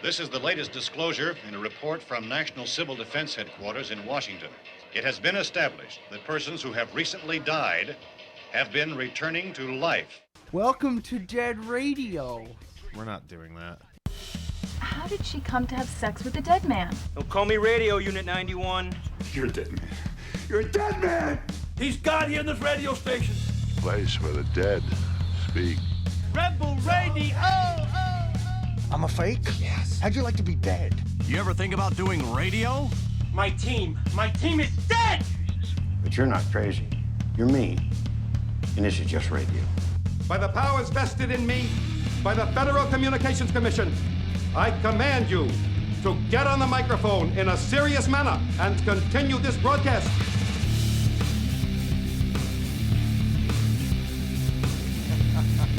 This is the latest disclosure in a report from National Civil Defense Headquarters in Washington. It has been established that persons who have recently died have been returning to life. Welcome to Dead Radio. We're not doing that. How did she come to have sex with a dead man? Don't call me Radio Unit 91. You're a dead man. You're a dead man! He's God here in this radio station. Place where the dead speak. Rebel Radio! I'm a fake? Yes. How'd you like to be dead? You ever think about doing radio? My team is dead! But you're not crazy. You're me. And this is just radio. By the powers vested in me by the Federal Communications Commission, I command you to get on the microphone in a serious manner and continue this broadcast.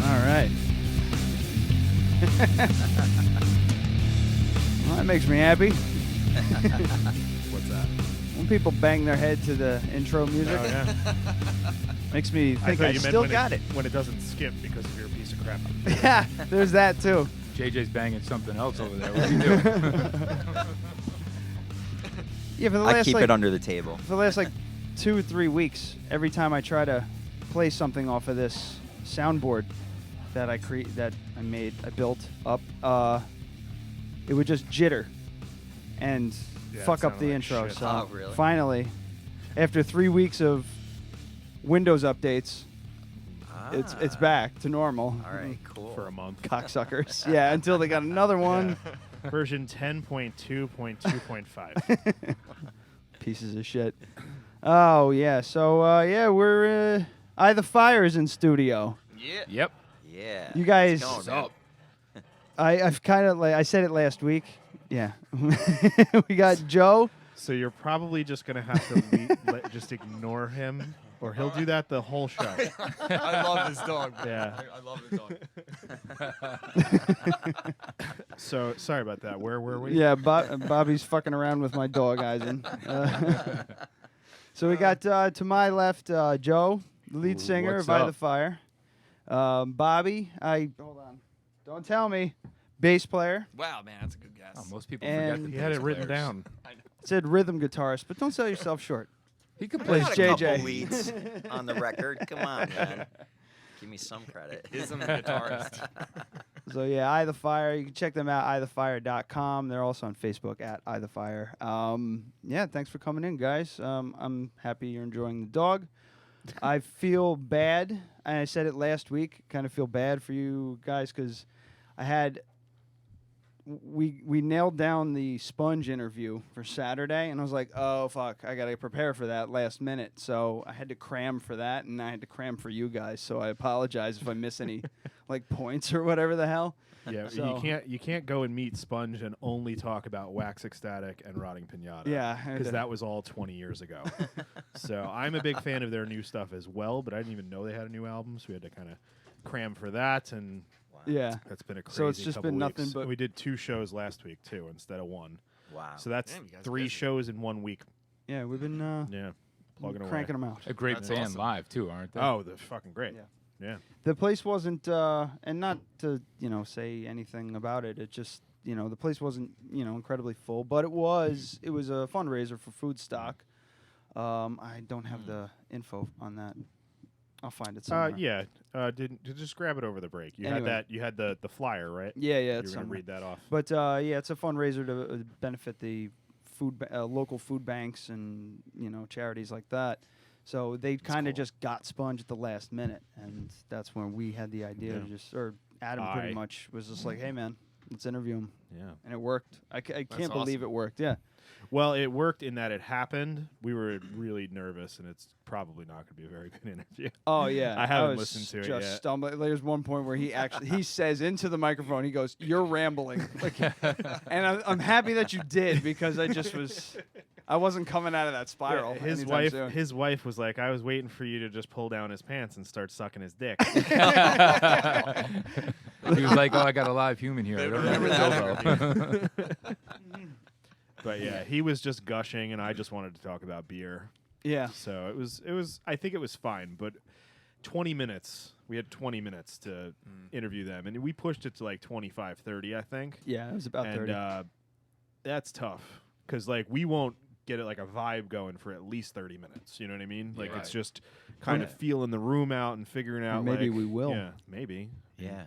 All right. Well, that makes me happy. What's that? When people bang their head to the intro music, Oh, yeah. makes me think thought I you meant still when got it. When it doesn't skip because of your piece of crap. Yeah, there's that too. JJ's banging something else over there. What's he doing? Yeah, for the last I keep like, it under the table. for the last like 2 or 3 weeks, every time I try to play something off of this soundboard that I built up, it would just jitter and Yeah, fuck it up the sounded like intro. shit. So Oh, really? finally, after 3 weeks of Windows updates, it's back to normal. All right, cool. For a month. Cocksuckers. Yeah, until they got another one. Version 10.2.2.5. Pieces of shit. Oh, yeah. So, we're... Eye the Fire is in studio. Yeah. Yep. Yeah. You guys... It's going, man. I've kind of like... I said it last week. Yeah. We got Joe. So you're probably just going to have to just ignore him, or he'll do that the whole show. I love this dog. Yeah. I love the dog. So, sorry about that. Where were we? Yeah, Bobby's fucking around with my dog, Eisen. So we got to my left, Joe, the lead singer What's of Eye up? the Fire. Bobby, hold on. Don't tell me. Bass player. Wow, man, that's a good guess. Oh, most people And- forget the He had it bass written players. down. Said rhythm guitarist, but don't sell yourself short. He could Plays Got a JJ. couple leads on the record. Come on, man. Give me some credit. Ism guitarist. So yeah, Eye the Fire. You can check them out, eyethefire.com. They're also on Facebook at Eye the Fire. Yeah, thanks for coming in, guys. I'm happy you're enjoying the dog. I feel bad, and I said it last week. Kind of feel bad for you guys because we nailed down the Sponge interview for Saturday, and I was like, oh fuck, I gotta prepare for that last minute. So I had to cram for that, and I had to cram for you guys. So I apologize if I miss any like points or whatever the hell. Yeah, So- you can't go and meet Sponge and only talk about Wax Ecstatic and Rotting Pinata. Yeah, I had because to- that was all 20 years ago. So I'm a big fan of their new stuff as well, but I didn't even know they had a new album, so we had to kind of cram for that, and Yeah. that's been a crazy So it's just couple been nothing weeks. but- We did 2 shows last week too instead of 1. Wow. So that's Damn, you guys are 3 busy. shows in 1 week. Yeah, we've been Yeah, plugging cranking away. them out. A great That's band awesome. live, too, aren't they? Oh, they're fucking great. Yeah. Yeah. The place wasn't, and not to say anything about it. It just the place wasn't incredibly full, but it was a fundraiser for food stock. I don't have the info on that. I'll find it somewhere. Yeah. Just grab it over the break. You Anyway. had that. You had the flyer, right? Yeah, You it's were gonna somewhere. read that off. But yeah, it's a fundraiser to benefit the local food banks and charities like that. So they kind of cool. just got Sponge at the last minute, and that's when we had the idea to or Adam pretty I- much was just like, "Hey man, let's interview him," Yeah. and it worked. I can't believe awesome. it worked. Yeah. Well, it worked in that it happened. We were really nervous, and it's probably not going to be a very good interview. Oh yeah, I haven't was listened to it just yet. Stumbling. There's one point where he says into the microphone, he goes, "You're rambling," and I'm happy that you did because I wasn't coming out of that spiral. His anytime soon. wife was like, "I was waiting for you to just pull down his pants and start sucking his dick." He was like, "Oh, I got a live human here. I don't Remember know that elbow." But yeah, he was just gushing, and I just wanted to talk about beer. Yeah. So it was. I think it was fine, but 20 minutes. We had 20 minutes to interview them, and we pushed it to like 25, 30, I think. Yeah, it was about 30. That's tough because like we won't get it like a vibe going for at least 30 minutes. You know what I mean? Like it's just kind of feeling the room out and figuring out. Maybe like, we will. Yeah, maybe. Yeah.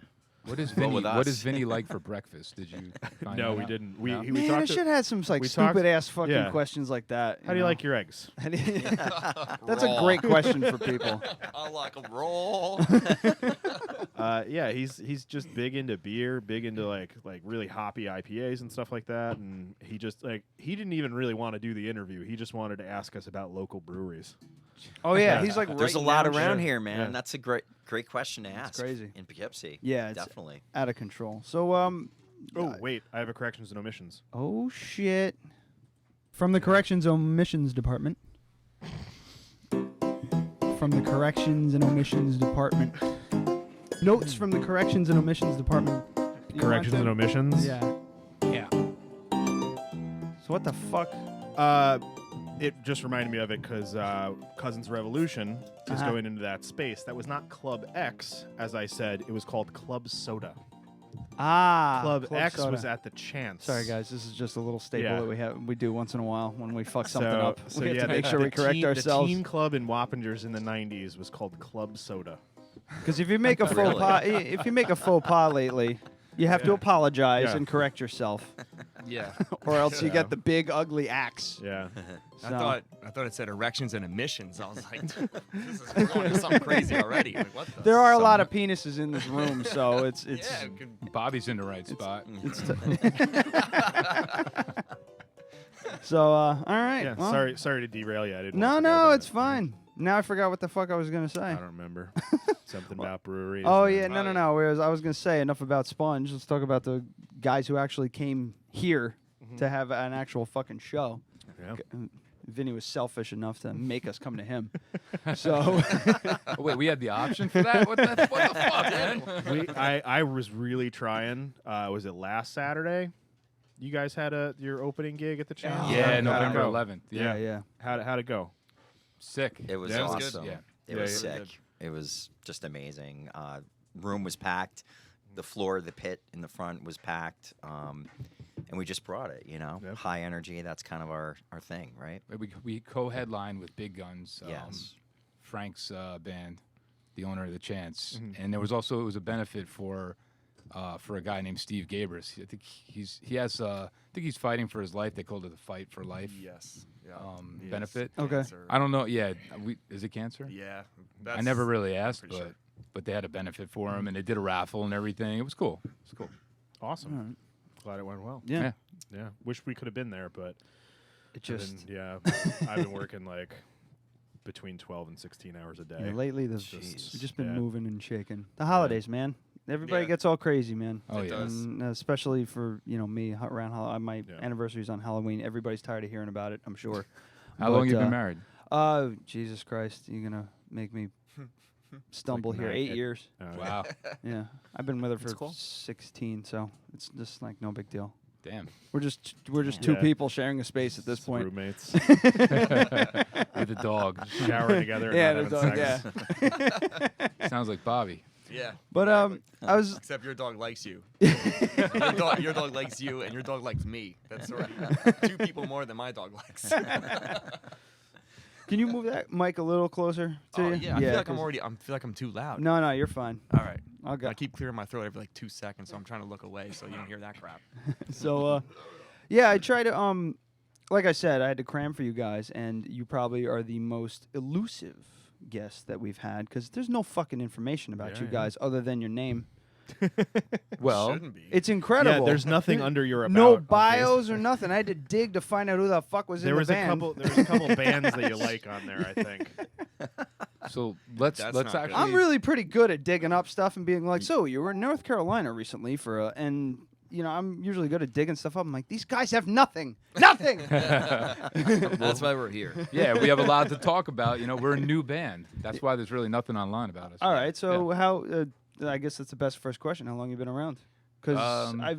What is Vinny? What is Vinny like for breakfast? Did you? Find No, that we out? didn't. No? We Man, I talked. should have had some like we talked- stupid ass fucking yeah. questions like that. How do you like your eggs? That's a great question for people. I like a roll. Yeah, he's just big into beer, big into like really hoppy IPAs and stuff like that. And he just he didn't even really want to do the interview. He just wanted to ask us about local breweries. Oh yeah, he's like There's a right lot now, around sure. here, man. Yeah. That's a great question to ask. crazy. In Poughkeepsie. Yeah, it's definitely out of control. So Oh wait, I have a corrections and omissions. oh shit. From the Corrections Omissions Department. From the Corrections and Omissions Department. Notes from the Corrections and Omissions Department. You Corrections want and them? omissions. Yeah. Yeah. So what the fuck? It just reminded me of it because Cousins Revolution is Uh-huh. going into that space. That was not Club X, as I said. It was called Club Soda. Ah. Club X Soda. was at the Chance. Sorry guys, this is just a little staple Yeah. that we do once in a while when we fuck something up. So We have yeah, to make the- sure the we correct teen, ourselves. The teen club in Wappingers in the 90s was called Club Soda. Because if you make a faux pas, if you make a faux pas lately, you have to apologize and correct yourself, Yeah. or else you get the big ugly axe. Yeah. I thought it said erections and emissions. I was like, this is going to something crazy already. Like, what the? There are a lot of penises in this room, so it's Yeah, it could- Bobby's in the right spot. so all right. Yeah. well, Sorry to derail you. I didn't. No, want to no, forget it's fine. Now I forgot what the fuck I was gonna say. I don't remember. Something about breweries. Oh and yeah, then- no. I was gonna say enough about Sponge. Let's talk about the guys who actually came here to have an actual fucking show. Yeah. Vinny was selfish enough to make us come to him. So Oh, wait, we had the option for that? What the fuck, man? I was really trying. Was it last Saturday? You guys had your opening gig at the Chance? Yeah, How'd November it go? 11th. yeah. How'd it go? Sick. It was Yeah, it was good. awesome. Yeah. It Yeah, was yeah. sick. It was just amazing. Room was packed. The floor of the pit in the front was packed. And we just brought it, you know? Yep. High energy. That's kind of our thing, right? We co-headlined with Big Guns. Yes. Frank's band, the owner of the Chance, and there was also it was a benefit for a guy named Steve Gabris. I think he's fighting for his life. They called it the Fight for Life. Yes. Yeah. He benefit. has Okay. cancer. I don't know. Yeah, is it cancer? Yeah. I never really asked, pretty sure. but they had a benefit for him, and they did a raffle and everything. It was cool. It's cool. Awesome. Glad it went well. Yeah. Yeah. Wish we could have been there, but It just I've been working like between 12 and 16 hours a day. yeah, lately It's we've just been yeah. moving and shaking. The holidays, man. Everybody Yeah. gets all crazy, man. Oh, It yeah. does. And especially for me around my Yeah. anniversary's on Halloween. Everybody's tired of hearing about it. I'm sure. How long But, you been married? Jesus Christ, you're gonna make me stumble here. 9 8 years. Wow. Yeah, I've been with her for cool. 16, so it's just like no big deal. Damn. We're just two Yeah. people sharing a space at this Just point. Roommates With a dog. showering together. And Yeah, not the having dog. sex. Yeah. Sounds like Bobby. Yeah. But I was Except your dog likes you. your dog likes you, and your dog likes me. That's already 2 people more than my dog likes. Can you move that mic a little closer to Oh you? yeah, I feel like 'cause- I feel like I'm too loud. No, you're fine. All right. I'll go. I keep clearing my throat every like 2 seconds, so I'm trying to look away so you don't hear that crap. So, yeah, I try to like I said, I had to cram for you guys, and you probably are the most elusive guest that we've had because there's no fucking information about you guys other than your name. Well, Shouldn't be. It's incredible. Yeah, there's nothing under your about. no on bios Facebook. or nothing. I had to dig to find out who the fuck was There in was the a band. couple. There was a couple bands that you like on there. I think. so let's That's let's not good. actually. I'm really pretty good at digging up stuff and being like, so you were in North Carolina recently and I'm usually good at digging stuff up. I'm like, these guys have nothing. Nothing. That's why we're here. Yeah, we have a lot to talk about. We're a new band. That's why there's really nothing online about us. All right. So how? I guess that's the best first question. How long you been around? Because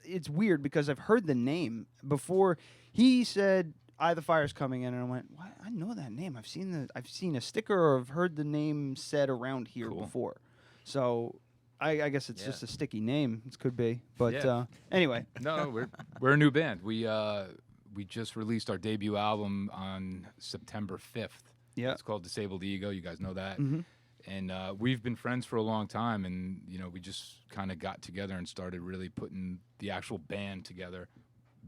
it's weird because I've heard the name before. He said "Eye the Fire's coming in," and I went, "What? I know that name. I've seen a sticker or I've heard the name said around here before." So I guess it's just a sticky name. It could be. But anyway. No, we're a new band. We just released our debut album on September 5th. Yeah. It's called Disabled Ego. You guys know that. Mm-hmm. And we've been friends for a long time, and we just kind of got together and started really putting the actual band together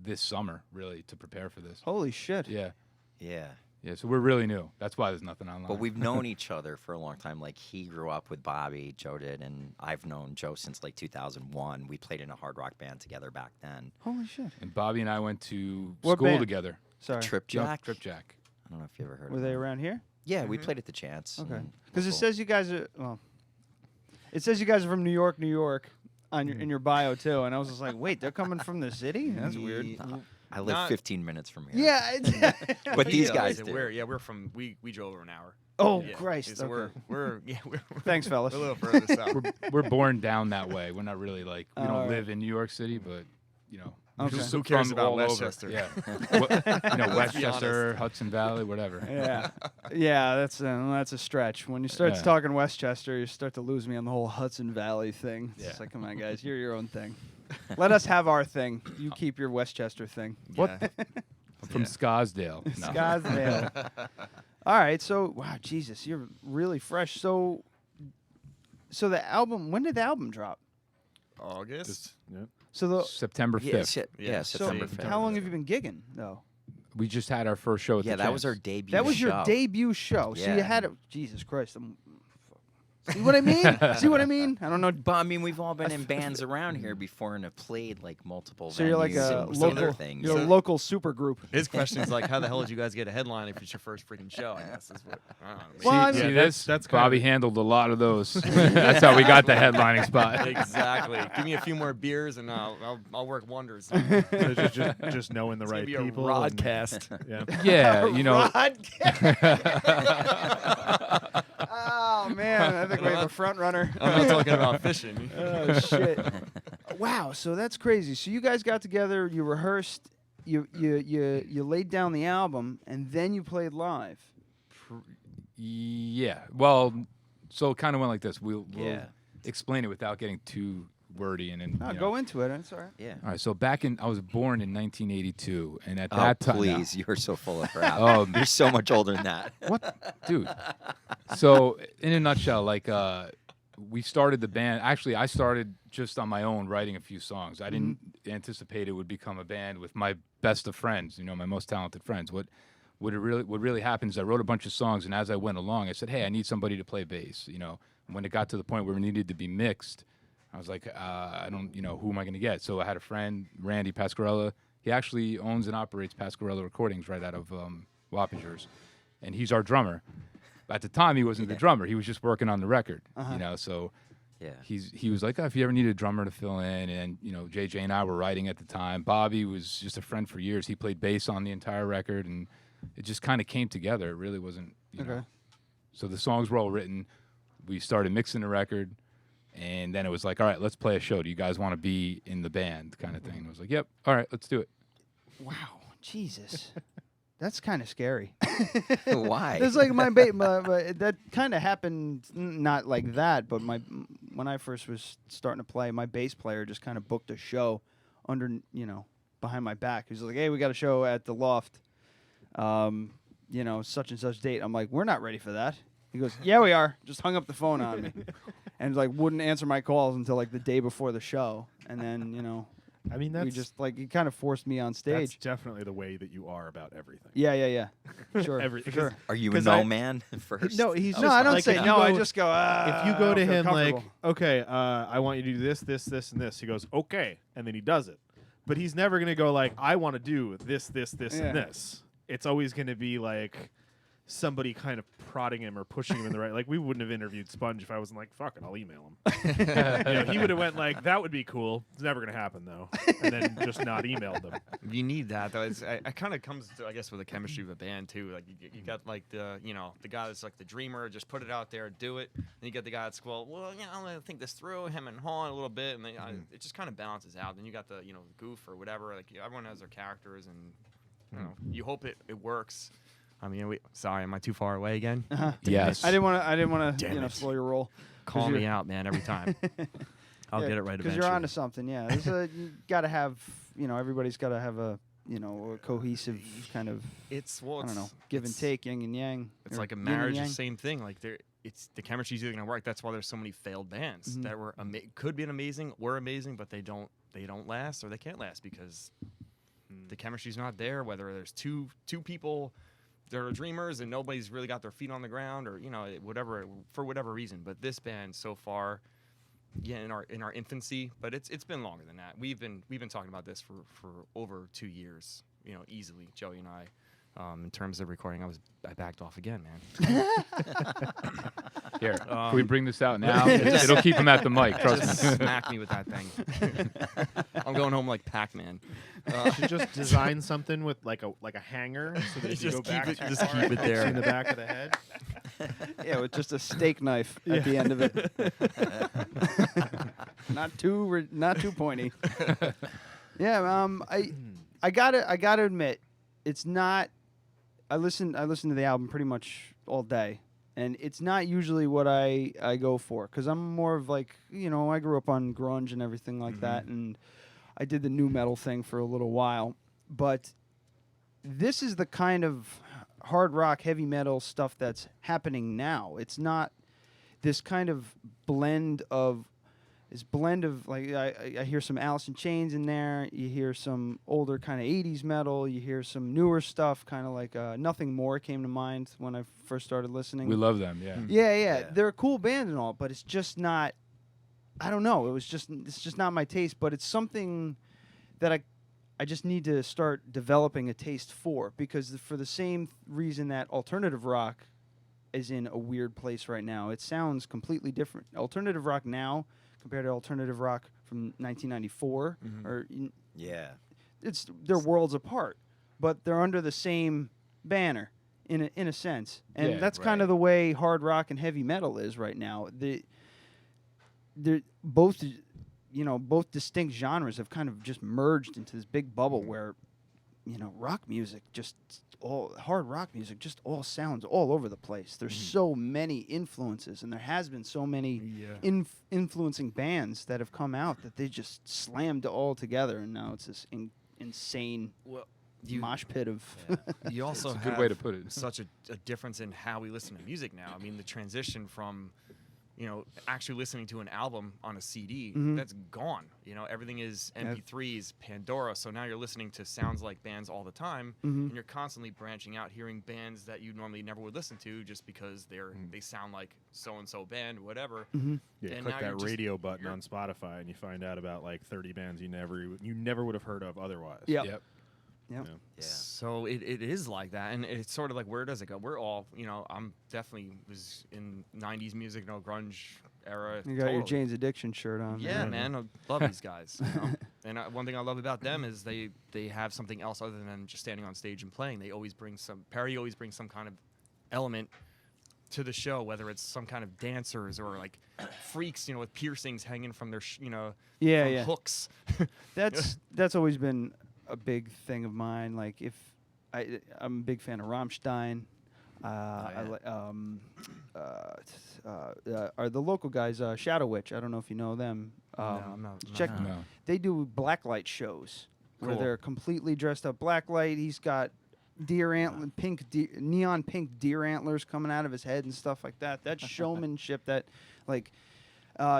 this summer, really, to prepare for this. Holy shit. Yeah. Yeah. Yeah, so we're really new. That's why there's nothing online. But we've known each other for a long time. Like, he grew up with Bobby, Joe did, and I've known Joe since, like, 2001. We played in a hard rock band together back then. Holy shit. And Bobby and I went to What school band? together. Sorry. Trip Jack? Trip Jack. I don't know if you ever heard Were of they them. around here? Yeah, we played at the Chance. Okay. and Because it local. says you guys are, it says you guys are from New York, New York on your, in your bio, too. And I was just like, wait, they're coming from the city? That's weird. I live 15 minutes from here. Yeah. But these guys do. We're from, we drove over an hour. Oh, Yeah. Christ. So Okay. we're Thanks, fellas. We're a little further south. We're born down that way. We're not really like, we don't Alright. live in New York City, but, Okay. just Who cares from about all Westchester? Over. Yeah. Let's be Westchester, Hudson Valley, whatever. Yeah. Yeah, that's a stretch. When you start Yeah. talking Westchester, you start to lose me on the whole Hudson Valley thing. It's Yeah. just like, come on, guys, you're your own thing. Let us have our thing. You keep your Westchester thing. What? I'm from Scarsdale. No. Scottsdale. All right, so wow, Jesus, you're really fresh. So the album. When did the album drop? August. So the September 5th. Yeah, so September 5th. how long have you been gigging though? We just had our first show at Yeah, the that was our Chance. debut That was show. your debut show. So you Yeah. had it. Jesus Christ. See what I mean? See what I mean? I don't know. But I mean, we've all been in bands around here before and have played like multiple. So you're like venues a and some other local. things. You're a local super group. His question is like, how the hell did you guys get a headline if it's your first freaking show? I guess is what. I don't know. Well, I See mean- this? that's kind Bobby of- handled a lot of those. That's how we got the headlining spot. Exactly. Give me a few more beers and I'll work wonders. So just knowing the It's right gonna be a people. Rodcast. Yeah. Yeah, you know. Oh man, I think we have a front runner. I'm not talking about fishing. Oh shit! Wow, so that's crazy. So you guys got together, you rehearsed, you laid down the album, and then you played live. Yeah. Well, so it kind of went like this. We'll Yeah. explain it without getting too wordy and No, you know. go into it. It's all right. Yeah. All right. So I was born in 1982, and at Oh, that time, please, you're so full of crap. You're so much older than that. What, dude? So, in a nutshell, like we started the band. Actually, I started just on my own writing a few songs. I didn't anticipate it would become a band with my best of friends. You know, my most talented friends. What really happened is I wrote a bunch of songs, and as I went along, I said, "Hey, I need somebody to play bass." You know, and when it got to the point where it needed to be mixed, I was like, I don't, who am I going to get? So I had a friend, Randy Pasquarella. He actually owns and operates Pasquarella Recordings right out of Wappingers, and he's our drummer. At the time, he wasn't the drummer. He was just working on the record, So Yeah. he was like, if you ever need a drummer to fill in, and JJ and I were writing at the time. Bobby was just a friend for years. He played bass on the entire record, and it just kind of came together. It really wasn't, know. So the songs were all written. We started mixing the record. And then it was like, all right, let's play a show. Do you guys want to be in the band kind of thing? And I was like, yep, all right, let's do it. Wow, Jesus, that's kind of scary. Why? It's like my that kind of happened, not like that, but when I first was starting to play, my bass player just kind of booked a show under, behind my back. He was like, hey, we got a show at the Loft, such and such date. I'm like, we're not ready for that. He goes, yeah, we are. Just hung up the phone on me. And like wouldn't answer my calls until like the day before the show. And then, I mean, we just like, he kind of forced me on that's stage. definitely the way that you are about everything. Yeah. Sure. Everything. Sure. Are you a no man first? No, he's No, just I don't like, say if no. you I go- just go. if you I go don't to feel him like, comfortable." okay, I want you to do this, this, this, and this, he goes, okay, and then he does it. But he's never gonna go like, I want to do this, this, this, Yeah. and this. It's always gonna be like somebody kind of prodding him or pushing him in the right. Like we wouldn't have interviewed Sponge if I wasn't like, fuck it, I'll email him. He would have went like, that would be cool. It's never gonna happen though, and then just not emailed them. You need that though. It kind of comes to, I guess, with the chemistry of a band too. Like you got like the guy that's like the dreamer, just put it out there, do it. Then you get the guy that's I'm gonna think this through, him and Hall a little bit, and then it just kind of balances out. Then you got the goof or whatever. Like everyone has their characters, and you hope it works. I mean, sorry, am I too far away again? Yes. I didn't want to Damn it. slow your roll. Call me out, man, every time. I'll get it right because eventually. you're onto something. Yeah, you got to have everybody's got to have a a cohesive kind of I don't know, give and take, yin and yang. It's or like a yin and marriage, the yang. same thing. Like the chemistry's either gonna work. That's why there's so many failed bands Mhm. that were could be amazing, were amazing, but they don't last or they can't last because the chemistry's not there. Whether there's two people that are dreamers and nobody's really got their feet on the ground, or whatever for whatever reason. But this band so far, in our infancy, but it's been longer than that. We've been talking about this for over 2 years, easily, Joey and I. In terms of recording, I backed off again, man. Here, can we bring this out now? It'll keep him at the mic. Trust Just me. smack me with that thing. I'm going home like Pac-Man. You should just design something with like a hanger so that if you Just go back keep it- too just far, keep it there. in the back of the head. Yeah, with just a steak knife at the end of it. Not too pointy. Yeah, I gotta admit, it's not. I listen to the album pretty much all day, and it's not usually what I go for because I'm more of like I grew up on grunge and everything like that, and I did the new metal thing for a little while, but this is the kind of hard rock, heavy metal stuff that's happening now. It's not this kind of blend of like I hear some Alice in Chains in there. You hear some older kind of 80s metal. You hear some newer stuff, kind of like Nothing More came to mind when I first started listening. We love them, yeah. Yeah. They're a cool band and all, but it's just not. I don't know. It's just not my taste. But it's something that I just need to start developing a taste for, because for the same reason that alternative rock is in a weird place right now. It sounds completely different. Alternative rock now compared to alternative rock from 1994 they're worlds apart, but they're under the same banner in a sense. And that's kind of the way hard rock and heavy metal is right now. They're both distinct genres have kind of just merged into this big bubble where rock music hard rock music just all sounds all over the place. There's so many influences, and there has been so many influencing bands that have come out that they just slammed all together, and now it's this insane mosh pit of. You also It's a have good way to put it. such a difference in how we listen to music now. I mean, the transition from actually listening to an album on a CD, that's gone. Everything is MP3s, Pandora. So now you're listening to sounds like bands all the time, and you're constantly branching out, hearing bands that you normally never would listen to just because they sound like so-and-so band, whatever. Yeah, And click now you're that just- radio button on Spotify, and you find out about like 30 bands you never would have heard of otherwise. Yep. Yep. Yeah. So it is like that, and it's sort of like, where does it go? We're all, I'm definitely was in 90s music, grunge era. You got your Jane's Addiction shirt on. Yeah, man, I love these guys. And one thing I love about them is they have something else other than just standing on stage and playing. They always bring Perry always brings some kind of element to the show, whether it's some kind of dancers or like freaks, with piercings hanging from their, hooks. That's always been a big thing of mine. Like I'm a big fan of Rammstein. Are the local guys Shadow Witch? I don't know if you know them. No, I'm not. Check. No. They do blacklight shows where Cool. they're completely dressed up blacklight. He's got neon pink deer antlers coming out of his head and stuff like that. That's showmanship. That like.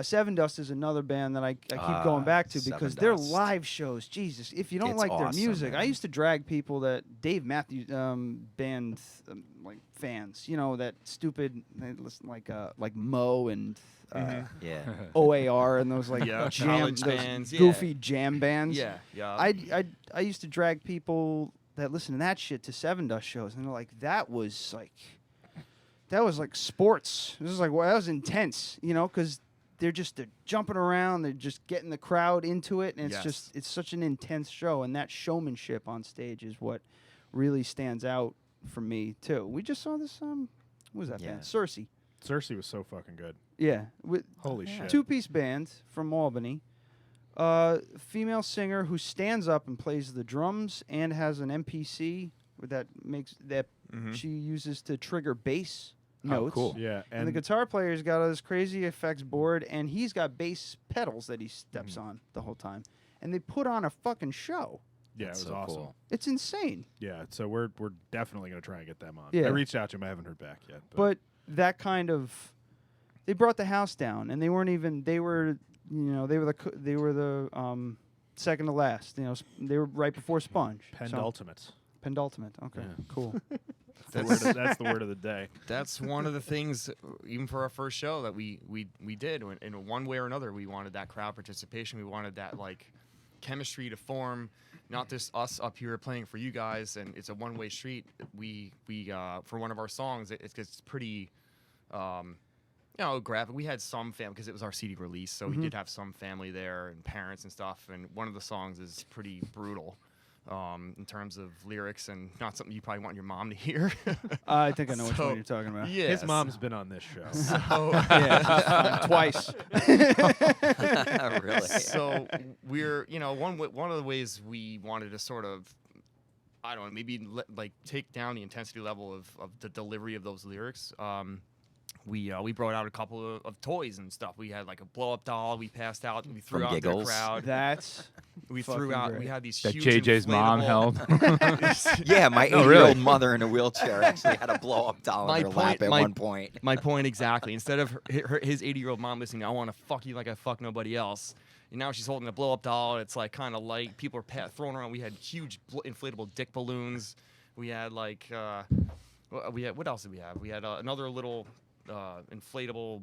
Seven Dust is another band that I keep going back to because their live shows, Jesus, if you don't It's like their awesome, music, man. I used to drag people that Dave Matthews band like fans, that stupid, they listen like Mo and Yeah. OAR and those like Yeah, jam, college those bands, yeah. goofy jam bands. Yeah. I used to drag people that listen to that shit to Seven Dust shows, and they're like, that was like sports. This is like, well, that was intense, because they're jumping around, they're just getting the crowd into it, and it's such an intense show, and that showmanship on stage is what really stands out for me too. We just saw this what was that band? Cersei. Cersei was so fucking good. Yeah, with Holy shit. two-piece band from Albany. Female singer who stands up and plays the drums and has an MPC that she uses to trigger bass notes. cool. Yeah, And the guitar player's got all this crazy effects board, and he's got bass pedals that he steps on the whole time. And they put on a fucking show. Yeah, it was so awesome. cool. It's insane. Yeah, so we're definitely gonna try and get them on. Yeah. I reached out to them. I haven't heard back yet. But that kind of, they brought the house down, and they weren't even. They were, they were the second to last. They were right before Sponge. Penultimate. Penultimate. Okay, cool. That's the word of the day. That's one of the things, even for our first show, that we did. In one way or another, we wanted that crowd participation. We wanted that chemistry to form, not just us up here playing for you guys, and it's a one-way street. We for one of our songs, it's pretty, graphic. We had some family because it was our CD release, so we did have some family there and parents and stuff. And one of the songs is pretty brutal. In terms of lyrics, and not something you probably want your mom to hear. I think I know which one you're talking about. Yeah, His mom's been on this show. So twice. Really? So we're, one of the ways we wanted to sort of, I don't know, maybe take down the intensity level of the delivery of those lyrics. We brought out a couple of toys and stuff. We had a blow up doll. We passed out. We threw out to the crowd. We threw out. Great. We had these That huge JJ's mom held. Yeah, my 8-year-old mother in a wheelchair actually had a blow up doll in her lap at one point. My point exactly. Instead of his 80-year-old mom listening, I want to fuck you like I fuck nobody else. And now she's holding a blow up doll. It's kind of light. People are throwing around. We had huge inflatable dick balloons. We had what else did we have? We had another little inflatable,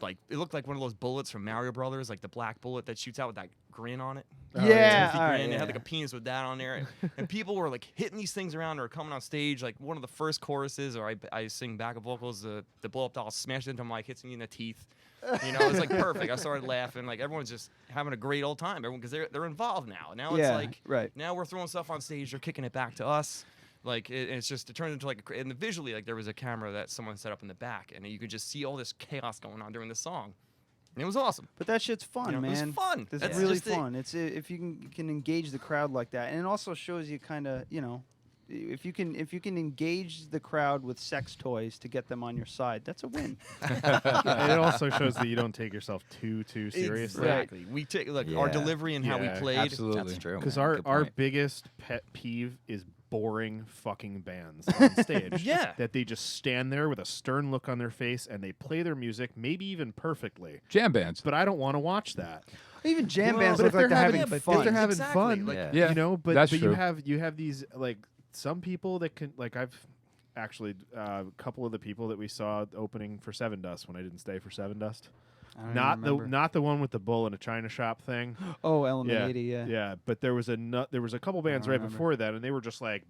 it looked like one of those bullets from Mario Brothers, the black bullet that shoots out with that grin on it. Yeah, Grin. It had a penis with that on there, and people were hitting these things around or coming on stage. One of the first choruses, or I sing backup vocals. The blow up doll smashed into my hits me in the teeth. It was perfect. I started laughing. Everyone's just having a great old time. Everyone, because they're involved now. Now it's right. Now we're throwing stuff on stage. They're kicking it back to us. It's just, it turned into and visually, there was a camera that someone set up in the back, and you could just see all this chaos going on during the song. And it was awesome. But that shit's fun, man. It was fun. It's really fun. It's if you can engage the crowd like that, and it also shows you kind of, if you can engage the crowd with sex toys to get them on your side, that's a win. It also shows that you don't take yourself too seriously. Exactly. We take our delivery and how we played. Absolutely. That's true. Because our biggest pet peeve is boring fucking bands on stage. Yeah. That they just stand there with a stern look on their face and they play their music, maybe even perfectly. Jam bands. But I don't want to watch that. Even jam bands but look if like they're having if fun. they're having Exactly. fun, Yeah. but that's but true. you have these some people that can I've actually a couple of the people that we saw opening for Seven Dust when I didn't stay for Seven Dust. Not the one with the bull in a china shop thing. Oh, Element 80, yeah. Yeah, but there was a couple bands right before that, and they were just like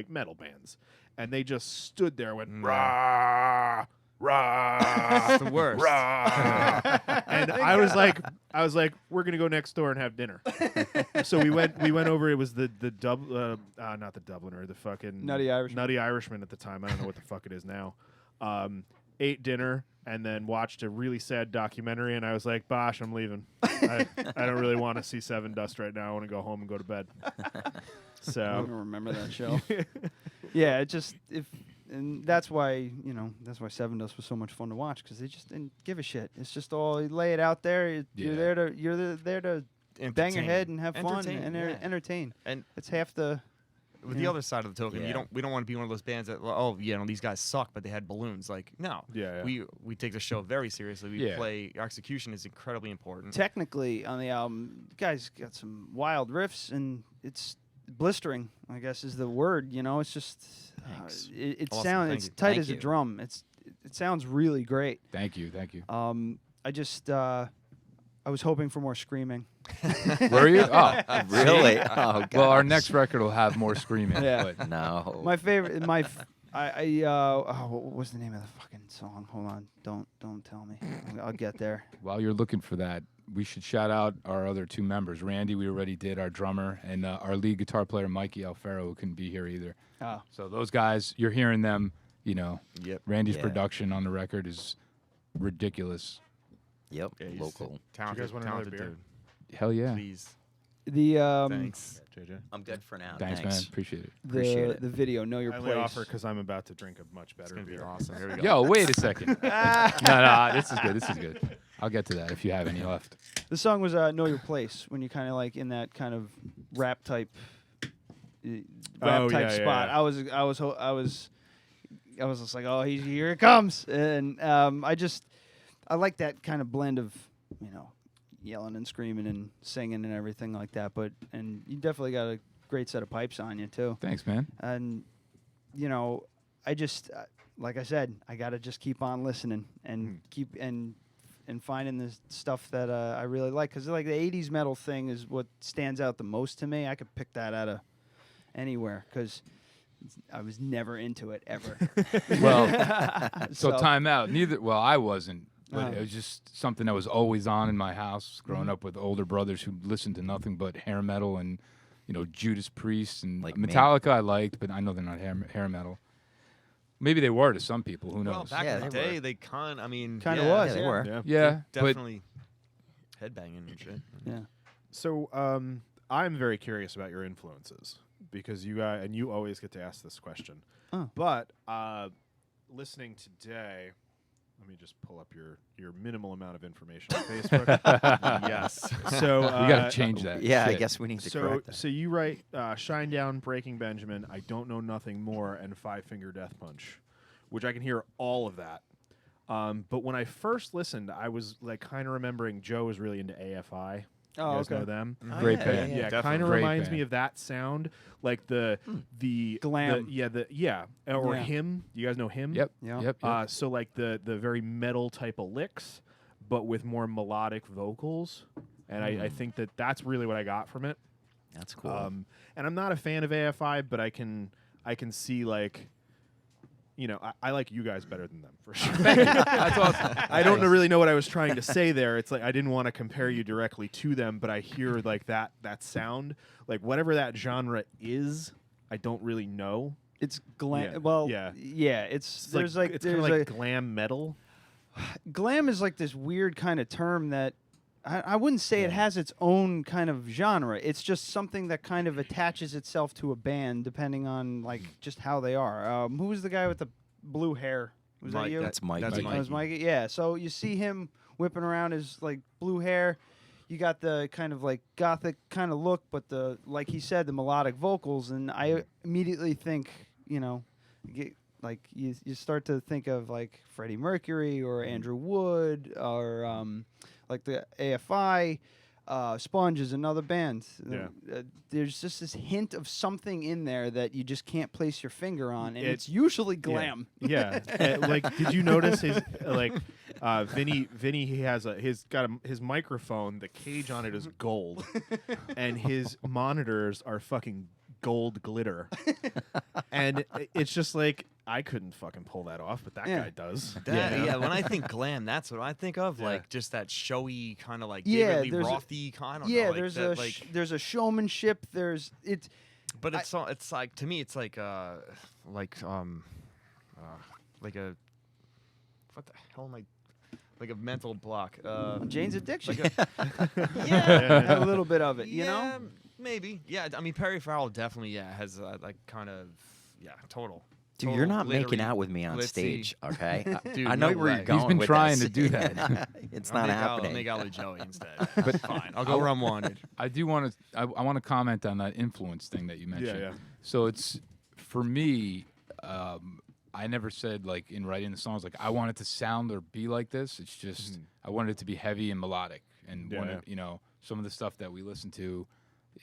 metal bands, and they just stood there with rah rah. It's the worst. Rah. And I was like, we're gonna go next door and have dinner. So we went over. It was not the Dubliner, the fucking Nutty Irishman at the time. I don't know what the fuck it is now. Ate dinner and then watched a really sad documentary, and I was like, Bosh, I'm leaving. I don't really want to see Seven Dust right now. I want to go home and go to bed. So I don't remember that show. Yeah, and that's why Seven Dust was so much fun to watch, because they just didn't give a shit. It's just all, you lay it out there. You're there to bang your head and have fun and entertain. And it's half the. With the other side of the token, we don't want to be one of those bands that these guys suck, but they had balloons. No. Yeah. We take the show very seriously. We play. Our execution is incredibly important. Technically, on the album, you guys got some wild riffs, and it's blistering, I guess is the word. It's just it Awesome. sounds Thank it's you. tight Thank as a you. drum. It sounds really great. Thank you. I just I was hoping for more screaming. Were you? Oh, Really? Oh, God. well, our next record will have more screaming. Yeah. But No. My favorite, what was the name of the fucking song? Hold on, don't tell me. I'll get there. while you're looking for that, we should shout out our other two members. Randy, we already did, our drummer, and our lead guitar player, Mikey Alfaro, who couldn't be here either. Oh. So those guys, you're hearing them. Yep. Randy's Yeah. production on the record is ridiculous. Yep. Yeah, he's Do talented, you guys want another talented beer? dude. Hell yeah. Please. The Thanks, JJ. I'm good for now. Thanks, man. Appreciate it. The video, Know Your I Place. only offer because I'm about to drink a much better It's gonna be beer. awesome. Here we go. Yo, wait a second. no, this is good. This is good. I'll get to that if you have any left. The song was Know Your Place, when you kind of like in that kind of rap type spot. Yeah. I was just like, oh, here it comes, and I like that kind of blend of, yelling and screaming and singing and everything like that. And you definitely got a great set of pipes on you too. Thanks, man. And I just like I said, I gotta just keep on listening and keep and finding the stuff that I really like, because like the '80s metal thing is what stands out the most to me. I could pick that out of anywhere because I was never into it ever. Well, so time out. Well, I wasn't, but it was just something that was always on in my house. Growing up with older brothers who listened to nothing but hair metal and Judas Priest and Like Metallica. I liked, but I know they're not hair metal. Maybe they were to some people. Who knows? Back in the day, they kind of was. They were. Yeah, definitely headbanging and shit. Yeah. So I'm very curious about your influences because you guys, and you always get to ask this question. Oh. But listening today, let me just pull up your minimal amount of information on Facebook. Yes. So we got to change that. Yeah, Shit. I guess we need to correct that. So you write Shinedown, Breaking Benjamin, I Don't Know Nothing More, and Five Finger Death Punch, which I can hear all of that. But when I first listened, I was like kind of remembering Joe was really into AFI. Oh, you guys okay. know them? Great band. Yeah, kind of reminds me of that sound, like the Glam. or Him. You guys know Him? Yep. So like the very metal type of licks, but with more melodic vocals, and I think that's really what I got from it. That's cool. And I'm not a fan of AFI, but I can see like. I like you guys better than them for sure. That's awesome. I don't really know what I was trying to say there. It's like I didn't want to compare you directly to them, but I hear like that sound, like whatever that genre is. I don't really know. It's glam. Yeah. Well, yeah. It's It's kind of like glam metal. Glam is like this weird kind of term that I wouldn't say it has its own kind of genre. It's just something that kind of attaches itself to a band depending on like just how they are. Who was the guy with the blue hair? Was Mike, that you? That's Mike. That's That was Mikey. Yeah. So you see him whipping around his like blue hair. You got the kind of like gothic kind of look, but the like he said, the melodic vocals, and I immediately think like you start to think of like Freddie Mercury or Andrew Wood or like the AFI. Sponge is another band. Yeah. There's just this hint of something in there that you just can't place your finger on, and it's usually glam. Yeah. Like, did you notice his Vinny? He's got his microphone. The cage on it is gold, and his monitors are fucking gold glitter. And it's just like I couldn't fucking pull that off, but that guy does. Yeah, when I think glam, that's what I think of. Like just that showy kind of like Yeah, David Lee Rothy kind of. Yeah, like there's that, there's a showmanship. But it's like to me, it's like like a what the hell am I? Like a mental block. Jane's Addiction. Like a little bit of it, you know? Maybe. Yeah, I mean Perry Farrell definitely has like kind of total. Dude, you're not glittery, making out with me on glitzy. stage, okay? Dude, I know no where way. you're going. He's been with trying this. to do that. It's I'll not make happening. I'll make out with Joey instead. But fine, I'll go where I'm wanted. I do want to. I want to comment on that influence thing that you mentioned. Yeah. So it's for me. I never said like in writing the songs like I want it to sound or be like this. It's just I wanted it to be heavy and melodic, and some of the stuff that we listen to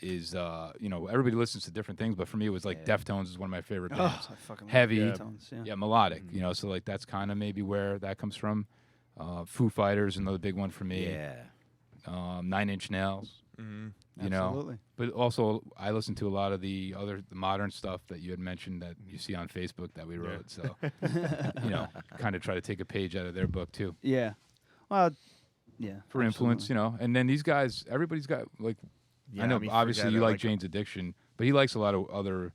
is everybody listens to different things, but for me it was like Deftones is one of my favorite bands. I fucking heavy, love Deftones, melodic. So like that's kind of maybe where that comes from. Foo Fighters, another big one for me. Yeah. 9 Inch Nails. Absolutely. But also I listen to a lot of the modern stuff that you had mentioned that you see on Facebook that we wrote. So kind of try to take a page out of their book too. Yeah. Well, yeah. For influence, and then these guys, everybody's got like. Yeah, I know, I mean, obviously, forget you it, like like- Jane's Addiction, but he likes a lot of other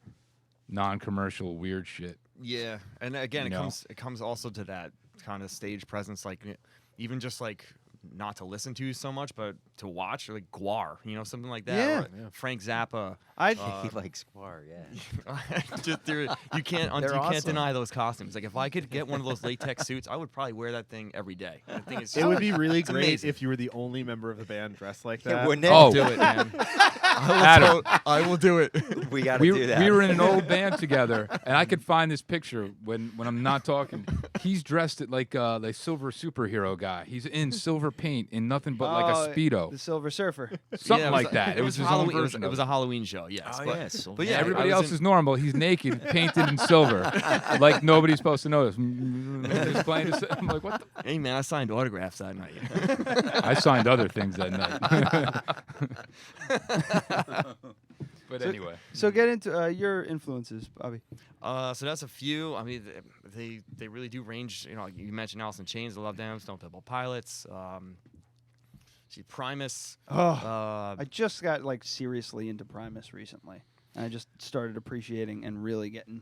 non-commercial weird shit. Yeah, and again, You know? it comes also to that kind of stage presence, like even just like not to listen to so much, but to watch, like Guar, something like that. Yeah. Or Frank Zappa. He likes Guar, yeah. You can't awesome. deny those costumes. Like if I could get one of those latex suits, I would probably wear that thing every day. The thing is, It would be really it's great amazing. if you were the only member of the band dressed like that. Yeah, wouldn't it? Oh, Do it, man. I will do it. We got to do that. We were in an old band together, and I could find this picture when I'm not talking. He's dressed it like the silver superhero guy. He's in silver paint in nothing but like a Speedo. The Silver Surfer. Something Yeah, like that. It was his own Halloween. version It of was a Halloween show, yes. Oh, but, yeah, Silver. but yeah, Everybody I was else is normal. He's naked, painted in silver, like nobody's supposed to notice. He's playing his, I'm like, what the? Hey man, I signed autographs that night. I signed other things that night. But anyway. So get into your influences, Bobby. So that's a few. I mean, they really do range. You mentioned Alice in Chains. I love them. Stone Temple Pilots. Primus. I just got like seriously into Primus recently. And I just started appreciating and really getting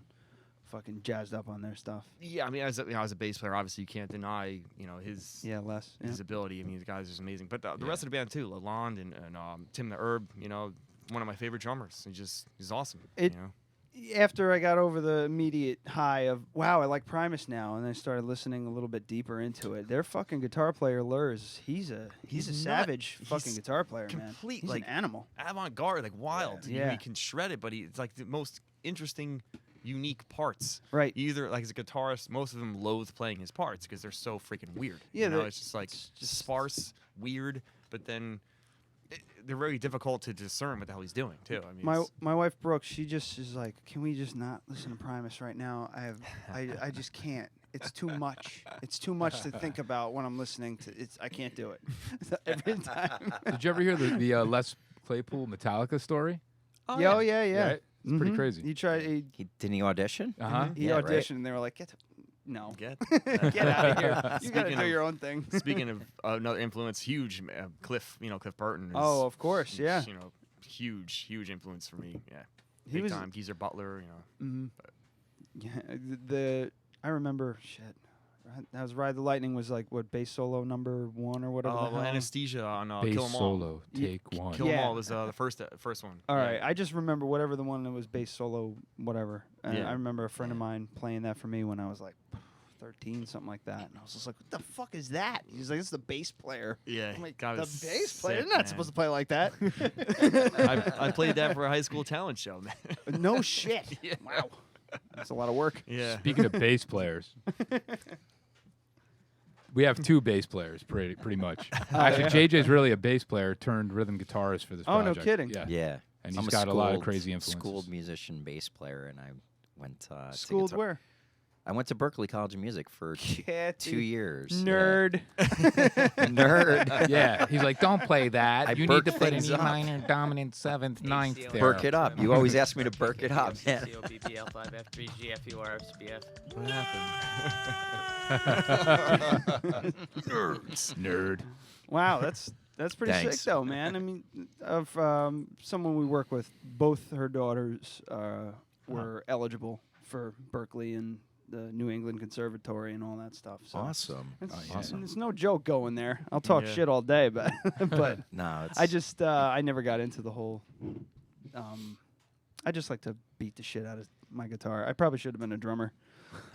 fucking jazzed up on their stuff. Yeah, I mean, as a bass player, obviously you can't deny his his ability. I mean, the guy's just amazing. But the rest of the band too, Lalonde and Tim the Herb. One of my favorite drummers. He's awesome. After I got over the immediate high of, wow, I like Primus now, and I started listening a little bit deeper into it. Their fucking guitar player, Lurs, he's a savage fucking guitar player, man. He's like an animal. Avant-garde, like wild. Yeah. He can shred it, but it's like the most interesting, unique parts. Right. Either, like as a guitarist, most of them loathe playing his parts because they're so freaking weird. Yeah, it's just like sparse, weird, but then they're very difficult to discern what the hell he's doing too. I mean, My wife Brooke, she just is like, can we just not listen to Primus right now? I just can't. It's too much. It's too much to think about when I'm listening to. I can't do it every time. Did you ever hear the Les Claypool Metallica story? Oh yeah. Right? It's pretty crazy. He tried. Didn't he audition? He Yeah, auditioned, right. and they were like, no. Get Get out of here. You got to do your own thing. Speaking of another influence, huge Cliff Burton. Is, Oh, of course, yeah. Huge influence for me. Yeah, He big was- time. Geezer Butler. Yeah, I remember shit. That was Ride the Lightning was like what bass solo number 1 or whatever. Oh, the hell. Anesthesia on Bass Kill 'Em All. solo, take one. Kill 'Em All was the first one. All right, I just remember whatever the one that was bass solo, whatever. And Yeah. I remember a friend of mine playing that for me when I was like 13, something like that. And I was just like, what the fuck is that? He's like, it's the bass player. Yeah, I'm like, God, the it's bass player? sick, They're not man. supposed to play like that. I played that for a high school talent show, man. No shit. Yeah. Wow. That's a lot of work. Yeah. Speaking of bass players, we have 2 bass players, pretty much. Actually, JJ's really a bass player turned rhythm guitarist for this Oh, no project. kidding. Yeah. And I'm he's a got a lot of schooled- crazy influences. Schooled musician, bass player, and I went to Schooled guitar- where? I went to Berklee College of Music for Cat 2 years. Nerd. Yeah. Nerd. Yeah, he's like, don't play that. I you need burk to put an things E up. minor, dominant, 7th, 9th there. Burk it up. You always ask me to burk it up, man. COPPL5F3GFURFCBF. What Nerds. Nerd. Wow, that's pretty Thanks. sick though, man. I mean, of someone we work with, both her daughters were eligible for Berklee and the New England Conservatory and all that stuff. So Awesome. It's no joke going there. I'll talk shit all day, but but No, it's I just I never got into the whole. I just like to beat the shit out of my guitar. I probably should have been a drummer.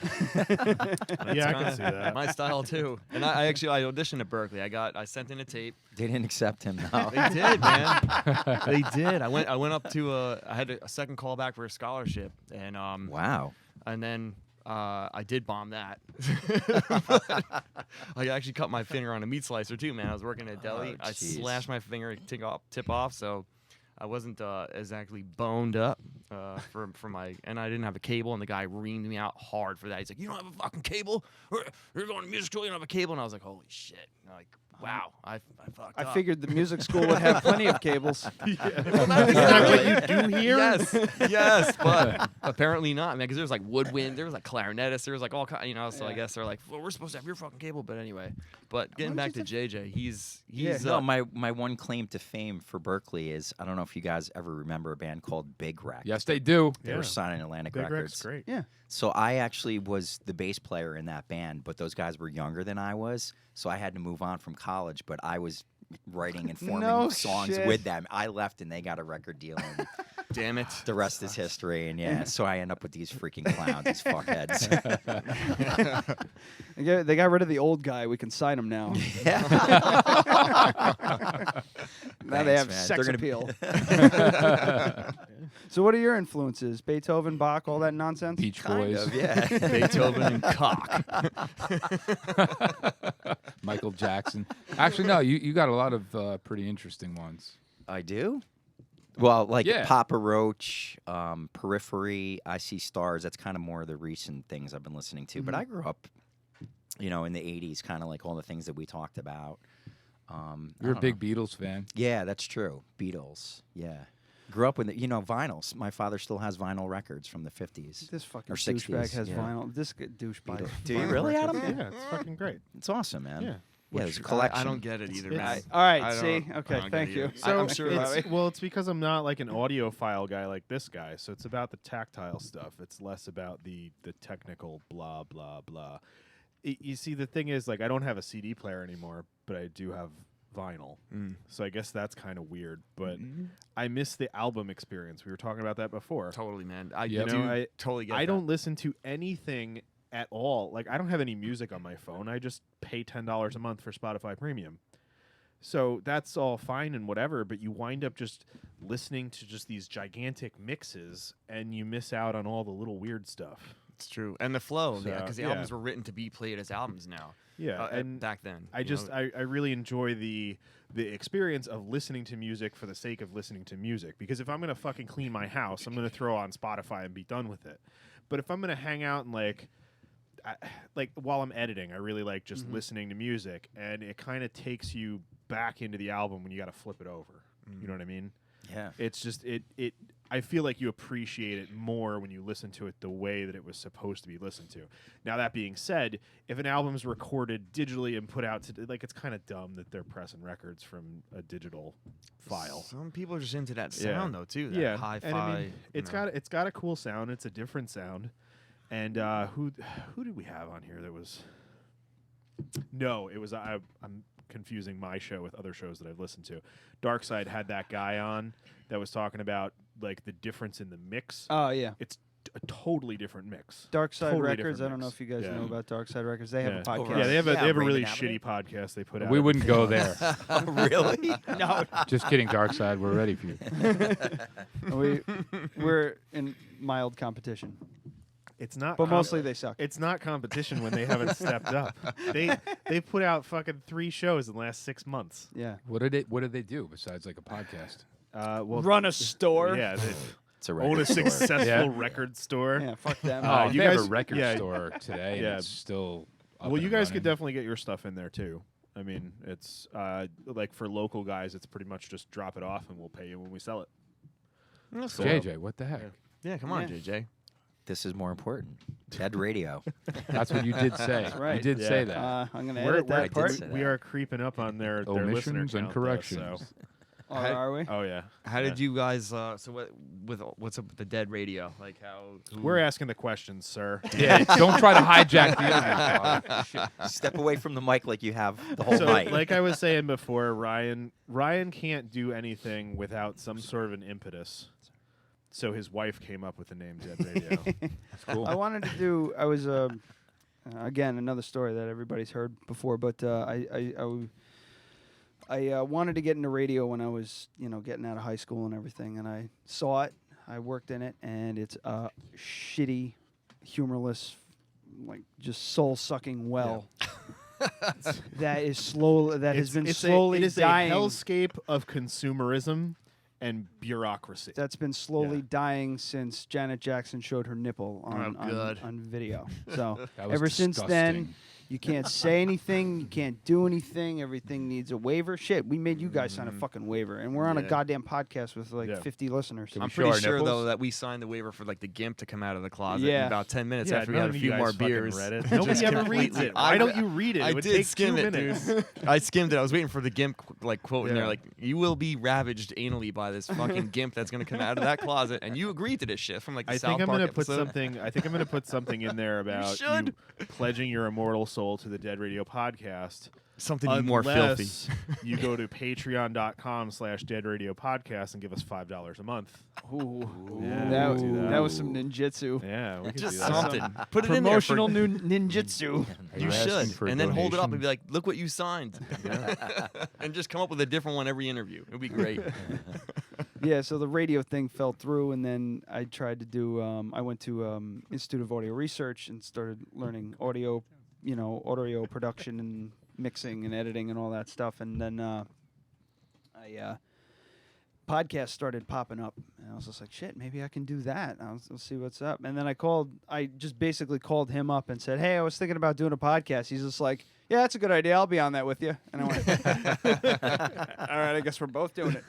Yeah, I can see that. My style too. And I auditioned at Berklee. I sent in a tape. They didn't accept him. No. They did, man. They did. I went up to I had a second call back for a scholarship, and Wow. and then I did bomb that. I actually cut my finger on a meat slicer too, man. I was working at a deli. I jeez. slashed my finger, tip off, so I wasn't exactly boned up for my, and I didn't have a cable, and the guy reamed me out hard for that. He's like, "You don't have a fucking cable? You're going to music school, you don't have a cable?" And I was like, "Holy shit!" And I'm like, wow, I fucked up. I figured the music school would have plenty of cables. Isn't that what you do here? Yes, but apparently not, man. Because there was like woodwind, there was like clarinetists, there was like all kind, So I guess they're like, well, we're supposed to have your fucking cable, but anyway. But getting back to JJ, he's no, my one claim to fame for Berklee is I don't know if you guys ever remember a band called Big Wreck. Yes, they do. They were signed in Atlantic Big Records. Wreck's great. Yeah. So I actually was the bass player in that band, but those guys were younger than I was, so I had to move on from college, but I was writing and forming No songs shit. with them. I left and they got a record deal. And Damn it. the rest is history. And yeah, so I end up with these freaking clowns, these fuckheads. They got rid of the old guy. We can sign him now. Now they have man. sex They're gonna appeal. So what are your influences? Beethoven, Bach, all that nonsense? Beach Kind Boys. of, yeah. Beethoven and cock. Michael Jackson. Actually, no, you got a lot of pretty interesting ones. I do? Well, like Yeah. Papa Roach, Periphery, I See Stars. That's kind of more of the recent things I've been listening to. But I grew up, in the 80s, kind of like all the things that we talked about. You're a big Beatles fan. Yeah, that's true. Beatles, yeah. Grew up with, vinyls. My father still has vinyl records from the 50s. This fucking or douchebag 60s. has yeah. vinyl. This douchebag. Do you really, Adam? Yeah, it's fucking great. It's awesome, man. Yeah. Yeah, there's a collection. I don't get it either, man. All right, I see? don't- Okay, I don't thank get it you. either. So I'm sure it's because I'm not like an audiophile guy like this guy. So it's about the tactile stuff. It's less about the technical blah blah blah. You see, the thing is, like, I don't have a CD player anymore, but I do have vinyl. So I guess that's kind of weird. But I miss the album experience. We were talking about that before. Totally, man. I You do know, I totally get I that. don't listen to anything at all. Like, I don't have any music on my phone. I just pay $10 a month for Spotify Premium. So that's all fine and whatever, but you wind up just listening to just these gigantic mixes, and you miss out on all the little weird stuff. It's true. And the flow, So, because the yeah. albums were written to be played as albums now. Yeah, and back then. I really enjoy the experience of listening to music for the sake of listening to music. Because if I'm gonna fucking clean my house, I'm gonna throw on Spotify and be done with it. But if I'm gonna hang out and like while I'm editing, I really like just listening to music, and it kind of takes you back into the album when you got to flip it over. You know what I mean? Yeah. It's just it. I feel like you appreciate it more when you listen to it the way that it was supposed to be listened to. Now, that being said, if an album's recorded digitally and put out to, like, it's kind of dumb that they're pressing records from a digital file. Some people are just into that sound though too. That Yeah, hi-fi. and I mean, it's got a cool sound. It's a different sound. And who did we have on here that was? No, it was I'm confusing my show with other shows that I've listened to. Dark Side had that guy on that was talking about like the difference in the mix. Oh yeah, it's a totally different mix. Dark Side Totally Records. different I don't know mix. if you guys Yeah. know about Dark Side Records. They have a podcast. Yeah, they have a Raymond really Avenue? shitty podcast they put out. We wouldn't go there. Really? No. Just kidding, Dark Side. We're ready for you. We're in mild competition. It's not, but mostly they suck. It's not competition when they haven't stepped up. They put out fucking 3 shows in the last 6 months. Yeah. What did they do besides like a podcast? Well, run a store. Yeah, it's a own a record store. successful record store. Yeah, fuck them. You guys have a record store today, and Yeah. it's still. Up Well, you and guys running. could definitely get your stuff in there too. I mean, it's like for local guys, it's pretty much just drop it off and we'll pay you when we sell it. That's So- JJ, what the heck? Yeah, come on, JJ. This is more important. Dead radio. That's what you did say. That's right. You did say that. I'm gonna We're- edit that I did part. say We are creeping up on their listener Omissions and count, though, corrections. so. Oh, are we? Oh yeah. How did you guys? So what's up with the Dead radio? Like how? We're asking the questions, sir. Yeah, don't try to hijack the interview. Step away from the mic like you have the whole So, night. like I was saying before, Ryan can't do anything without some sort of an impetus. So his wife came up with the name Dead Radio. That's cool. I wanted to do. I was again another story that everybody's heard before, but I wanted to get into radio when I was getting out of high school and everything, and I saw it. I worked in it, and it's a shitty, humorless, like just soul-sucking well. That is slow. That has been slowly it is dying. a hellscape of consumerism and bureaucracy. That's been slowly dying since Janet Jackson showed her nipple God. on video. So That was ever since then, disgusting. you can't say anything. You can't do anything. Everything needs a waiver. Shit, we made you guys sign a fucking waiver, and we're on a Yeah. goddamn podcast with like 50 listeners. Can we I'm show pretty our sure nipples? though that we signed the waiver for like the GIMP to come out of the closet Yeah. in about 10 minutes Yeah, after we had none a of few you more guys fucking beers. read it. Just Nobody ever reads completely- it. Why don't you read it? I It would did take skim 2 it, minutes. dude. I skimmed it. I was waiting for the GIMP like quote in there, Yeah. like you will be ravaged anally by this fucking GIMP that's gonna come out of that closet, and you agreed to this shit from like the I South think I'm Park gonna put episode. something. I think I'm gonna put something in there about should. you pledging your immortal soul to the Dead Radio podcast. Something more filthy. Unless you go to patreon.com/deadradiopodcast and give us $5 a month. Ooh, Yeah, we can do that was some ninjutsu. Yeah, we can Just do that. something. Put it in there. Promotional new ninjutsu. You asking should. for a And then hold it up and donation? be like, look what you signed. And just come up with a different one every interview. It would be great. Yeah, so the radio thing fell through, and then I tried to do. I went to Institute of Audio Research and started learning audio, audio production and mixing and editing and all that stuff. And then podcasts started popping up, and I was just like, shit, maybe I can do that. I'll see what's up. And then I just basically called him up and said, hey, I was thinking about doing a podcast. He's just like, yeah, that's a good idea. I'll be on that with you. And I went, all right, I guess we're both doing it.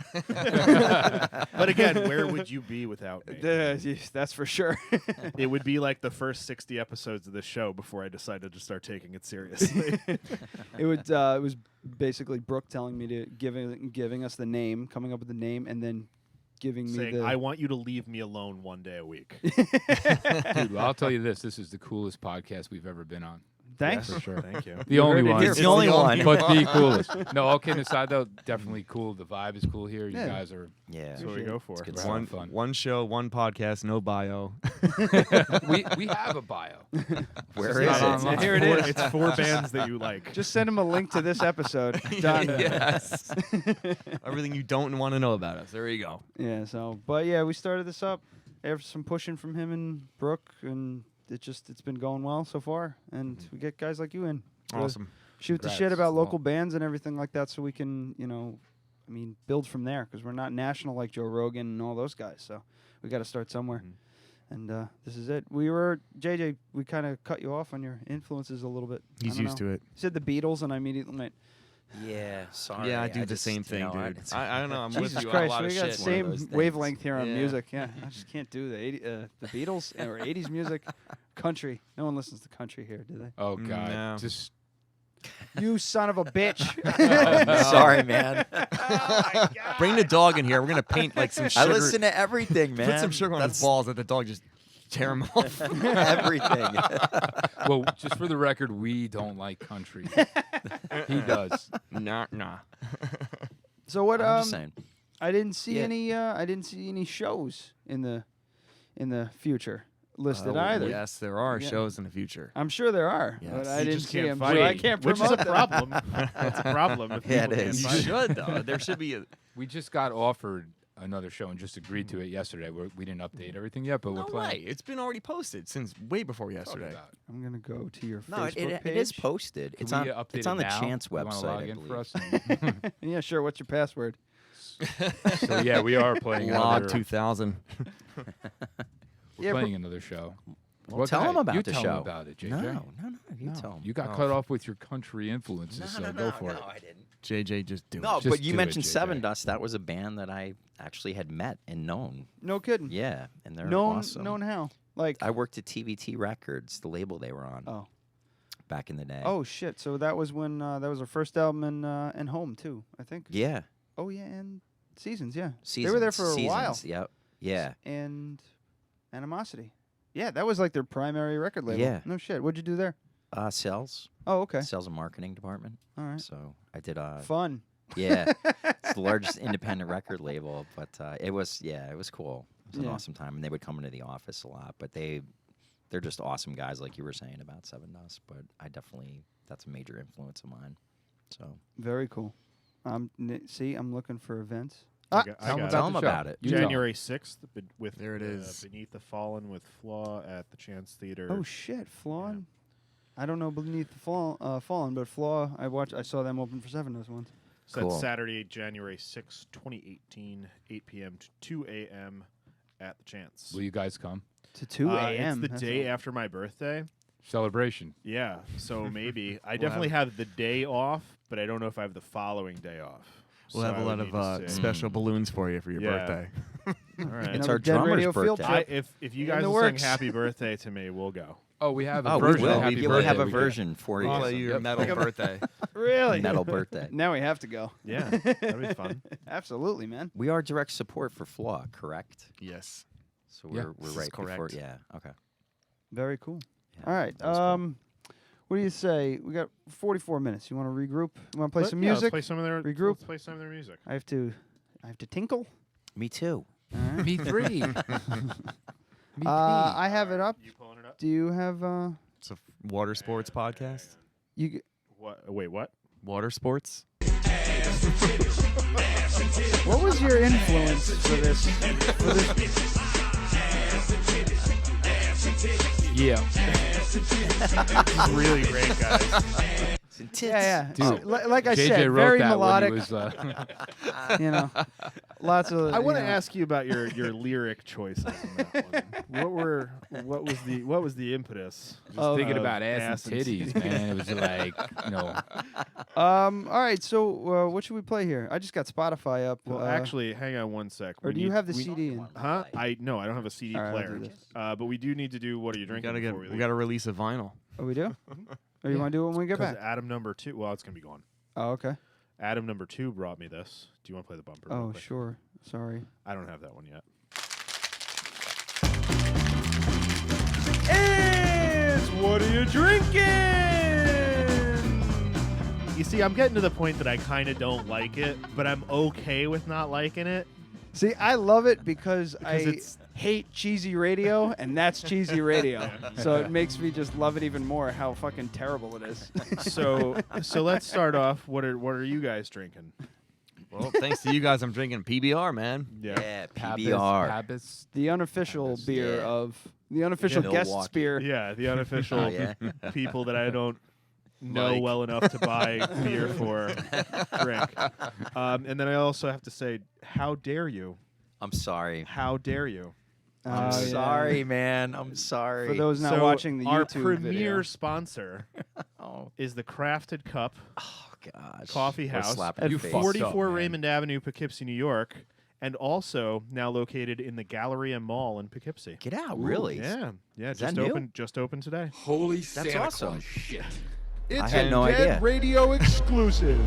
But again, where would you be without me? That's for sure. It would be like the first 60 episodes of this show before I decided to start taking it seriously. It was basically Brooke telling me to giving us the name, coming up with the name, and then giving Saying, me the. I want you to leave me alone one day a week. Dude, well, I'll tell you this: this is the coolest podcast we've ever been on. Thanks. Yeah, for sure. Thank you. The only heard it one. here. It's the only one. But the coolest. No, all kidding aside, though, definitely cool. The vibe is cool here. You Yeah. guys are. Yeah. That's what we go for. It's good We're stuff. having fun. One show, one podcast, no bio. We have a bio. Where It's is not it? online. Here it is. It's 4 bands that you like. Just send him a link to this episode. Done. Yes. Everything you don't want to know about us. There you go. Yeah. So, but yeah, we started this up after some pushing from him and Brooke, and it's been going well so far, and we get guys like you in. to Awesome. Shoot the Congrats. shit about Well- local bands and everything like that, so we can, build from there, because we're not national like Joe Rogan and all those guys. So we got to start somewhere. And this is it. JJ, we kind of cut you off on your influences a little bit. He's used to it. You said the Beatles, and I immediately went, Yeah, sorry. Yeah, I do the just, same thing, dude. it's- I don't know. I'm with Jesus you on a Christ, lot of we got shit. the One of same those things. wavelength here on Yeah. music. Yeah, I just can't do the Beatles or 80s music. Country. No one listens to country here, do they? Oh God, No. just You son of a bitch. Sorry, man. Bring the dog in here. We're gonna paint like some I sugar. listen to everything, man. Put some sugar on his balls. Let the dog just tear him off. Everything. well, just for the record, we don't like country. He does. Nah. So what? I'm just saying. I didn't see Yeah. any. I didn't see any shows in the future listed either. Yes, there are Yeah. shows in the future. I'm sure there are, Yes. but I You didn't just see can't them. find So I it, can't which promote is a problem. That's a problem. If Yeah, people it can't is. You find should though. There should be a. We just got offered another show and just agreed to it yesterday. We didn't update everything yet, but No we're planning. way. It's been already posted since way before Talk yesterday. about it. I'm gonna go to your No, Facebook it page. is posted. Can It's we on. update It's it on the now? Chance You wanna website. log I in believe. for us? Yeah, sure. What's your password? So yeah, we are playing Log another. 2000. We're Yeah, playing another show. Well, What tell the him heck? about you the tell show. him about it, JJ. No. You tell him. You got cut off with your country influences, so go for it. I didn't. JJ, just do No, it. Just but you do it, mentioned JJ. Seven Dust. That was a band that I actually had met and known. No kidding. Yeah, and they're known, awesome. known how? Like, I worked at TVT Records, the label they were on oh, back in the day. oh shit. So that was when that was our first album and Home too, I think. yeah. Oh yeah, and Seasons. Yeah, Seasons. they were there for a Seasons, while. Yep. Yeah. And Animosity. Yeah, that was like their primary record label. Yeah. No shit. What'd you do there? Sales. Oh, okay. Sales and marketing department. All right. So I did. Fun. Yeah. It's the largest independent record label, but it was cool. It was an Yeah. awesome time, and they would come into the office a lot. But they're just awesome guys, like you were saying about Seven Dust. But that's a major influence of mine. So Very cool. See, I'm looking for events. I got tell it. them the show. about it. You tell 'em. January 6th with There it is. Beneath the Fallen with Flaw at the Chance Theater. Oh shit, Flaw. I don't know Beneath the Fallen, but Flaw. I saw them open for 7 Dust once. So Cool. that's Saturday, January 6th, 2018, 8 p.m. to 2 a.m. at the Chance. Will you guys come? To 2 a.m. It's the That's day all. after my birthday. Celebration. Yeah, so maybe. I definitely have the day off, but I don't know if I have the following day off. We'll So have I a would lot need to of see. special balloons for you for your Yeah. birthday. All right. It's Another our Dead drummer's Radio field birthday. trip. If you In guys the will sing works. happy birthday to me, we'll go. Oh, we have a Oh, we version. will. of Happy We will birthday have a we can- version for you. We'll play you your Yep. metal birthday. Really? Metal birthday. Now we have to go. Yeah, that'd be fun. Absolutely, man. We are direct support for Flaw, correct? Yes. So Yeah, we're this is right before. correct. Yeah. Okay. Very cool. Yeah, All right. that was cool. What do you say? We got 44 minutes. You want to regroup? You want to play some music? Let's play some of their regroup. Let's play some of their music. I have to tinkle. Me too. All right. Me three. I have it up. You pulling it up? Do you have? It's a water sports podcast. You. What? Wait, what? Water sports. What was your influence for this? Yeah. Really great, guys. Yeah. Dude, like I JJ said, wrote very that melodic. When he was, you know, lots of. I want to you know. ask you about your lyric choices in that one. What was the impetus? Just thinking of about ass and titties, man. It was like, you know. All right. So what should we play here? I just got Spotify up. Well, actually, hang on one sec. Or do you have the CD in? Huh? No, I don't have a CD All right, I'll player. do this. But we do need to do what are you drinking? We got to release a vinyl. Oh, we do? Or you want to do it when we get back? Adam number 2. Well, it's gonna be gone. Oh, okay. Adam number 2 brought me this. Do you want to play the bumper? real Oh, quick? sure. Sorry. I don't have that one yet. It's What Are You Drinking? You see, I'm getting to the point that I kind of don't like it, but I'm okay with not liking it. See, I love it because I it's- hate cheesy radio, and that's cheesy radio. So it makes me just love it even more how fucking terrible it is. So let's start off. What are you guys drinking? Well, thanks to you guys, I'm drinking PBR, man. Yeah, Pabst, PBR. Pabst. The ununofficial beer yeah. of the unofficial guest Milwaukee. beer. Yeah, the unofficial Oh, yeah. people that I don't know Like. well enough to buy beer for drink. And then I also have to say, how dare you? I'm sorry. How dare you? I'm yeah. sorry, man. I'm sorry. For those not So watching the our YouTube premier video. sponsor Oh, is the Crafted Cup gosh. Coffee Or House slap in at the face. 44 man. Raymond Avenue, Poughkeepsie, New York, and also now located in the Galleria Mall in Poughkeepsie. Get out, really? Yeah, Is just that new? opened. Just opened today. Holy That's Santa awesome. Claus shit. I had no Dead idea. Radio exclusive.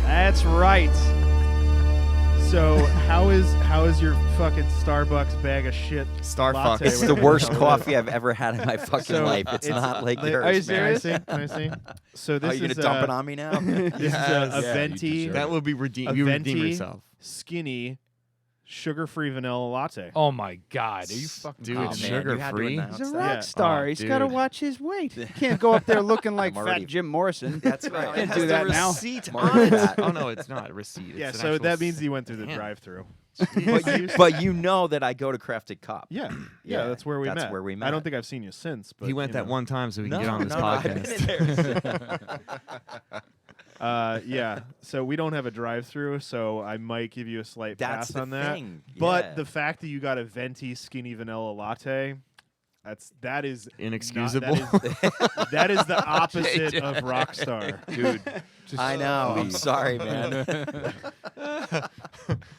That's right. So how is your fucking Starbucks bag of shit? Starfucks. latte It's with the it? worst coffee I've ever had in my fucking So life. It's not like yours. Are you man. serious? Can I see? So this Are you is gonna dump it on me now? This is a Yeah, you venti, deserve That would be redeem. You redeem venti, yourself. skinny, sugar-free vanilla latte. Oh my God! Are you fucking Dude, kidding Oh, me? man, sugar you had to free? announce He's a that. rock Yeah. star. Oh, He's got to dude. watch his weight. He can't go up there looking like I'm already- fat Jim Morrison. That's right. Can't It has do the that now. receipt On on it. that. Oh no, it's not a receipt. It's Yeah, an so actual that means you went through the Damn. drive-through. But you know that I go to Crafted Cup. Yeah, Yeah, that's where we that's met. where we I met. don't think I've seen you since. But He went you that know. one time so we can No, get on this no, I've been podcast. in there. Yeah, so we don't have a drive-through, so I might give you a slight That's pass the on that. thing. But Yeah. the fact that you got a venti skinny vanilla latte, that is Inexcusable. that is the opposite of Rockstar. Dude. I know. I'm sorry, man.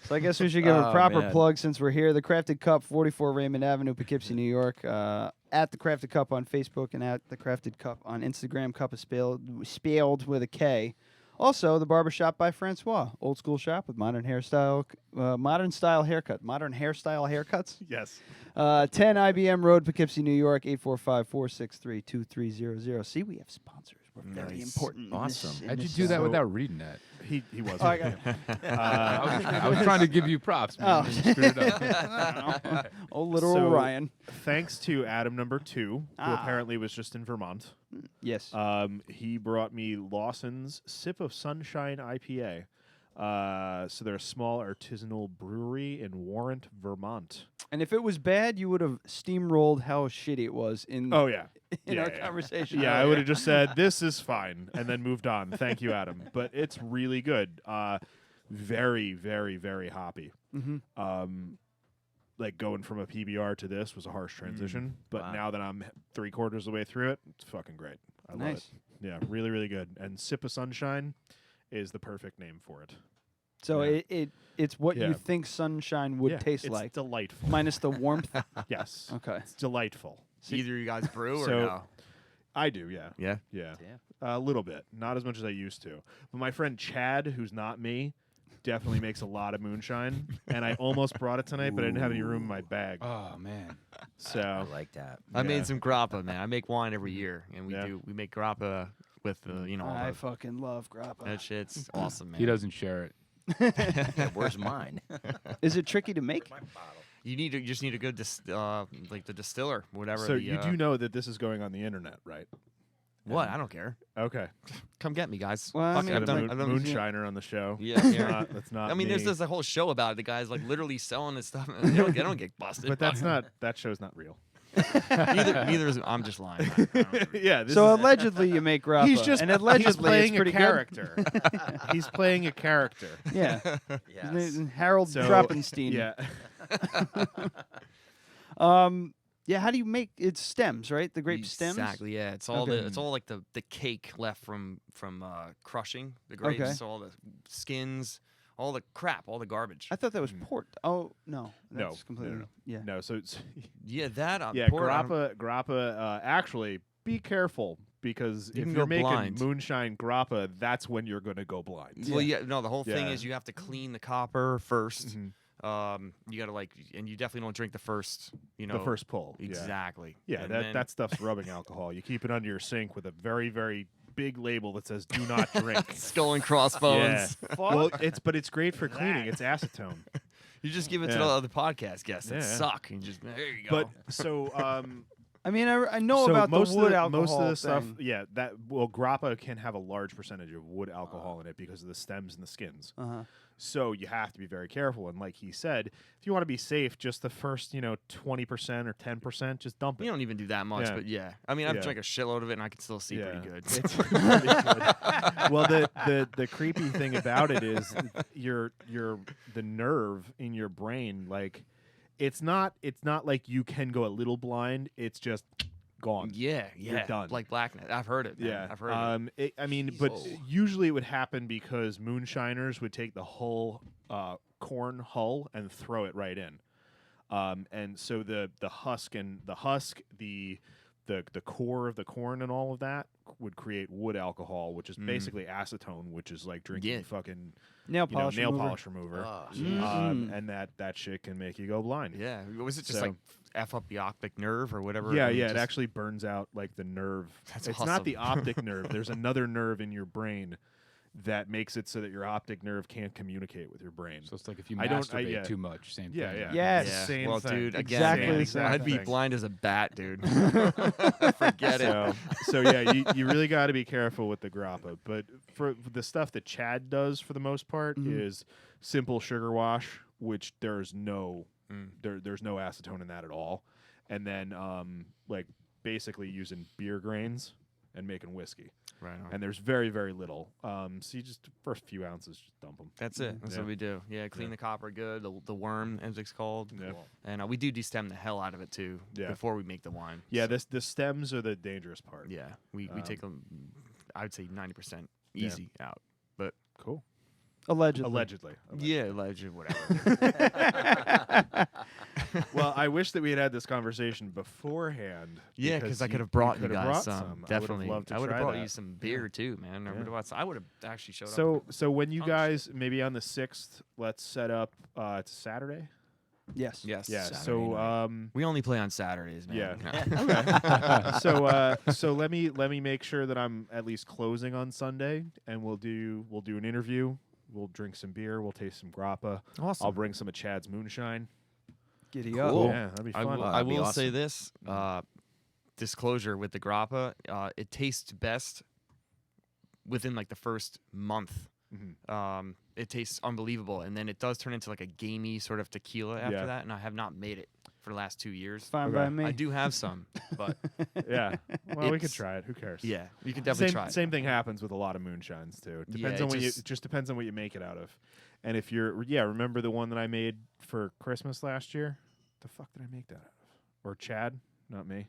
So I guess we should give a Oh, proper man. plug since we're here. The Crafted Cup, 44 Raymond Avenue, Poughkeepsie, New York. At the Crafted Cup on Facebook and at the Crafted Cup on Instagram. Cup is spelled with a K. Also, the Barbershop by Francois, old school shop with modern style haircuts. Yes. 10 IBM Road, Poughkeepsie, New York, 845-463-2300. See, we have sponsors. We're very Nice. important. Awesome. How'd you do that without reading that? He wasn't. Oh, I got I was trying to give you props, man. Oh. You screwed it up. Oh, literal So, Ryan. Thanks to Adam number 2, who Ah. apparently was just in Vermont. Yes. He brought me Lawson's Sip of Sunshine IPA. So they're a small artisanal brewery in Warrant, Vermont. And if it was bad, you would have steamrolled how shitty it was in Oh yeah, in yeah, our yeah. conversation. Yeah, I earlier. would have just said this is fine and then moved on. Thank you, Adam. But it's really good. Very, very, very hoppy. Mhm. Like going from a PBR to this was a harsh transition. But Wow. now that I'm 3/4 of the way through it, it's fucking great. I love Nice. it. Yeah, really, really good. And Sip of Sunshine is the perfect name for it. So Yeah. it's what Yeah. you think sunshine would Yeah, taste it's like, delightful. minus the warmth. Yes. Okay. It's delightful. Either you guys brew or So- no? I do, yeah. Yeah. Yeah. A little bit. Not as much as I used to. But my friend Chad, who's not me, definitely makes a lot of moonshine, and I almost brought it tonight, but I didn't have any room in my bag. Oh man. So I like that. I made some grappa, man. I make wine every year, and we make grappa with I fucking love grappa. that shit's awesome, man. He doesn't share it. Yeah, where's mine? Is it tricky to make? You just need a good like the distiller, whatever. So the, you do know that this is going on the internet, right? what? I don't care. Okay. Come get me, guys. Well, I Fuck mean, it, Got a I've done- moonshiner on the show. Yeah, yeah. That's not I mean, me. there's a whole show about it. The guy's like literally selling this stuff. They don't get busted. But that's not. That show's not real. neither is. I'm just lying. I don't Yeah. This So is, allegedly you make grappa. he's just and allegedly he's playing it's pretty a character. He's playing a character. Good. Yeah. Yes. His name is Harold So, Trappenstein. Yeah. Yeah. How do you make it's stems, right? The grape stems. Exactly. Yeah. It's all Okay. it's all like the cake left from crushing the grapes. Okay. All the skins, all the crap, all the garbage. I thought that was port. Oh no, No, that's completely no. yeah. No. So it's Yeah, that. yeah. port, I don't- Grappa. Actually, be careful because You if can you're go making blind. moonshine grappa, that's when you're going to go blind. Well, yeah. No, the whole thing Yeah. is you have to clean the copper 1st. Mhm. You gotta and you definitely don't drink the first. The first pull. Yeah. Exactly. Yeah, And that then- that stuff's rubbing alcohol. You keep it under your sink with a very, very big label that says "Do not drink." Skull and crossbones. Yeah. Well, it's great for cleaning. It's acetone. You just give it to Yeah. the other podcast guests that Yeah. suck. And just there you go. But so I mean, I know so about most the wood of the, alcohol most of the stuff, thing. yeah, grappa can have a large percentage of wood alcohol in it because of the stems and the skins. Uh-huh. So you have to be very careful. And like he said, if you want to be safe, just the first 20% or 10%, just dump it. you don't even do that much, Yeah. but yeah. I mean, I've Yeah. drank a shitload of it, and I can still see Yeah. pretty good. It's pretty good. Well, the creepy thing about it is the nerve in your brain, like it's not like you can go a little blind. It's just gone. Yeah, You're done. Like blackness. I've heard it. Man. Yeah, I've heard it. I mean, but usually it would happen because moonshiners would take the whole corn hull and throw it right in, and so the husk, the core of the corn and all of that would create wood alcohol, which is basically acetone, which is like drinking fucking Nail polish nail remover. polish remover, Mm. and that shit can make you go blind. Yeah. Was it just So- like F up the optic nerve or whatever? Yeah, and yeah. just- It actually burns out like the nerve. That's it's awesome. not the optic nerve. There's another nerve in your brain that makes it so that your optic nerve can't communicate with your brain. So it's like if you I don't- masturbate yeah. too much, same Yeah, thing. yeah. Yes. Yeah. Same well, thing. dude, again, Exactly man, the same I'd be thing. blind as a bat, dude. Forget it. So yeah, you really got to be careful with the grappa. But for the stuff that Chad does, for the most part, is simple sugar wash, which there's no there's no acetone in that at all, and then like basically using beer grains and making whiskey. Right on. And there's very, very little. So you just first few ounces, just dump them. That's it. That's what we do. Yeah, clean the copper good, the worm, as it's called. Yeah. And we do destem the hell out of it too before we make the wine. Yeah, the stems are the dangerous part. Yeah, we take them. I would say 90% easy out. But cool. Allegedly. Yeah, alleged, whatever. Well, I wish that we had this conversation beforehand. Yeah, because I you- could have brought you could have guys brought some. I Definitely. would have loved to I would have try brought that. you some beer too, man. I would have actually showed up. So when you guys maybe on the 6th, let's set up. It's Saturday. Yes. Yes. Yeah. Saturday So night. We only play on Saturdays, man. Yeah. Okay. So let me make sure that I'm at least closing on Sunday, and we'll do an interview. We'll drink some beer. We'll taste some grappa. Awesome. I'll bring some of Chad's moonshine. Giddy up. Cool. Yeah, that'd be fun. I will say this disclosure with the grappa. It tastes best within like the first month. Mhm. It tastes unbelievable, and then it does turn into like a gamey sort of tequila after Yeah. that. And I have not made it for the last 2 years. Fine by me. I do have some, but Yeah. Well, we could It's- try it. Who cares? yeah, you can definitely try. it. Same thing happens with a lot of moonshines too. It depends Yeah, on it what just- it just depends on what you make it out of. And if you're remember the one that I made for Christmas last year? The fuck did I make that out of? Or Chad, not me.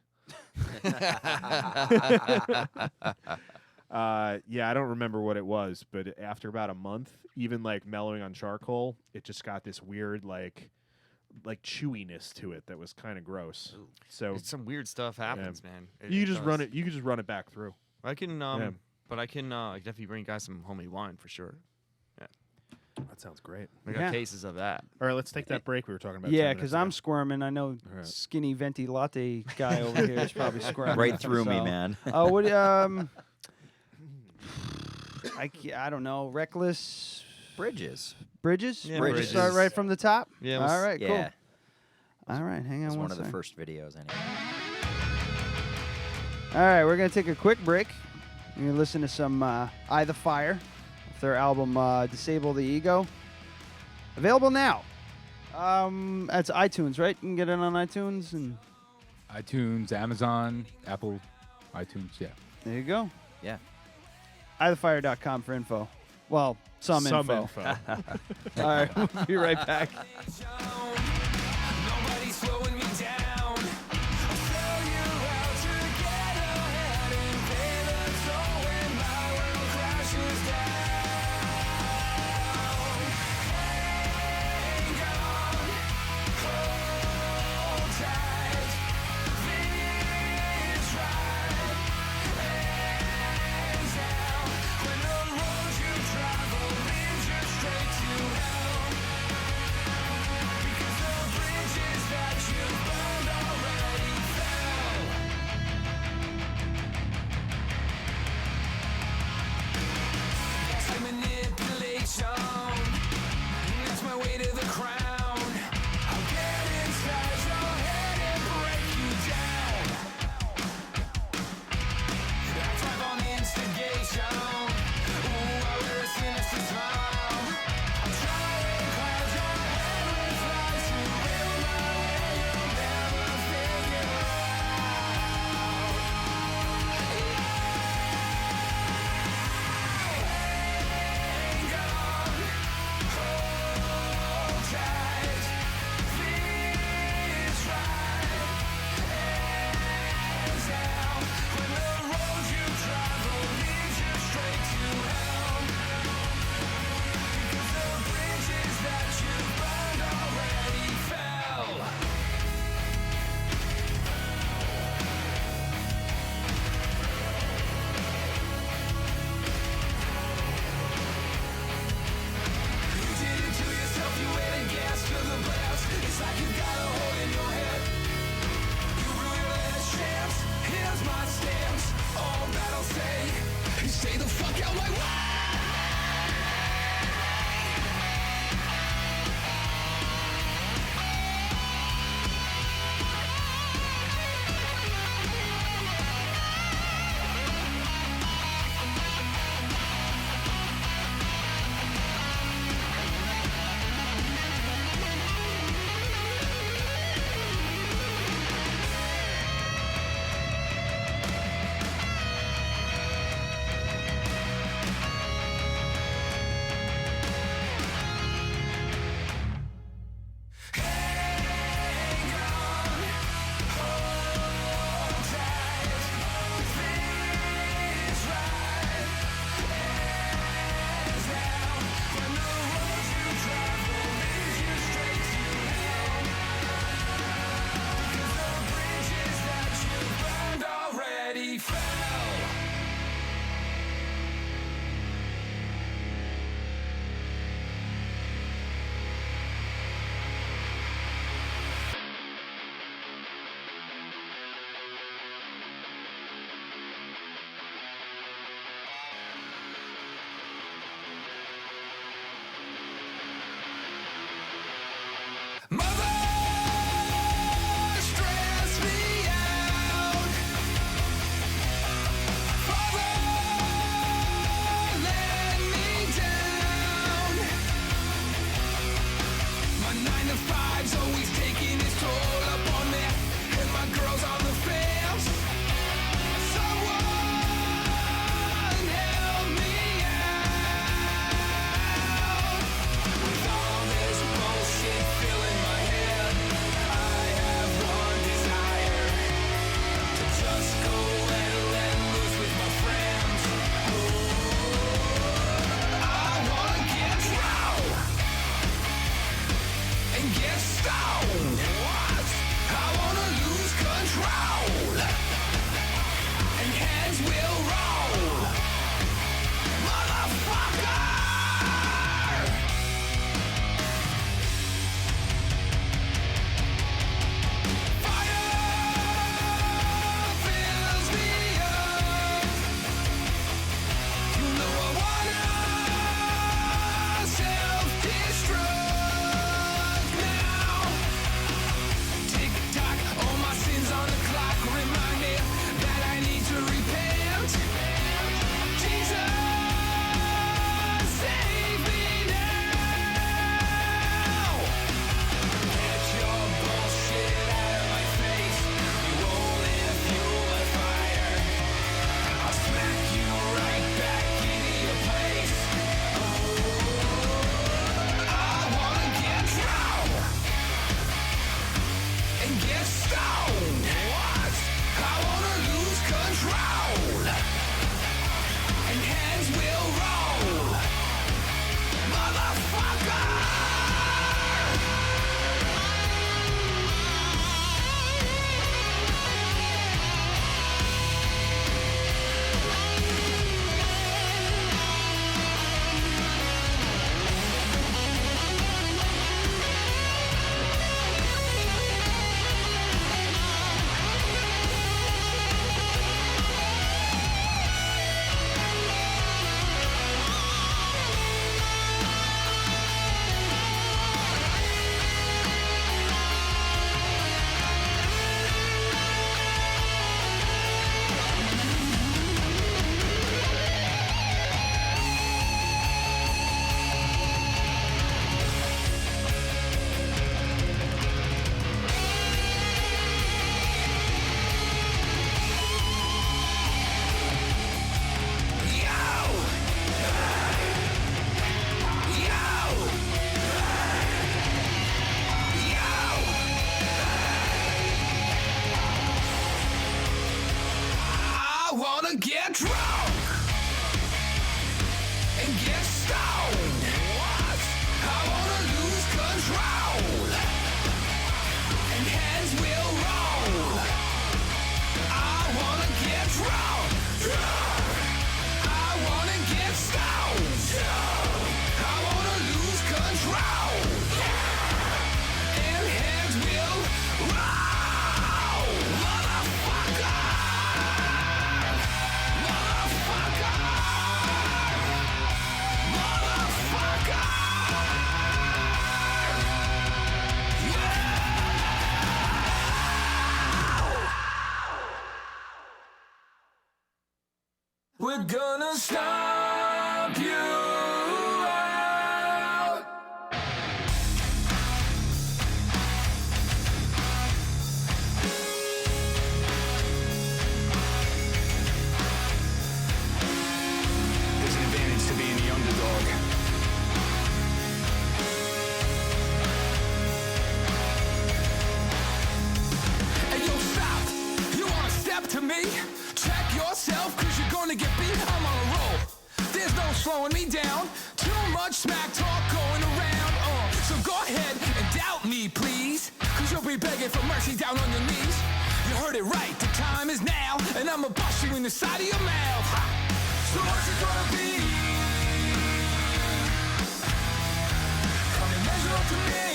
Yeah, I don't remember what it was, but after about a month, even like mellowing on charcoal, it just got this weird like chewiness to it that was kind of gross. So It's some weird stuff happens, man. you could just run does. it. You could just run it back through. I can, Yeah. but I can definitely bring you guys some homemade wine for sure. That sounds great. We got cases of that. All right, let's take that break we were talking about. Yeah, because I'm squirming. I know skinny venti latte guy over here is probably squirming. Right through me, man. Oh, what? I don't know. Reckless Bridges. Bridges. Yeah, We're Bridges. Start right from the top. Yeah. All right. Cool. Yeah. All right. Hang on It's one one of the sec. first videos, anyway. All right, we're gonna take a quick break. We're gonna listen to some Eye the Fire, their album "Disable the Ego." Available now. That's iTunes, right? You can get it on iTunes and iTunes, Amazon, Apple, iTunes. Yeah. there you go. Yeah. EyeTheFire.com for info. Well, some info. All right, we'll be right back. Because and get stoned. What? I wanna lose control, and heads will roll. Motherfucker! I wanna get drunk and get stoned. What? I wanna lose control, and heads will roll. I wanna get drunk. I wanna get stoned. I wanna lose control, and heads will roll. Motherfucker! We're gonna stomp you out. There's an advantage to being the underdog. Hey, yo, stop! You wanna step to me? Check yourself, cause you're gonna get beat. I'm on a roll. There's no slowing me down. Too much smack talk going around. So go ahead and doubt me, please. Cause you'll be begging for mercy down on your knees. You heard it right, the time is now. And I'ma bust you in the side of your mouth. Ha! So what's it gonna be? Come and measure up to me.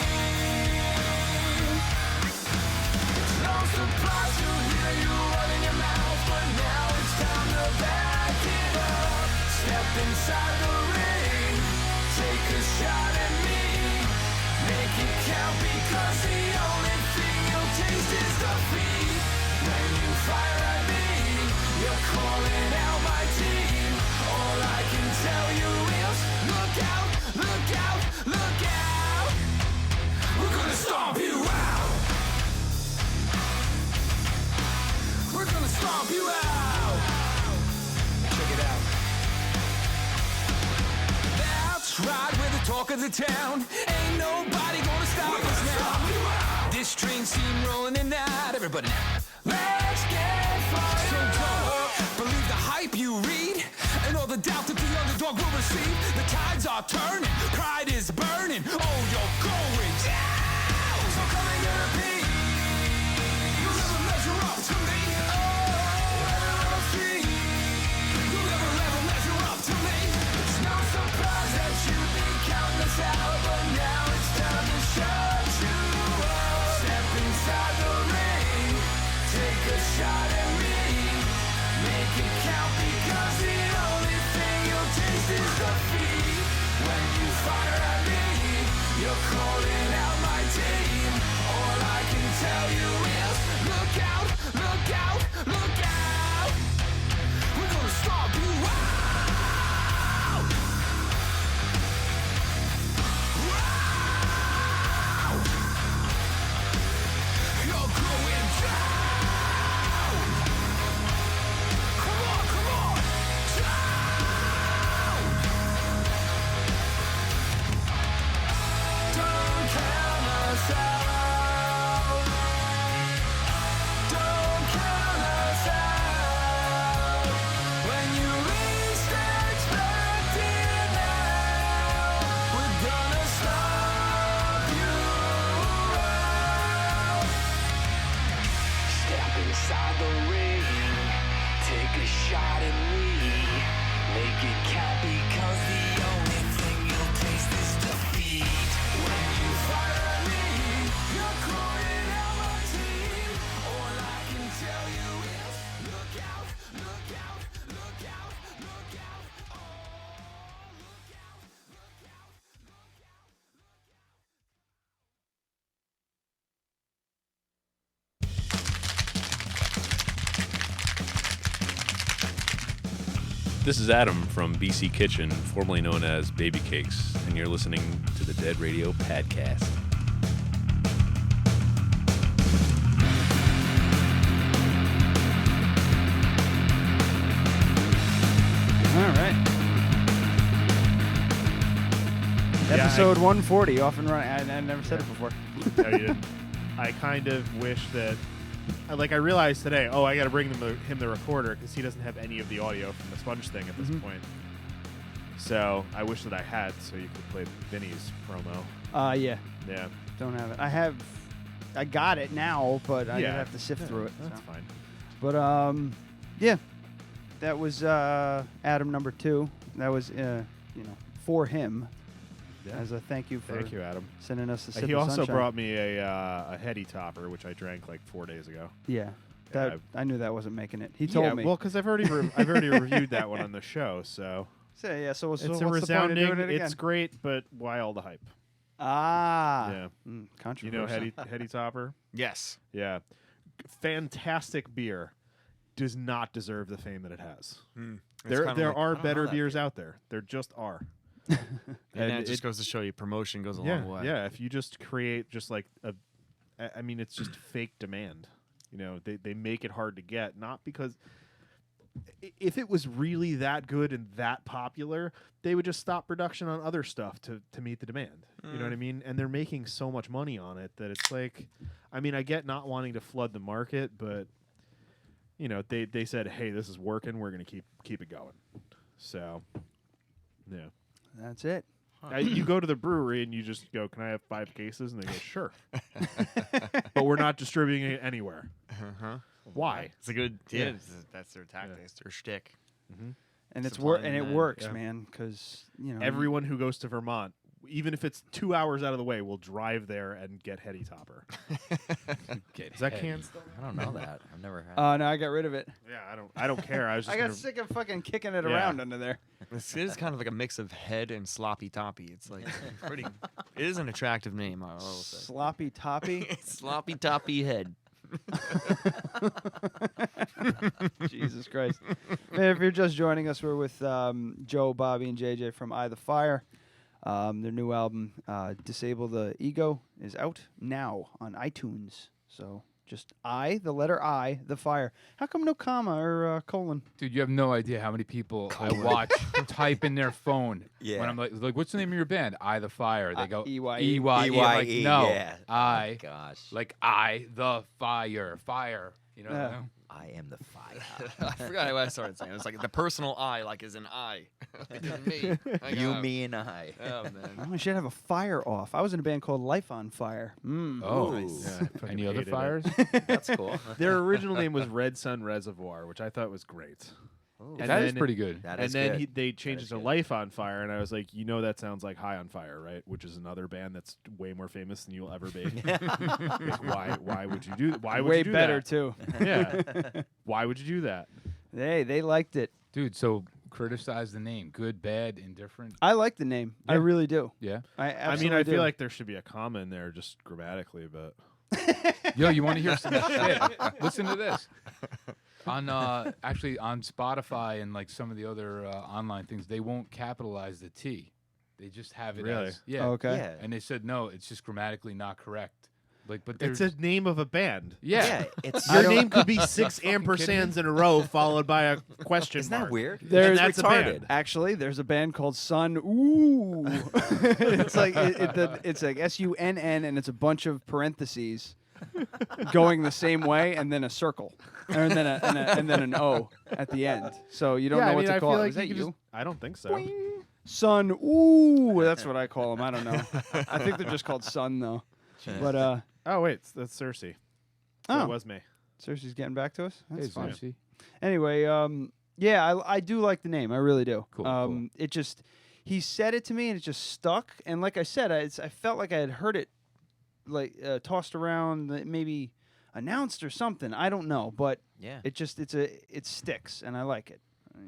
It's no surprise to hear you running your mouth, but now it's time to back it up. Step inside the ring, take a shot at me. Make it count, because the only thing you'll taste is defeat. When you fire at me, you're calling out my team. All I can tell you is look out, look out, look out. We're gonna stomp you out. We're gonna stomp you out. Check it out. That's right, we're the talk of the town. Ain't nobody gonna stop us now. This train seem rolling in out. Everybody now. Let's get fired. So don't believe the hype you read, and all the doubt that the underdog will receive. The tides are turning, pride is burning. Oh, you're going down. So come and get a beat. You'll never measure up to me. You'll never measure up to me. It's no surprise that you've been counting us out, but now it's time to shut you up. Step inside the ring, take a shot at me. Make it count, because the only thing you'll taste is defeat. When you fire at me, you're calling out my team. All I can tell you is look out, look out, look out. We're gonna stomp you out. Wow. You're going down. Come on, come on. Down. Don't inside the ring. Take a shot at me. Make it count because the only thing you'll taste is defeat. When you fire at me, you're calling out my team. All I can tell you is look out, look out, look out, look out. Oh, look out, look out, look out. This is Adam from BC Kitchen, formerly known as Baby Cakes, and you're listening to the Dead Radio Podcast. All right. Episode 140, off and running. I never said it before. No, you didn't. I kind of wish that, I realized today, I got to bring him the recorder because he doesn't have any of the audio from the Sponge thing at this point. So I wish that I had, so you could play Vinny's promo. Yeah. Yeah. Don't have it. I got it now, but I have to sift through it. That's fine. But yeah, that was Adam number 2. That was for him. Yeah. As a thank you for Adam. sending us a sip He of also sunshine. brought me a heady topper, which I drank like 4 days ago. Yeah, Yeah, I knew that wasn't making it. He told me. Well, because I've already reviewed that one on the show, so. So yeah, so it's what's a the resounding. point of doing it again? It's great, but why all the hype? Yeah. You Controversial. know heady topper? Yes. Yeah. Fantastic beer. Does not deserve the fame that it has. There are better beers out there. There just are. And it just goes to show you promotion goes a long way. Yeah, if you just create just like it's just fake demand. They make it hard to get, not because if it was really that good and that popular, they would just stop production on other stuff to meet the demand. You know what I mean? And they're making so much money on it that it's like, I get not wanting to flood the market, but they said, hey, this is working. We're going to keep it going. So, yeah. That's it. You go to the brewery and you just go, can I have 5 cases? And they go, sure. But we're not distributing it anywhere. Why? It's a good. Yeah, that's their tactic. It's their shtick. And it works, man. Because everyone who goes to Vermont, even if it's 2 hours out of the way, will drive there and get heady topper. Is that can still? I don't know that. I've never had. No, I got rid of it. Yeah, I don't care. I was just I got sick of fucking kicking it around under there. It is kind of like a mix of head and sloppy toppy. It's like pretty. It is an attractive name, I will say. Sloppy toppy. Sloppy toppy head. Jesus Christ. Man, if you're just joining us, we're with Joe, Bobby, and JJ from Eye the Fire. Their new album, Disable the Ego, is out now on iTunes. So just the letter I, the fire. How come no comma or colon? Dude, you have no idea how many people I watch type in their phone. Yeah. When I'm like, what's the name of your band? I the Fire. They go E-Y-E. E-Y-E. Like, no. Yeah. I. Oh, gosh. Like I the fire. Fire. You know? I am the fire. I forgot what I started saying. It's like the personal I, like is an I. Like me. You, me, and I. Oh, man. Oh, I should have a fire off. I was in a band called Life on Fire. Oh. Nice. Yeah, I Any fucking other hated it. fires? That's cool. Their original name was Red Sun Reservoir, which I thought was great. And that is pretty good. That and is then good. they changed it to Life on Fire, and I was like, that sounds like High on Fire, right? Which is another band that's way more famous than you'll ever be. Like, why would you do? Why would Way you do better that? too. Yeah. Why would you do that? They liked it. Dude, so criticize the name. Good, bad, indifferent. I like the name. I really do. Yeah. I I absolutely feel do. like there should be a comma in there just grammatically, but Yo, you want to hear some shit? Listen to this. On actually on Spotify and like some of the other online things, they won't capitalize the T. They just have it Really? as yeah. Okay. Yeah. And they said no, it's just grammatically not correct. Like, but it's there's a name of a band. yeah. It's Your name could be 6 fucking kidding ampersands in a row followed by a question Isn't mark. that weird? There's that's a retarded. band. Actually, there's a band called Sun. Ooh, it's like it's like SUNN, and it's a bunch of parentheses going the same way, and then a circle, and then an O at the end. So you don't know what to call it. Is that you? I don't think so. Sun. Ooh, that's what I call them. I don't know. I think they're just called Sun though. But Oh wait, that's Cersei. So Oh. it was me. Cersei's getting back to us. That's Hey, fine. Cersei. Anyway, yeah, I do like the name. I really do. Cool. It just he said it to me and it just stuck. And like I said, I felt like I had heard it, like tossed around, maybe announced or something. I don't know, but yeah, it sticks and I like it.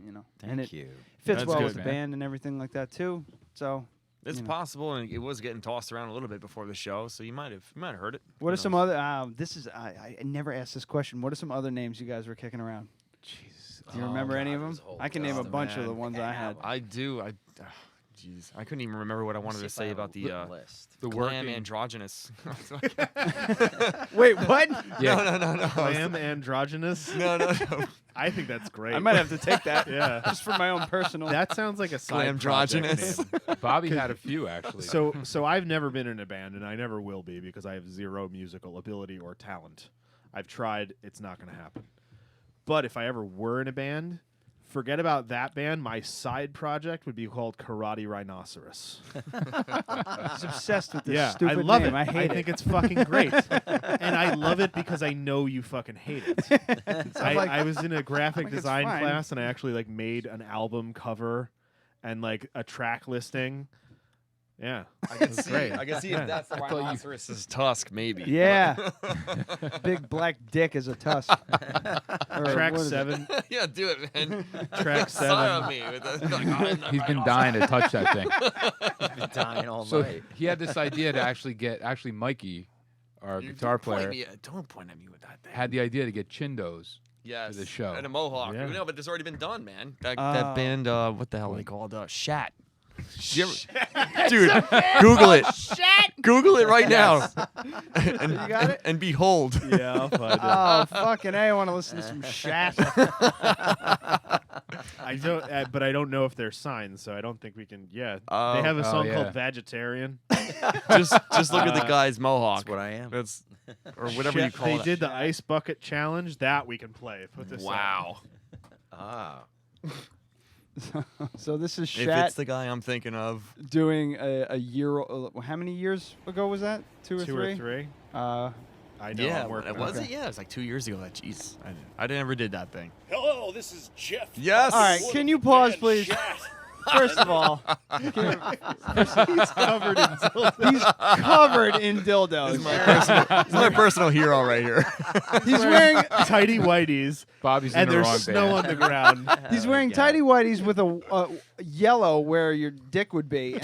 You know, and Thank it you. fits That's well good, with the man. band and everything like that too. So It's you know. possible, and it was getting tossed around a little bit before the show, so you might have heard it. What are some other? This is I never asked this question. What are some other names you guys were kicking around? Jeez, do you remember any of them? I can name a bunch of the ones I had. I do. Jeez, I couldn't even remember what I wanted to say about the The glam working- androgynous. Wait, what? No. Glam androgynous. No. I think that's great. I might have to take that. Yeah, just for my own personal. that sounds like a side Glamdrogynous. project name. Bobby had a few actually. So I've never been in a band, and I never will be because I have zero musical ability or talent. I've tried; it's not going to happen. But if I ever were in a band, forget about that band. My side project would be called Karate Rhinoceros. I was obsessed with this Yeah, stupid I love name. it. I hate it. think it's fucking great, and I love it because I know you fucking hate it. I was in a graphic like it's design fine. class, and I actually like made an album cover and like a track listing. Yeah, I can It's see. great. I can see Yeah. if that's the thought you- rhinoceros's tusk, maybe. Yeah. Big black dick is a tusk. Or Track what is it? 7. Yeah, do it, man. Track Sign 7. on me with that. He's been dying to touch that thing. Been dying all So night. he had this idea to actually get Mikey, our guitar player, Don't point at me with that thing. had the idea to get Chindos Yes. for the show. And a mohawk. Yeah. No, but it's already been done, man. That Oh. band, what the hell are they called? Shat. Dude, Google it. Google it right now. And, You got it? and behold. Yeah, I'll find it. Oh, fucking A. I want to listen to some shat. I don't, but I don't know if they're signed, so I don't think we can. Yeah, Oh. they have a Oh, song yeah. called "Vegetarian." just look at the guy's mohawk. That's what I am. That's or whatever you Shit, call they it. did the ice bucket challenge. That we can play. Put this. Wow. Ah. So this is If Shat it's the guy I'm thinking of. doing a year. How many years ago was that? Two or Two three? or 3. I know. Yeah, I'm working was on it? Yeah, it was like 2 years ago. Jeez, I never did that thing. Hello, this is Jeff. Yes. All right, can you pause, please? First of all, he's covered in dildos. he's covered in dildos. This is my personal hero right here. He's wearing tighty whities. Bobby's in and the there's wrong snow band. on the ground. He's wearing tighty whities with a yellow where your dick would be,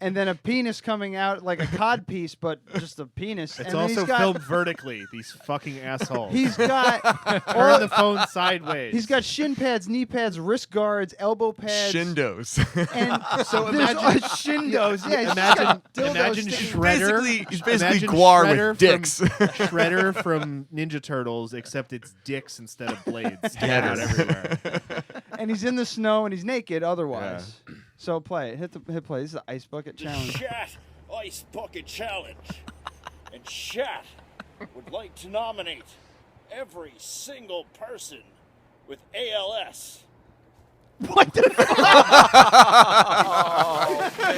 and then a penis coming out like a cod piece, but just a penis. It's and then also he's got, filmed vertically. These fucking assholes. He's got turn the phone sideways. He's got shin pads, knee pads, wrist guards, elbow pads. Shindos. And So there's imagine- shindos. Yeah, he's imagine got dildos imagine sticking- Shredder. He's basically imagine Guar Shredder with dicks. From, Shredder from Ninja Turtles, except it's dicks instead of blades. Get out it. everywhere. and he's in the snow and he's naked otherwise. So play it. Hit play. This is the ice bucket challenge. Shat Ice Bucket Challenge. And Shat would like to nominate every single person with ALS. What the fuck?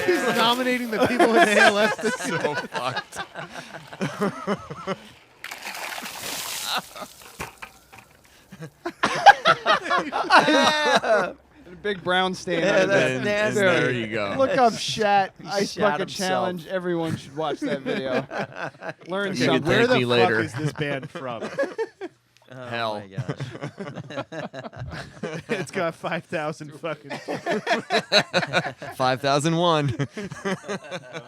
He's nominating the people with ALS. That's so fucked. A big brown stain. Yeah, on that's it. nasty. There you go. Look up Shat Ice Shat Bucket himself. Challenge. Everyone should watch that video. Learn Okay, something. Where thank the me fuck later. is this band from? Oh Hell. my gosh. It's got 5,000 fucking. 5001. Oh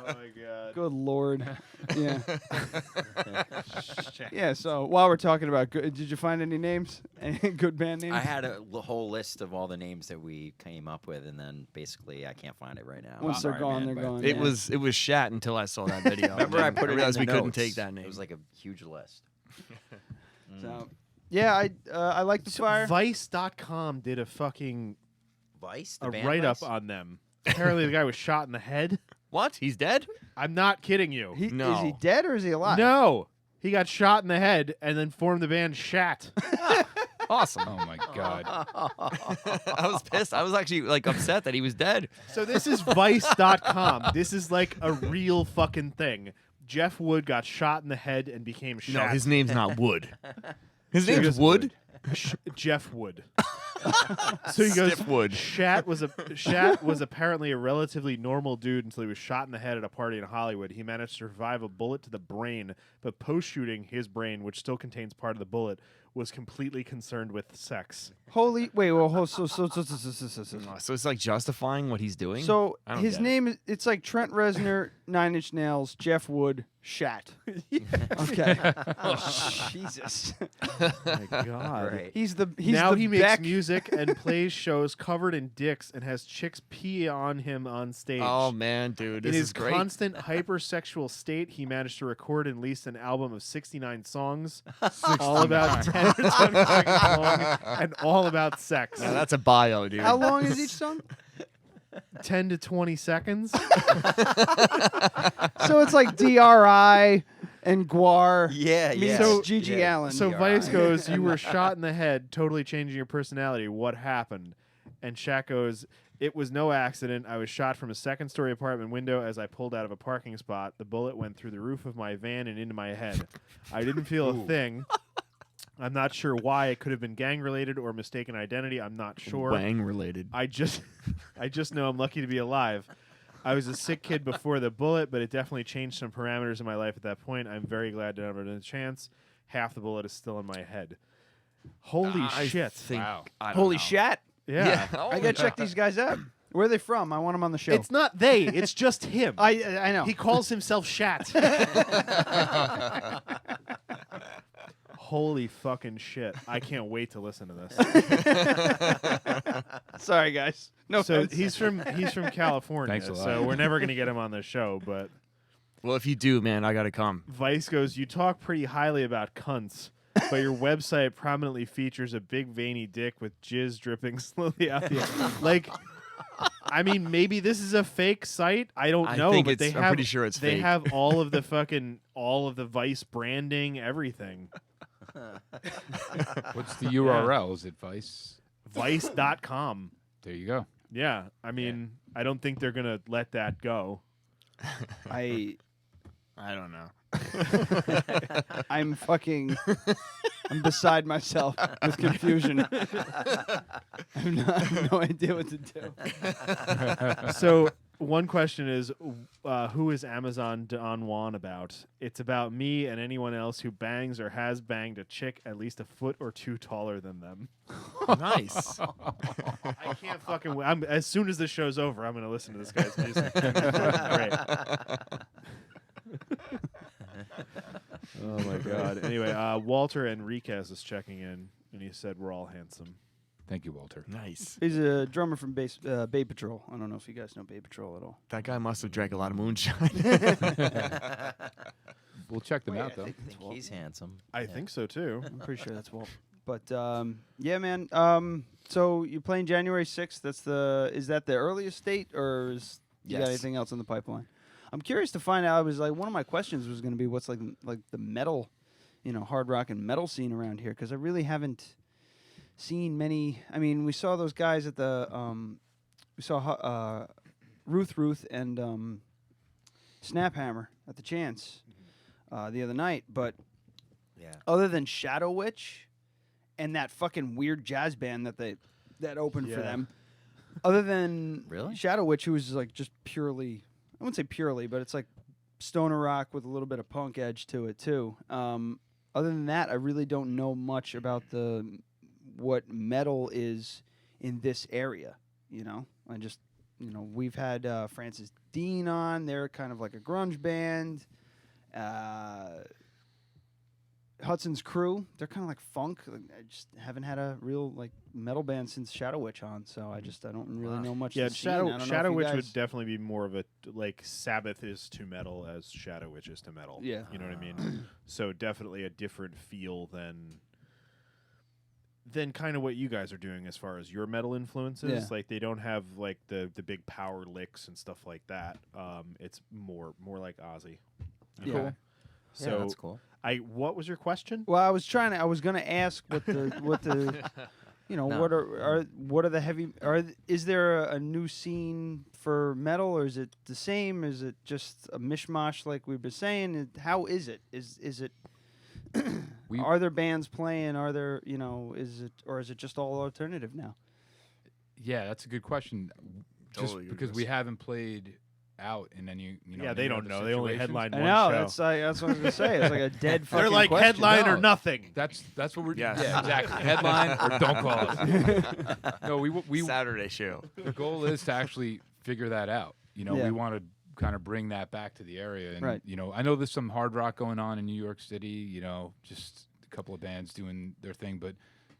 my god. Good lord. Yeah. Yeah. So while we're talking about, did you find any names? Any good band names? I had a whole list of all the names that we came up with, and then basically I can't find it right now. Once I'm they're sorry, gone, man, they're but gone. It Yeah. was Shat until I saw that video. Remember, I put it in realized the we couldn't notes. take that name. It was like a huge list. So, yeah, I like the fire. Vice.com did a fucking Vice? The a band write up Vice? on them. Apparently, the guy was shot in the head. What? He's dead? I'm not kidding you. No. Is he dead or is he alive? No, he got shot in the head and then formed the band Shat. Awesome. Oh my god. I was pissed. I was actually like upset that he was dead. So this is Vice.com. This is like a real fucking thing. Jeff Wood got shot in the head and became Shat. No, his name's not Wood. His So he name's goes, Wood? Jeff Wood. So he goes, Stiff Wood. Shat was apparently a relatively normal dude until he was shot in the head at a party in Hollywood. He managed to survive a bullet to the brain, but post-shooting, his brain, which still contains part of the bullet, was completely concerned with sex. So it's like justifying what he's doing? So I don't his get it. name is, it's like Trent Reznor, Nine Inch Nails, Jeff Wood, Shat. Okay. Jesus. My God. Right. He's now the he makes Beck. music and plays shows covered in dicks and has chicks pee on him on stage. Oh, man, dude. In This his is great. constant hypersexual state, he managed to record and release an album of 69 songs, all about 10 or 20 seconds long, and all about sex. Now, that's a bio, dude. How long is each song? 10 to 20 seconds. So it's like DRI and Guar. Yeah, meets yeah. Gigi Yeah. Allen. So DRI. Vice goes, you were shot in the head, totally changing your personality. What happened? And Shaq goes, it was no accident. I was shot from a second-story apartment window as I pulled out of a parking spot. The bullet went through the roof of my van and into my head. I didn't feel a thing. I'm not sure why. It could have been gang-related or mistaken identity. I'm not sure. Wang-related. I just know I'm lucky to be alive. I was a sick kid before the bullet, but it definitely changed some parameters in my life at that point. I'm very glad to have had a chance. Half the bullet is still in my head. Holy shit. Wow. Holy shat. Yeah. I gotta check these guys out. Where are they from? I want them on the show. It's not they. It's just him. I know. He calls himself Shat. Holy fucking shit. I can't wait to listen to this. Sorry, guys. No So offense. he's from California, Thanks a lot. so we're never going to get him on the show, but Well, if you do, man, I got to come. Vice goes, you talk pretty highly about cunts, but your website prominently features a big veiny dick with jizz dripping slowly out the end. Like, I mean, maybe this is a fake site. I don't I know, think but it's- they I'm have pretty sure it's they fake. have all of the Vice branding, everything. What's the URL? Is it Vice? Vice.com. There you go. Yeah, I mean, I don't think they're gonna let that go. I don't know. I'm beside myself with confusion. I have no idea what to do. So one question is, who is Amazon Don Juan about? It's about me and anyone else who bangs or has banged a chick at least a foot or two taller than them. Nice. I can't fucking. As soon as this show's over, I'm going to listen to this guy's music. Great. Oh my god. Anyway, Walter Enriquez is checking in, and he said we're all handsome. Thank you, Walter. Nice. He's a drummer from Bay Patrol. I don't know if you guys know Bay Patrol at all. That guy must have drank a lot of moonshine. We'll check them out, though. I think he's handsome. I think so too. I'm pretty sure that's Walt. But yeah, man. So you're playing January 6th. Is that the earliest date, or is you got Yes. anything else in the pipeline? I'm curious to find out. I was like, one of my questions was going to be what's like the metal, hard rock and metal scene around here, because I really haven't seen many. I mean, we saw those guys at the we saw Ruth and Snaphammer at the Chance the other night, but Yeah. other than Shadow Witch and that fucking weird jazz band that opened for Yeah. them, other than Really? Shadow Witch, who was like just purely, I wouldn't say purely, but it's like stoner rock with a little bit of punk edge to it too. Other than that, I really don't know much about what metal is in this area. I just, we've had Francis Dean on. They're kind of like a grunge band. Hudson's Crew, they're kind of like funk. I just haven't had a real like metal band since Shadow Witch on, so I don't really know much. Yeah, of the scene. I don't know if Shadow you Witch guys- would definitely be more of a like Sabbath is to metal as Shadow Witch is to metal. Yeah. You know what I mean? So definitely a different feel than kind of what you guys are doing as far as your metal influences. Yeah. Like they don't have like the big power licks and stuff like that. It's more like Ozzy. Yeah. Cool. So Yeah, that's cool. What was your question? Well, I was gonna ask what the what are the heavy is there a new scene for metal, or is it the same? Is it just a mishmash like we've been saying? How is it? Is it Are there bands playing? Are there, is it just all alternative now? Yeah, that's a good question. Totally Just because we haven't played out in any, Yeah, they don't know. They only headline I one know. show. That's what I was going to say. It's like a dead fucking They're like question. headline or No. nothing. That's what we're. Yes. Yeah, exactly. Headline or don't call us. No, we Saturday show. The goal is to actually figure that out. Yeah. We want to kind of bring that back to the area, and Right. I know there's some hard rock going on in New York City. Just a couple of bands doing their thing, but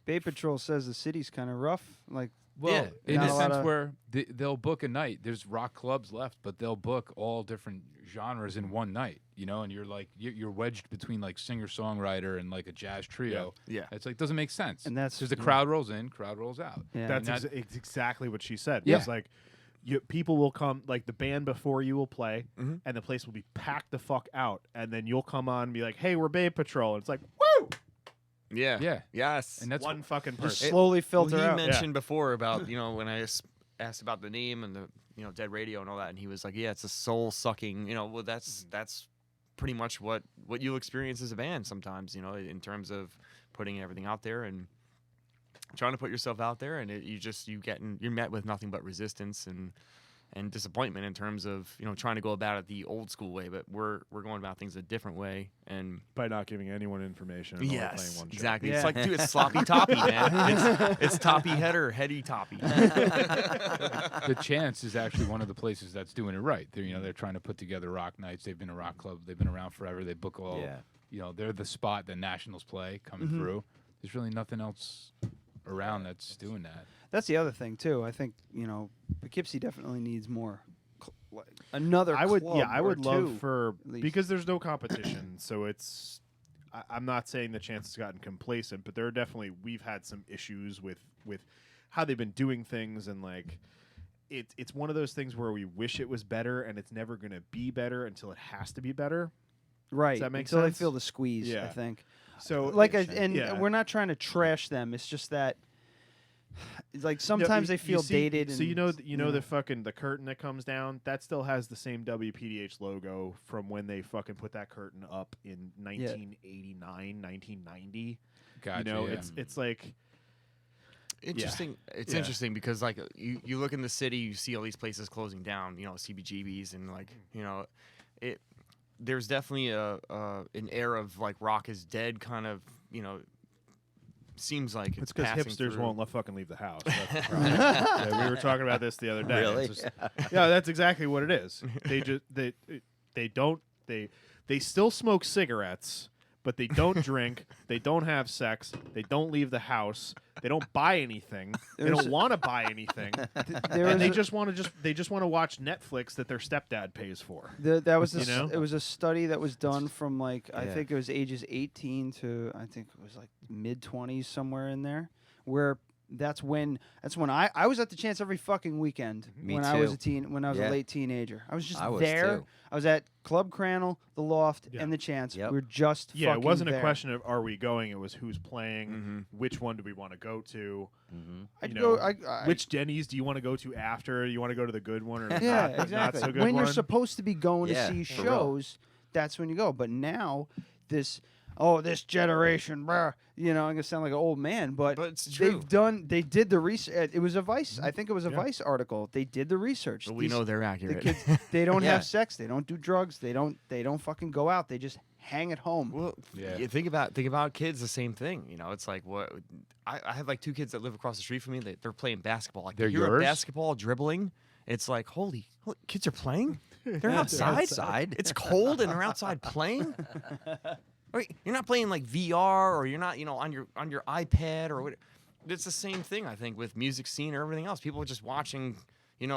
Bay Patrol says the city's kind of rough. Like, well, in not a a lot sense of- where they'll book a night. There's rock clubs left, but they'll book all different genres in one night. And you're like you're wedged between like singer songwriter and like a jazz trio. Yeah. It's like doesn't make sense. And that's- because the yeah. crowd rolls in, crowd rolls out. Yeah. That's And that- it's exactly what she said. Yeah. It's like people will come, like the band before you will play, and the place will be packed the fuck out, and then you'll come on and be like, "Hey, we're Bay Patrol," and it's like, "Woo!" Yeah. Yeah. Yes. And that's one fucking Just person. slowly filter he out. mentioned before about when I asked about the name and the Dead Radio and all that, and he was like, "Yeah, it's a soul sucking." Well, that's pretty much what you'll experience as a band sometimes. In terms of putting everything out there and trying to put yourself out there, and you're met with nothing but resistance and disappointment in terms of trying to go about it the old school way, but we're going about things a different way, and by not giving anyone information. And only playing yes, one show. exactly. Yeah. It's like, dude, it's sloppy toppy, man. It's toppy header, heady toppy. The Chance is actually one of the places that's doing it right. They're trying to put together rock nights. They've been a rock club. They've been around forever. They book all. Yeah. They're the spot that Nationals play coming through. There's really nothing else around that's doing that. That's the other thing too. I think Poughkeepsie definitely needs more. Another. I would, club yeah, I or would love two, for at least. because there's no competition, so it's. I'm not saying the Chance has gotten complacent, but we've had some issues with how they've been doing things, and like it's one of those things where we wish it was better, and it's never going to be better until it has to be better. Right. Does that make until sense? they feel the squeeze. Yeah. I think. So And we're not trying to trash them. It's just that. Like sometimes they feel dated. So and, the curtain that comes down that still has the same WPDH logo from when they fucking put that curtain up in 1989, 1990. Gotcha, It's like Interesting. It's interesting because like you look in the city, you see all these places closing down. CBGBs and like it. There's definitely an air of like rock is dead kind of seems like it's because passing hipsters through. won't fucking leave the house. That's the problem. Yeah, we were talking about this the other day. Really? It's just- yeah, that's exactly what it is. They still smoke cigarettes, but they don't drink. They don't have sex. They don't leave the house. They don't buy anything. They don't want to buy anything. And they just want to watch Netflix that their stepdad pays for. That was You know? it was a study that was done from like I Yeah. think it was ages 18 to I think it was like mid 20s somewhere in there, where that's when I was at the Chance every fucking weekend Me when I was too. when I was Yeah. a late teenager. I was just I was there. too. I was at Club Crannel, the Loft, Yeah. and the Chance. Yep. We were just Yeah, it fucking wasn't there. a question of are we going. It was who's playing. Which one do we want to go to? I'd You go. know, I- which Denny's do you want to go to after? You want to go to the good one or the Yeah, not exactly. so good When one? you're supposed to be going Yeah, to see for real. shows, that's when you go. But now, this generation, bruh, I'm gonna sound like an old man, but it's true. They did the research. It was a Vice. I think it was a Vice article. They did the research. But we know they're accurate. The kids, they don't Yeah. have sex. They don't do drugs. They don't fucking go out. They just hang at home. Well, you think about kids, the same thing. It's like what I have like two kids that live across the street from me. They're playing basketball. Like They're you hear yours? basketball dribbling. It's like holy kids are playing. They're Yeah, outside. they're outside. It's cold and they're outside playing. Wait, you're not playing like VR or you're not on your iPad or what. It's the same thing I think with music scene or everything else. People are just watching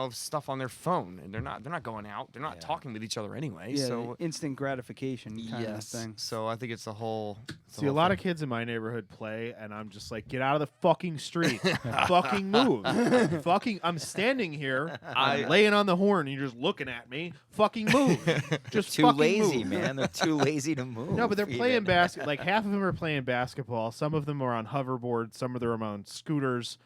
stuff on their phone and they're not going out. They're not talking with each other anyway. Yeah, so the instant gratification kind of thing. So I think it's the whole. See, a lot of kids in my neighborhood play, and I'm just like, get out of the fucking street. Fucking move. I'm standing here, I'm laying on the horn, and you're just looking at me. Fucking move. Just Too fucking lazy, move. man. They're too lazy to move. No, but they're even. playing basketball. Like, half of them are playing basketball. Some of them are on hoverboards. Some of them are on scooters.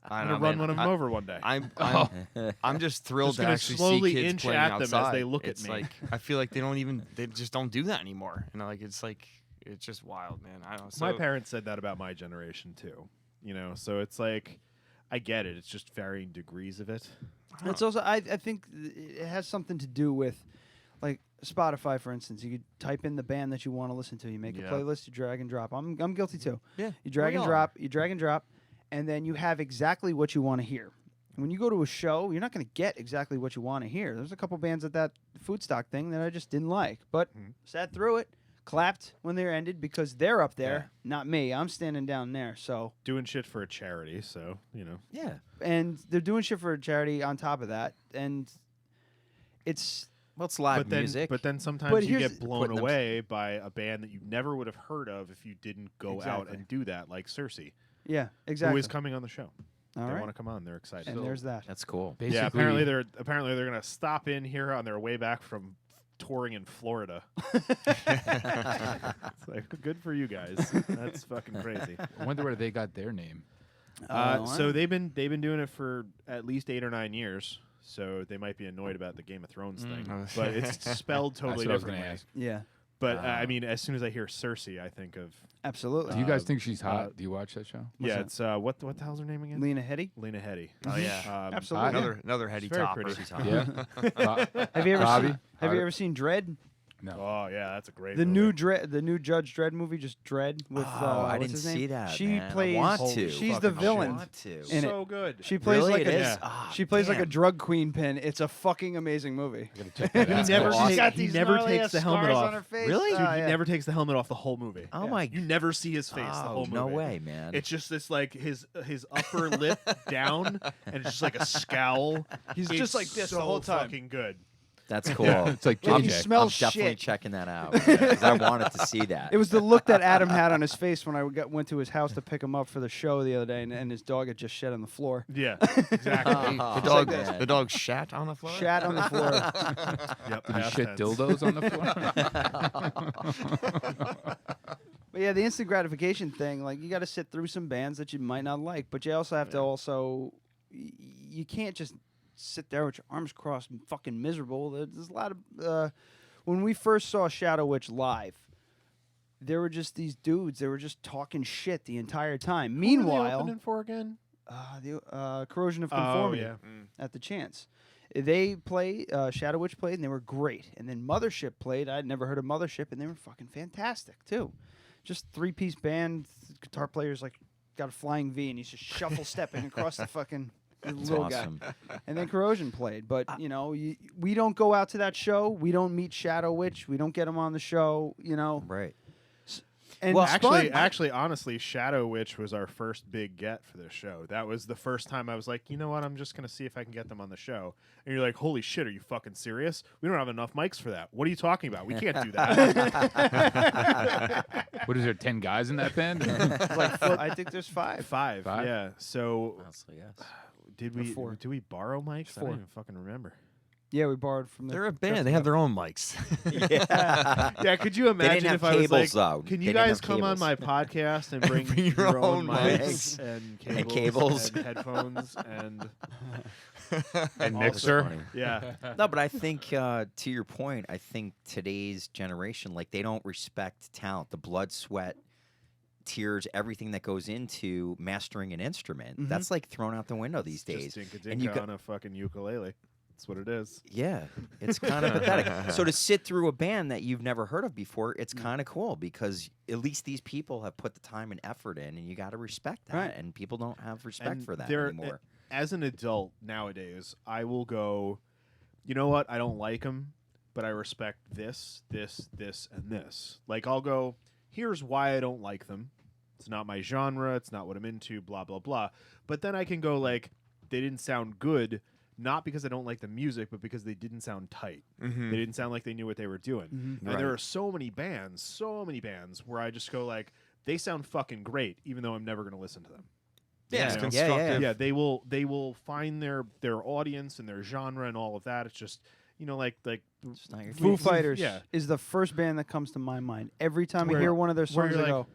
I'm gonna run one of them over one day. I'm just thrilled Just to gonna actually slowly see kids inch playing at them outside. as they look It's at me. like I feel like they just don't do that anymore. And it's just wild, man. I don't know. My parents said that about my generation too. So it's like, I get it. It's just varying degrees of it. It's also I think it has something to do with, like Spotify, for instance. You could type in the band that you want to listen to. You make a playlist. You drag and drop. I'm guilty too. Yeah. You drag and drop. You drag and drop, and then you have exactly what you want to hear. When you go to a show, you're not going to get exactly what you want to hear. There's a couple bands at that food stock thing that I just didn't like, but sat through it, clapped when they ended because they're up there, not me. I'm standing down there. So doing shit for a charity, so Yeah. And they're doing shit for a charity on top of that, and it's live music. But then sometimes you get blown away by a band that you never would have heard of if you didn't go out and do that, like Cersei. Yeah, exactly. Who is coming on the show? All they right. want to come on. They're excited. And there's that. That's cool. Yeah, apparently they're gonna stop in here on their way back from touring in Florida. It's like, good for you guys. That's fucking crazy. I wonder where they got their name. So they've been doing it for at least 8 or 9 years. So they might be annoyed about the Game of Thrones thing, but it's spelled totally That's what I was differently. gonna ask. Yeah. But I mean, as soon as I hear Cersei, I think of absolutely. Do you guys think she's hot? Do you watch that show? Yeah, it's what the hell's her name again? Lena Headey. Lena Headey. Oh yeah, absolutely. Another Heady She's very topper. pretty. She's hot. Yeah. Have you ever Bobby? seen? Have you ever seen Dread? No. Oh yeah, that's a great. The movie. new Judge Dredd movie, just Dredd with. I what's didn't his name? see that, She man. I plays. want to. She's the villain. I want to. in So it. good. She plays Really? like It a. is? Ah, she plays like a damn. drug queen pin. It's a fucking amazing movie. He never, She's got he these never gnarly takes ass the helmet scars off. on her face. Really? Dude, Oh, he yeah. never takes the helmet off the whole movie. Oh my! You never see his face the whole movie. No way, man. It's just this like his upper lip down, and it's just like a scowl. He's It's just like this the so whole time. Fucking good. That's cool. It's like He JJ. smells I'm definitely shit. checking that out because I wanted to see that. It was the look that Adam had on his face when I went to his house to pick him up for the show the other day, and his dog had just shed on the floor. Yeah, exactly. The dog shat on the floor. Shat on the floor. Yep. Did you past shit tense. dildos on the floor? But yeah, the instant gratification thing, like you got to sit through some bands that you might not like, but you also have to you can't just sit there with your arms crossed and fucking miserable. There's a lot of when we first saw Shadow Witch live, there were just these dudes. They were just talking shit the entire time. Who were they Meanwhile, opening for again? the Corrosion of Conformity at the Chance. They played, Shadow Witch played, and they were great. And then Mothership played. I'd never heard of Mothership, and they were fucking fantastic, too. Just 3-piece band, guitar player's like got a flying V, and he's just shuffle stepping across the fucking little awesome. guy. And then Corrosion played. But, we don't go out to that show. We don't meet Shadow Witch. We don't get them on the show, Right. And Well, it's fun. actually, honestly, Shadow Witch was our first big get for this show. That was the first time I was like, you know what? I'm just gonna see if I can get them on the show. And you're like, holy shit, are you fucking serious? We don't have enough mics for that. What are you talking about? We can't do that. What is there? 10 guys in that band? I think there's 5. Five. Yeah. So Honestly, yes. did we? Or 4. Do we borrow mics? I 4. don't even fucking remember. Yeah, we borrowed from the. They're a band. They have their own mics. Yeah, could you imagine didn't if have I was like, cables, though. can They you didn't guys have come on cables. my podcast and bring your own mics and cables and headphones and And all mixer. this- Yeah. No, but I think to your point, I think today's generation, like they don't respect talent, the blood, sweat, tears, everything that goes into mastering an instrument. That's like thrown out the window these days. Just And you dinka on a fucking ukulele. That's what it is. Yeah, it's kind of pathetic. So to sit through a band that you've never heard of before, it's kind of cool because at least these people have put the time and effort in, and you got to respect that. Right. And people don't have respect And for that there- anymore. As an adult nowadays, I will go, you know what? I don't like them, but I respect this, this, this, and this. Like, I'll go, here's why I don't like them. It's not my genre. It's not what I'm into, blah, blah, blah. But then I can go, like, they didn't sound good, not because I don't like the music, but because they didn't sound tight. They didn't sound like they knew what they were doing. And there are so many bands where I just go, like, they sound fucking great, even though I'm never going to listen to them. Yeah, it's You know? constructive. Yeah, they will find their audience and their genre and all of that. It's just, like It's not your Foo thing. Fighters Yeah. is the first band that comes to my mind. Every time I Where- hear one of their where songs, you're I like, go,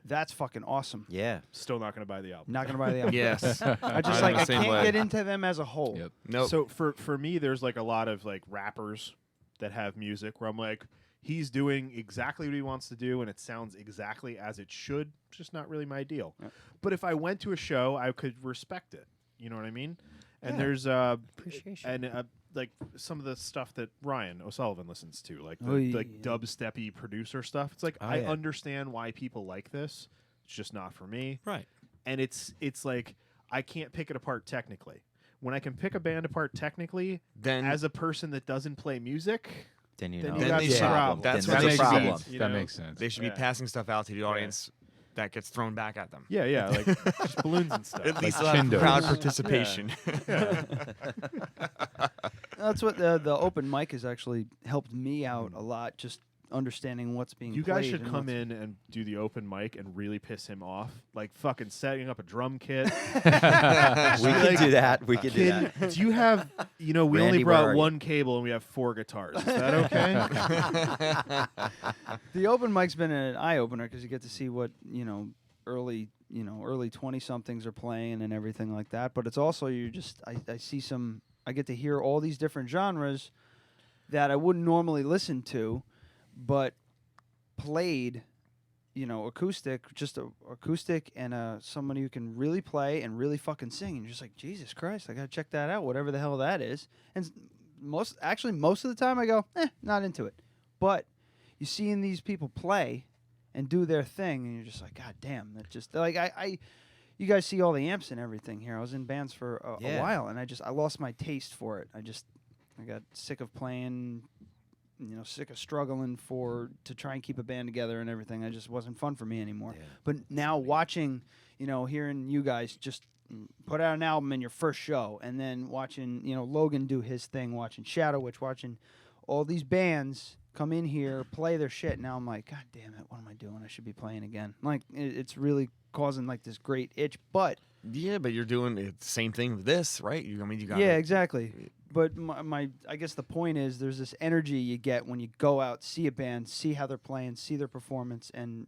That's fucking awesome. Yeah. Still not going to buy the album. Not gonna buy the album. Yes. I just I'm like the I same can't way. get into them as a whole. Yep. Nope. So for me, there's like a lot of like rappers that have music where I'm like, he's doing exactly what he wants to do, and it sounds exactly as it should. Just not really my deal. Yep. But if I went to a show, I could respect it. You know what I mean? And Yeah. there's Appreciation. and like some of the stuff that Ryan O'Sullivan listens to, like Oh, yeah. like dubsteppy producer stuff. It's like Oh, I yeah. understand why people like this. It's just not for me. Right. And it's like I can't pick it apart technically. When I can pick a band apart technically, Then as a person that doesn't play music, Then you then know. you Then got they the should- problem. that's Then what there's they a should be. problem. You That know? makes sense. They should Yeah. be passing stuff out to the audience that gets thrown back at them. Yeah, like just balloons and stuff. At least Like they'll have crowd Chindos. participation. That's what the open mic has actually helped me out a lot. Just understanding what's being You played. guys should and come what's- in and do the open mic and really piss him off, like fucking setting up a drum kit. We can do that. We can do that. Do you have? You know, we Randy, only where are brought you? one cable and we have 4 guitars. Is that okay? The open mic's been an eye opener because you get to see what early 20-somethings are playing and everything like that. But it's also I see I get to hear all these different genres that I wouldn't normally listen to, but played, acoustic, just acoustic and somebody who can really play and really fucking sing. And you're just like, Jesus Christ, I gotta check that out, whatever the hell that is. And most of the time I go, not into it. But you seeing these people play and do their thing, and you're just like, God damn, that just like you guys see all the amps and everything here. I was in bands for a while, and I lost my taste for it. I got sick of playing, sick of struggling to try and keep a band together and everything. It just wasn't fun for me anymore. Yeah. But now watching, hearing you guys just put out an album in your first show, and then watching, Logan do his thing, watching Shadow Witch, watching all these bands come in here, play their shit. Now I'm like, God damn it, what am I doing? I should be playing again. Like, it's really causing like this great itch. But Yeah, but you're doing the same thing with this, right? You got yeah, exactly. But my I guess the point is there's this energy you get when you go out, see a band, see how they're playing, see their performance, and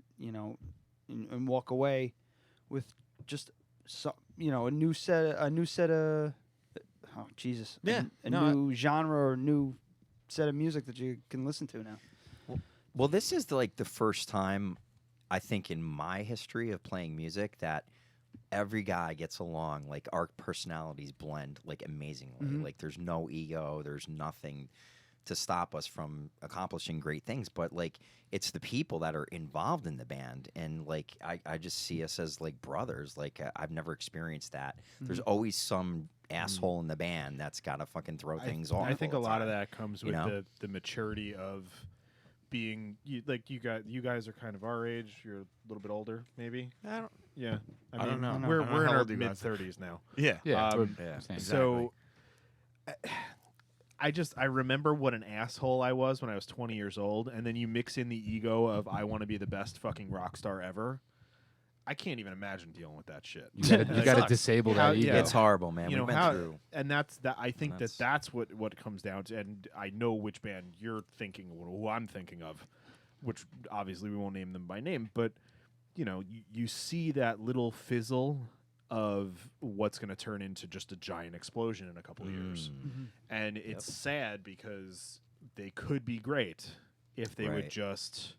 and walk away with just a new set of oh Jesus, a new genre or new set of music that you can listen to now. Well, this is the first time I think in my history of playing music that every guy gets along. Like our personalities blend amazingly. Mhm. Like there's no ego, there's nothing to stop us from accomplishing great things. But it's the people that are involved in the band, and I just see us as brothers. I've never experienced that. There's always some asshole in the band that's got to fucking throw things off. I think a all the lot of time, that comes you with know? the maturity of being you guys are kind of our age. You're a little bit older, maybe. I don't. Yeah, I don't know. We're I don't know we're in how our old you mid guys are. 30s now. Yeah. Same. So I remember what an asshole I was when I was 20 years old, and then you mix in the ego of I want to be the best fucking rock star ever. I can't even imagine dealing with that shit. You gotta disable that ego. It's horrible, man. You We've know been how, through. and I think that's what it comes down to. And I know which band you're thinking, who I'm thinking of, which obviously we won't name them by name, but you see that little fizzle of what's going to turn into just a giant explosion in a couple of years, and it's sad because they could be great if they would just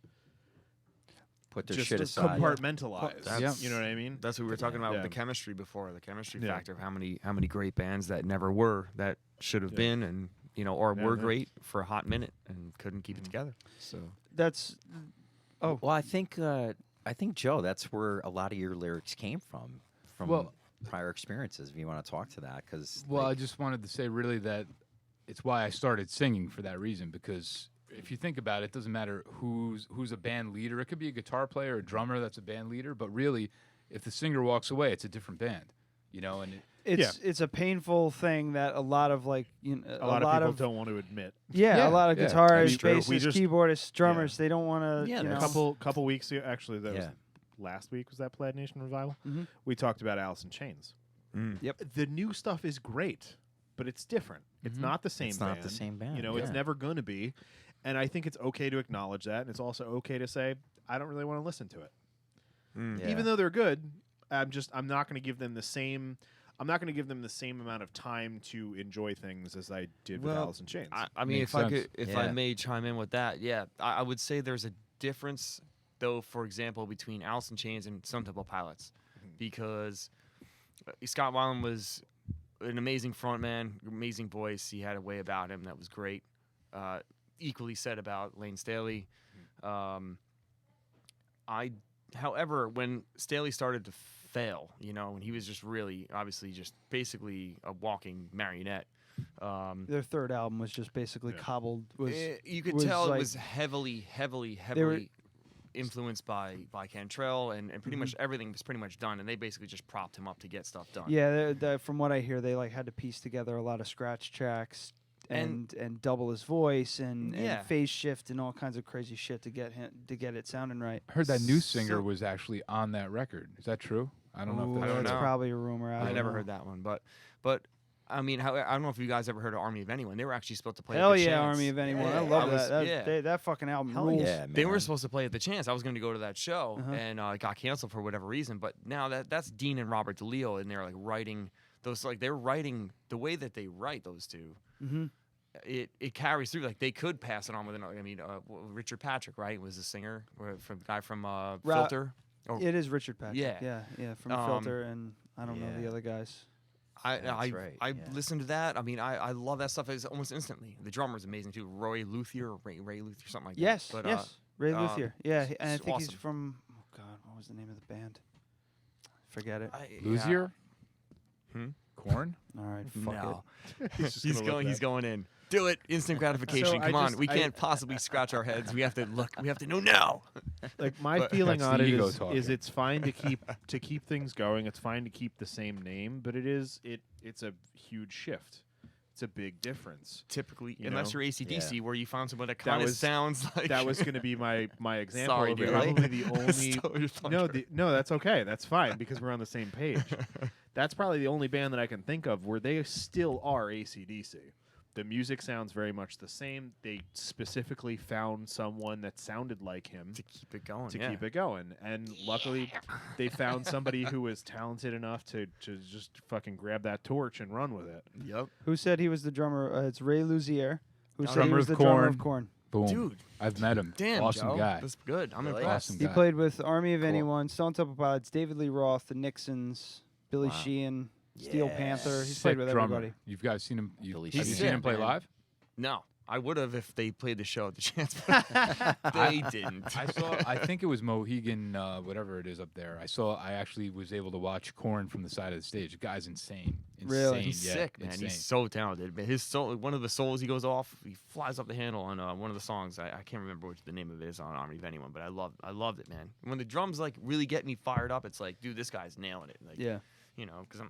put their just shit aside. compartmentalize. You know what I mean? That's what we were talking about Yeah. with the chemistry before. The chemistry Yeah. factor of how many great bands that never were that should have Yeah. been, and or Yeah, were yeah. great for a hot minute and couldn't keep it together. So That's Well, I think Joe, that's where a lot of your lyrics came from Well- prior experiences. If you want to talk to that, because Well, I just wanted to say really that it's why I started singing for that reason, because if you think about it, it doesn't matter who's a band leader. It could be a guitar player, a drummer that's a band leader, but really, if the singer walks away, it's a different band, and it's a painful thing that a lot of a lot of people don't want to admit. Yeah, a lot of guitarists, That's true. bassists, keyboardists, drummers, they don't want to. A couple weeks ago, actually, that was last week. Was that Plaid Nation Revival? Mhm. We talked about Alice in Chains. Yep. The new stuff is great, but it's different. It's not the same. It's band. not the same band, It's yeah. never going to be. And I think it's okay to acknowledge that, and it's also okay to say I don't really want to listen to it. Even though they're good, I'm not going to give them the same. I'm not going to give them the same amount of time to enjoy things as I did with Alice in Chains. I mean, if I may chime in with that, I would say there's a difference, though. For example, between Alice in Chains and Stone Temple Pilots, because Scott Weiland was an amazing frontman, amazing voice. He had a way about him that was great. Equally said about Lane Staley. However, when Staley started to fail, when he was just really, obviously, just basically a walking marionette. Their third album was just basically cobbled. You could tell it was heavily influenced by Cantrell, and pretty much everything was pretty much done, and they basically just propped him up to get stuff done. Yeah, from what I hear, they had to piece together a lot of scratch tracks and double his voice and phase shift and all kinds of crazy shit to get it sounding right. I heard that new singer was actually on that record. Is that true? I don't know if that's That's probably a rumor. I never heard that one, but I mean, I don't know if you guys ever heard of Army of Anyone. They were actually supposed to play. Hell at the yeah, Chance. Army of Anyone. I love that. That fucking album rules. Yeah, man. They were supposed to play at the Chance. I was going to go to that show, and it got canceled for whatever reason. But now that's Dean and Robert DeLeo, and they're like writing those. Like they're writing the way that they write those two. Mm-hmm. It carries through. Like they could pass it on with another. I mean, Richard Patrick, right, was the singer, from guy from Filter. It is Richard Patrick. Yeah, from Filter, and I don't know the other guys. I listened to that. I mean, I love that stuff. It's almost instantly. The drummer's amazing too. Ray Luthier, something like that. But, yes, Ray Luthier. Yeah, and I think awesome. he's from. Oh God, what was the name of the band? Forget it. Luthier? Korn? All right, fuck it. He's going in. Do it. Instant gratification. Come on. We can't possibly scratch our heads. We have to look. We have to know now. Like my feeling on it is it's fine to keep things going. It's fine to keep the same name, but it's a huge shift. It's a big difference. Typically, unless you're AC/DC, where you found someone that kind of sounds like. That was going to be my example. Sorry, of dude. Probably the only. No, that's okay. That's fine because we're on the same page. That's probably the only band that I can think of where they still are AC/DC. The music sounds very much the same. They specifically found someone that sounded like him to keep it going. Keep it going, and luckily, they found somebody who was talented enough to just fucking grab that torch and run with it. Yep. Who said he was the drummer? It's Ray Luzier. Who said he Drummer was of the drummer Korn. of Korn? Boom. Dude. I've met him. Damn, awesome Joe. guy. That's good. I'm Really? impressed. Awesome He guy. played with Army of Anyone, Stone Temple Pilots, David Lee Roth, the Nixons, Billy Sheehan, Steel Panther. He's played with drummer. everybody. You guys seen him? Billy Have you Sheehan. seen him play man. live? No. I would have if they played the show at the Chance, but they didn't. I saw. I think it was Mohegan, whatever it is up there. I actually was able to watch Korn from the side of the stage. The guy's insane. Really? He's yeah, sick, man. insane. He's so talented. Man, his soul, one of the solos he goes off, he flies off the handle on one of the songs. I can't remember what the name of it is on Army of Anyone, but I loved it, man. When the drums like really get me fired up, it's like, dude, this guy's nailing it. Like, because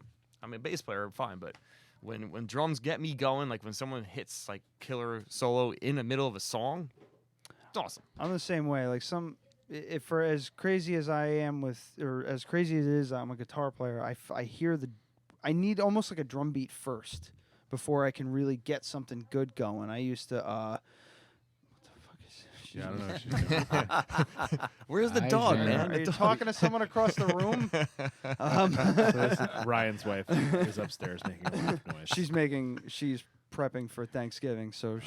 I'm a bass player, fine, but. When drums get me going, like when someone hits like killer solo in the middle of a song, it's awesome. I'm the same way. Like if for as crazy as I am or as crazy as it is, I'm a guitar player. I hear I need almost like a drum beat first before I can really get something good going. I used to. What the fuck is? Yeah, I don't know what she's doing. Where's the dog, man? Are you talking to someone across the room? Ryan's wife is upstairs making a lot of noise. She's prepping for Thanksgiving, so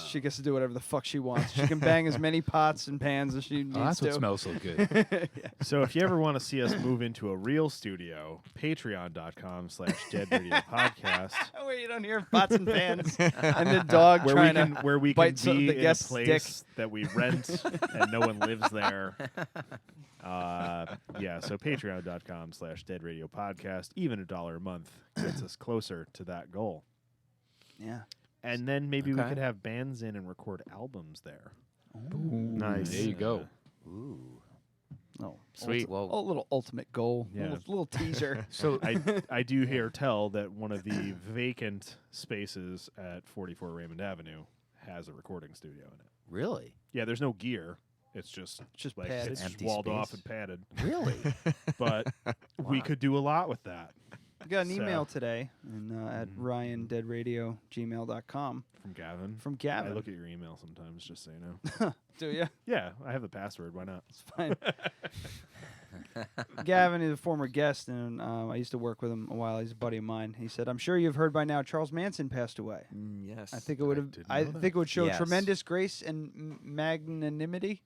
she gets to do whatever the fuck she wants. She can bang as many pots and pans as she needs to. That's what smells so good. So if you ever want to see us move into a real studio, patreon.com/deadradiopodcast. Where you don't hear pots and pans and the dog where we can bite be the in a guest's place that we rent and no one lives there. So patreon.com/deadradiopodcast. Even $1 a month gets us closer to that goal. Yeah. And then maybe we could have bands in and record albums there. Nice. There you go. Ooh. Oh, sweet. A little ultimate goal. Yeah. A little teaser. So I do hear tell that one of the vacant spaces at 44 Raymond Avenue has a recording studio in it. Really? Yeah, there's no gear. It's just like padded. it's Empty walled space. off and padded. Really? But we could do a lot with that. I got an email today at ryandeadradio@gmail.com From Gavin. From Gavin. I look at your email sometimes, just so you know. Do you? Yeah, I have the password. Why not? It's fine. Gavin is a former guest, and I used to work with him a while. He's a buddy of mine. He said, "I'm sure you've heard by now Charles Manson passed away." Yes. I think it would have. I think it would show Yes. tremendous grace and magnanimity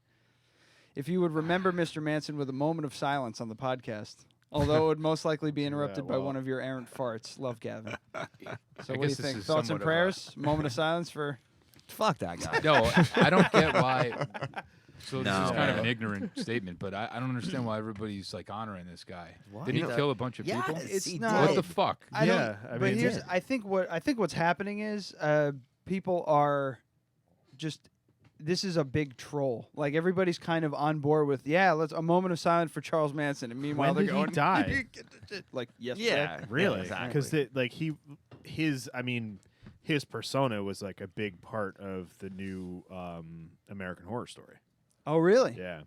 if you would remember Mr. Manson with a moment of silence on the podcast. Although it would most likely be interrupted by one of your errant farts. Love, Gavin. So what do you guess this think? is Thoughts and somewhat of a- prayers? Moment of silence for. Fuck that guy. No, I don't get why. So this No. is kind of an ignorant statement, but I don't understand why everybody's like honoring this guy. What? Did he kill a bunch of Yes, people? It's he not. What the fuck? I don't- Yeah, I but mean, here's. I think what's happening is people are just. This is a big troll. Like everybody's kind of on board with, let's a moment of silence for Charles Manson, and meanwhile When they're did he going, die? like yesterday. Yeah, Really? exactly. Because his persona was like a big part of the new American Horror Story. Oh, really? Yeah.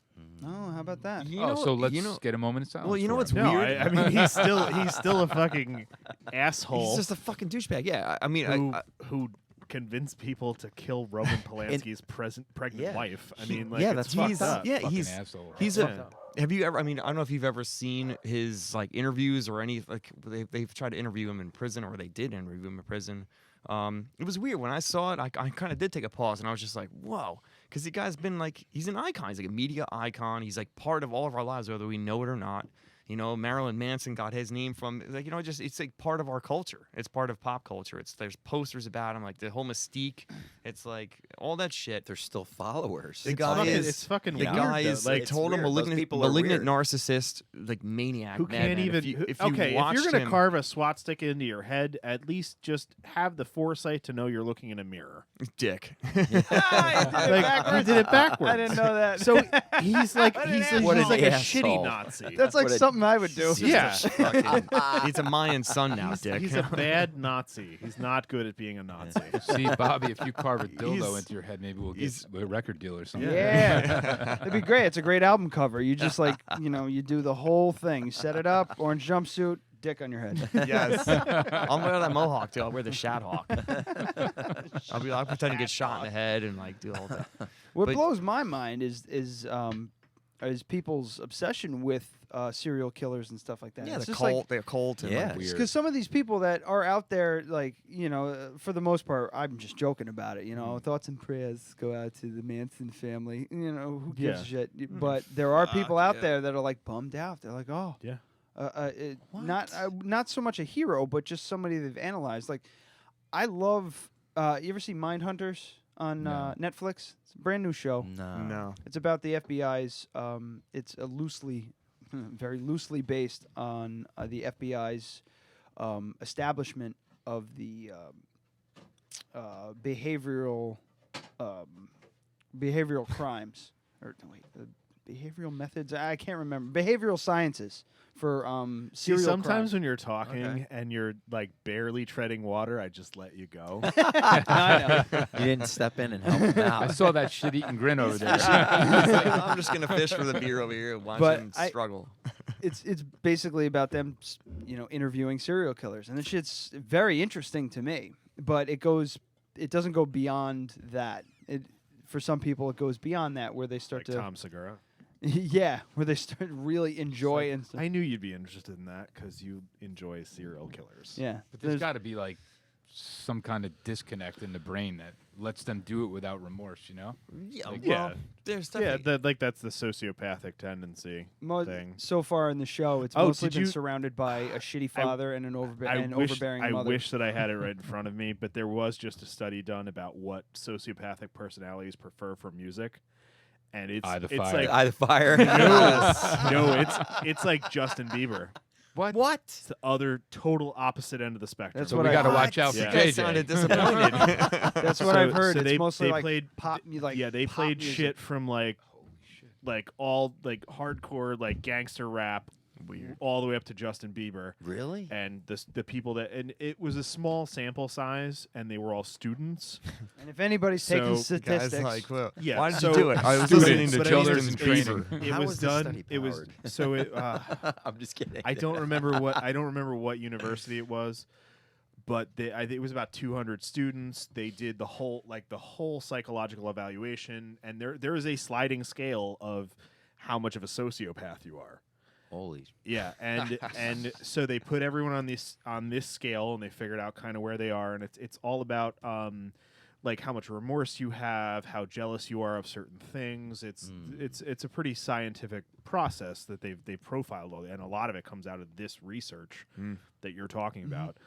Oh, how about that? So let's get a moment of silence. Well, you know for what's him. No, weird? I mean he's still a fucking asshole. He's just a fucking douchebag. Yeah, I mean, who convinced people to kill Roman Polanski's pregnant wife. I mean, like, it's fucked up. he's asshole. he's a. Have you ever? I mean, I don't know if you've ever seen his like interviews or any like they've tried to interview him in prison or they did interview him in prison. It was weird when I saw it. I kind of did take a pause and I was just like, whoa, because the guy's been like he's an icon. He's like a media icon. He's like part of all of our lives, whether we know it or not. You know, Marilyn Manson got his name from like it's like part of our culture. It's part of pop culture. There's posters about him, like the whole mystique. It's like all that shit. There's still followers. The guy it's fucking the weird. guy though. is Like, like total malignant narcissist, like maniac. who can't madman. even? If you if you're watched gonna him, carve a SWAT stick into your head, at least just have the foresight to know you're looking in a mirror. dick. Like, he did it backwards. I didn't know that. So he's like What an he's asshole. like a asshole. shitty Nazi. That's like What a- something I would do. Yeah. He's a Mayan son now, dick. He's a bad Nazi. He's not good at being a Nazi. See, Bobby, if you carve a dildo He's- into your head, maybe we'll get a record deal or something. Yeah, that'd be great. It's a great album cover. You just like you do the whole thing. You set it up, orange jumpsuit, dick on your head. Yes. I'll wear that mohawk too. I'll wear the shat hawk. I'll pretend to get shot in the head and like do all that. What But- blows my mind is people's obsession with serial killers and stuff like that. Yeah, It's the just cult. like, They're cult and Yeah. like weird. because some of these people that are out there, like for the most part, I'm just joking about it. Thoughts and prayers go out to the Manson family. Who gives a shit? But there are people out there that are like bummed out. They're like, oh, Yeah. not so much a hero, but just somebody they've analyzed. Like, I love. You ever see Mindhunters on Netflix? It's a brand new show. No. It's about the FBI's. It's a very loosely based on the FBI's establishment of the behavioral crimes behavioral methods. I can't remember. Behavioral sciences for serial sometimes crime. when you're talking and you're like barely treading water, I just let you go. I know. You didn't step in and help him out. I saw that shit-eating grin over there. I'm just gonna fish for the beer over here and watch him struggle. It's basically about them, interviewing serial killers, and the shit's very interesting to me. But it doesn't go beyond that. For some people, it goes beyond that, where they start Like to Tom Segura. yeah, where they start really enjoy and stuff. I knew you'd be interested in that because you enjoy serial killers. Yeah, But there's got to be like some kind of disconnect in the brain that lets them do it without remorse, Yeah, Like, Yeah. there's Yeah, definitely that's the sociopathic tendency thing. So far in the show, it's Oh, mostly did been you- surrounding by a shitty father and an overbearing I mother. wish that I had it right in front of me, but there was just a study done about what sociopathic personalities prefer for music, and it's Eye the it's Fire. like Eye the Fire. no, it's like Justin Bieber. What? It's the other total opposite end of the spectrum. That's So what we I got to heard. watch out for Yeah. You guys JJ. sounded disappointed. That's what I've heard. So It's they, mostly they like played pop, they pop played music. shit from like all like hardcore like gangster rap all the way up to Justin Bieber. Really? And the people and it was a small sample size, and they were all students. And if anybody's taking So- statistics, Guys like, well, Yeah, why did so you do it? I was students, listening to but Children anyways, in Training. It How was was this done. study It was powered? so it. I'm just kidding. I don't remember what university it was, but I think it was about 200 students. They did the whole psychological evaluation, and there is a sliding scale of how much of a sociopath you are. Holy. Yeah, and so they put everyone on this scale, and they figured out kind of where they are, and it's all about like how much remorse you have, how jealous you are of certain things. It's a pretty scientific process that they've profiled, and a lot of it comes out of this research that you're talking about.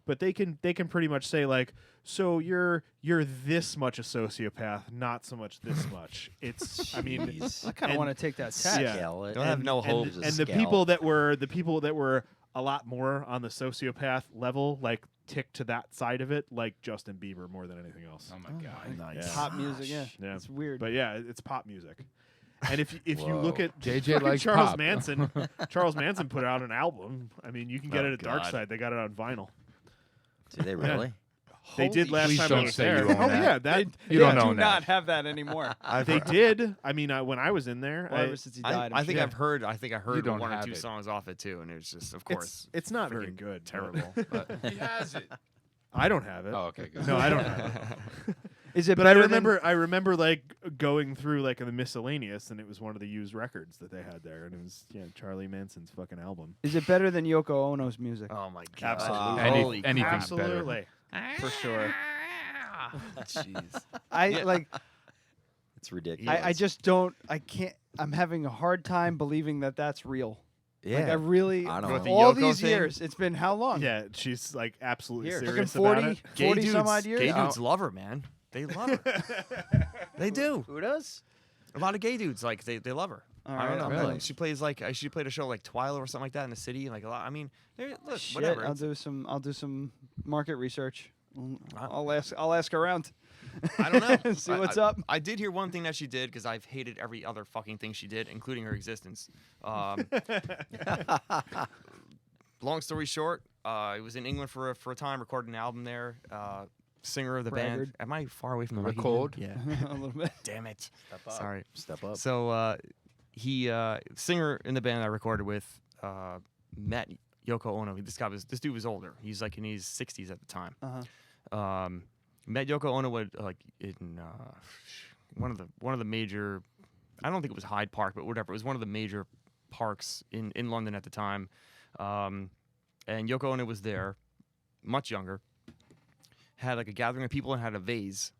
But they can pretty much say like, so you're this much a sociopath, not so much this much. It's I mean, I kind of want to take that test. Yeah, Don't have no hope. and the people that were a lot more on the sociopath level, like tick to that side of it, like Justin Bieber more than anything else. Oh my god, nice. Pop music, yeah. It's weird. But yeah, it's pop music. And if you look at JJ fucking likes Charles pop. Manson, Charles Manson put out an album. I mean, you can get it at God. Darkside. They got it on vinyl. Did they really? They did last Please time don't I was say there. you own Oh that. yeah, that You don't do own that. not have that anymore. they did. I mean, when I was in there, Well, ever since he died, I think I'm I've heard. I think I heard don't one or have two it. songs off it too, and it was just, of course, it's not very freaking good. terrible. but- He has it. I don't have it. Oh, okay, good. No, I don't have it. Is it? But I better remember like going through like the miscellaneous, and it was one of the used records that they had there, and it was Charlie Manson's fucking album. Is it better than Yoko Ono's music? Oh my god! Absolutely. Holy Anything's better. Absolutely. For sure. Jeez. I like. It's ridiculous. I just don't. I can't. I'm having a hard time believing that that's real. Yeah. Like I really. I don't With know. the all Yoko these thing? years. It's been how long? Yeah, she's like absolutely Here, serious freaking 40, about it. Gay 40 dudes, some odd years. gay dudes love her, man. They love her. They do. Who does? A lot of gay dudes like they love her. All I don't right, know. really? Like, she plays like she played a show like Twilight or something like that in the city. Like a lot. I mean, look, Shit, whatever. I'll do some market research. I'll ask around. I don't know. See what's up. I did hear one thing that she did because I've hated every other fucking thing she did, including her existence. Long story short, I was in England for a time, recorded an album there. Singer of the band. Am I far away from the mic again? Record? Yeah. A little bit. Damn it. Step up. Sorry. Step up. So he singer in the band I recorded with met Yoko Ono. This dude was older. He's like in his 60s at the time. Met Yoko Ono in one of the major. I don't think it was Hyde Park, but whatever. It was one of the major parks in London at the time. And Yoko Ono was there, much younger. Had like a gathering of people and had a vase.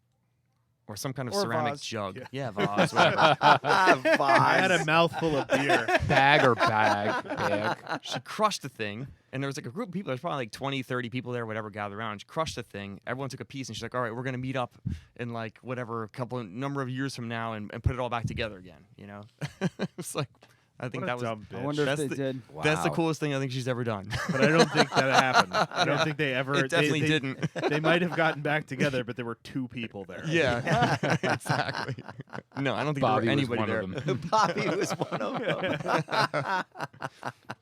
Or some kind of Or ceramic vase. jug. Yeah, vase, whatever. I had a mouthful of beer. Bag. She crushed the thing, and there was like a group of people. There's probably like 20, 30 people there, whatever, gathered around. She crushed the thing. Everyone took a piece, and she's like, all right, we're going to meet up in like whatever, number of years from now and put it all back together again, you know? It's like, I think What a that was. dumb bitch. I wonder if That's they the- did. That's the Wow. coolest thing I think she's ever done. But I don't think that happened. I don't think they ever. It definitely they didn't. They might have gotten back together, but there were two people there. Yeah, exactly. No, I don't think Bobby there was were anybody one there. of them. Bobby was one of them.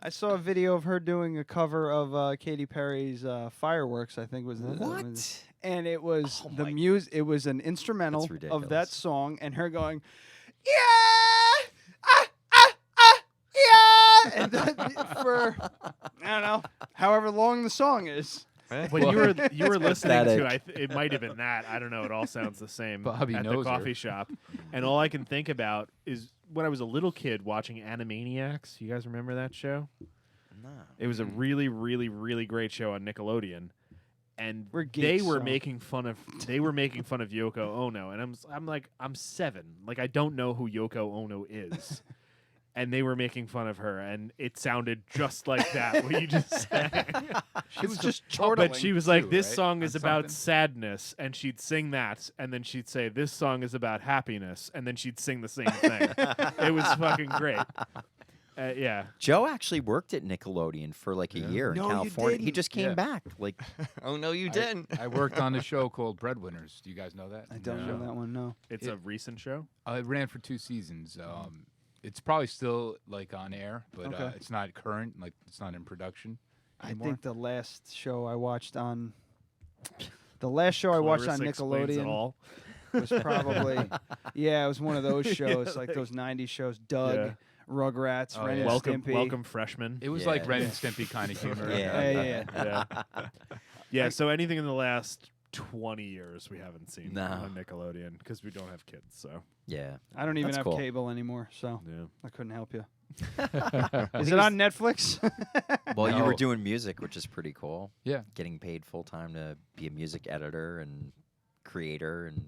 I saw a video of her doing a cover of Katy Perry's "Fireworks." I think was the What? and it was Oh the my- music. It was an instrumental That's of that ridiculous. song, and her going, "Yeah, yeah," and for I don't know, however long the song is. When you were listening to, pathetic. it might have been that. I don't know. It all sounds the same Bobby at the knows her. coffee shop, and all I can think about is when I was a little kid watching Animaniacs. You guys remember that show? No. It was a really, really, really great show on Nickelodeon, and We're they geeks, were so. making fun of Yoko Ono, and I'm like I'm 7, like I don't know who Yoko Ono is. And they were making fun of her, and it sounded just like that, what you just sang. She was just chortling. But she was like, too, this right? song is On about something? sadness, and she'd sing that, and then she'd say, this song is about happiness, and then she'd sing the same thing. It was fucking great. Yeah. Joe actually worked at Nickelodeon for like a year in No, you California. He didn't. just came Yeah. back. Like, Oh, no, you didn't. I worked on a show called Breadwinners. Do you guys know that? I don't know that one. No. It's a recent show? It ran for 2 seasons. It's probably still like on air, but Okay. it's not current. Like it's not in production I anymore. think the last show I watched on Nickelodeon Explains it all. was probably it was one of those shows like those 90s shows. Doug, Yeah. Rugrats, Oh, Ren yeah. and Welcome, Stimpy. welcome, freshman. It was Yeah. like Ren and Stimpy kind of humor. Yeah. Yeah. Yeah, so anything in the last 20 years we haven't seen No. on Nickelodeon because we don't have kids. So yeah. I don't even That's have cool. cable anymore, so yeah. I couldn't help you. Is it on Netflix? Well, you were No. doing music, which is pretty cool. Yeah. Getting paid full time to be a music editor and creator and,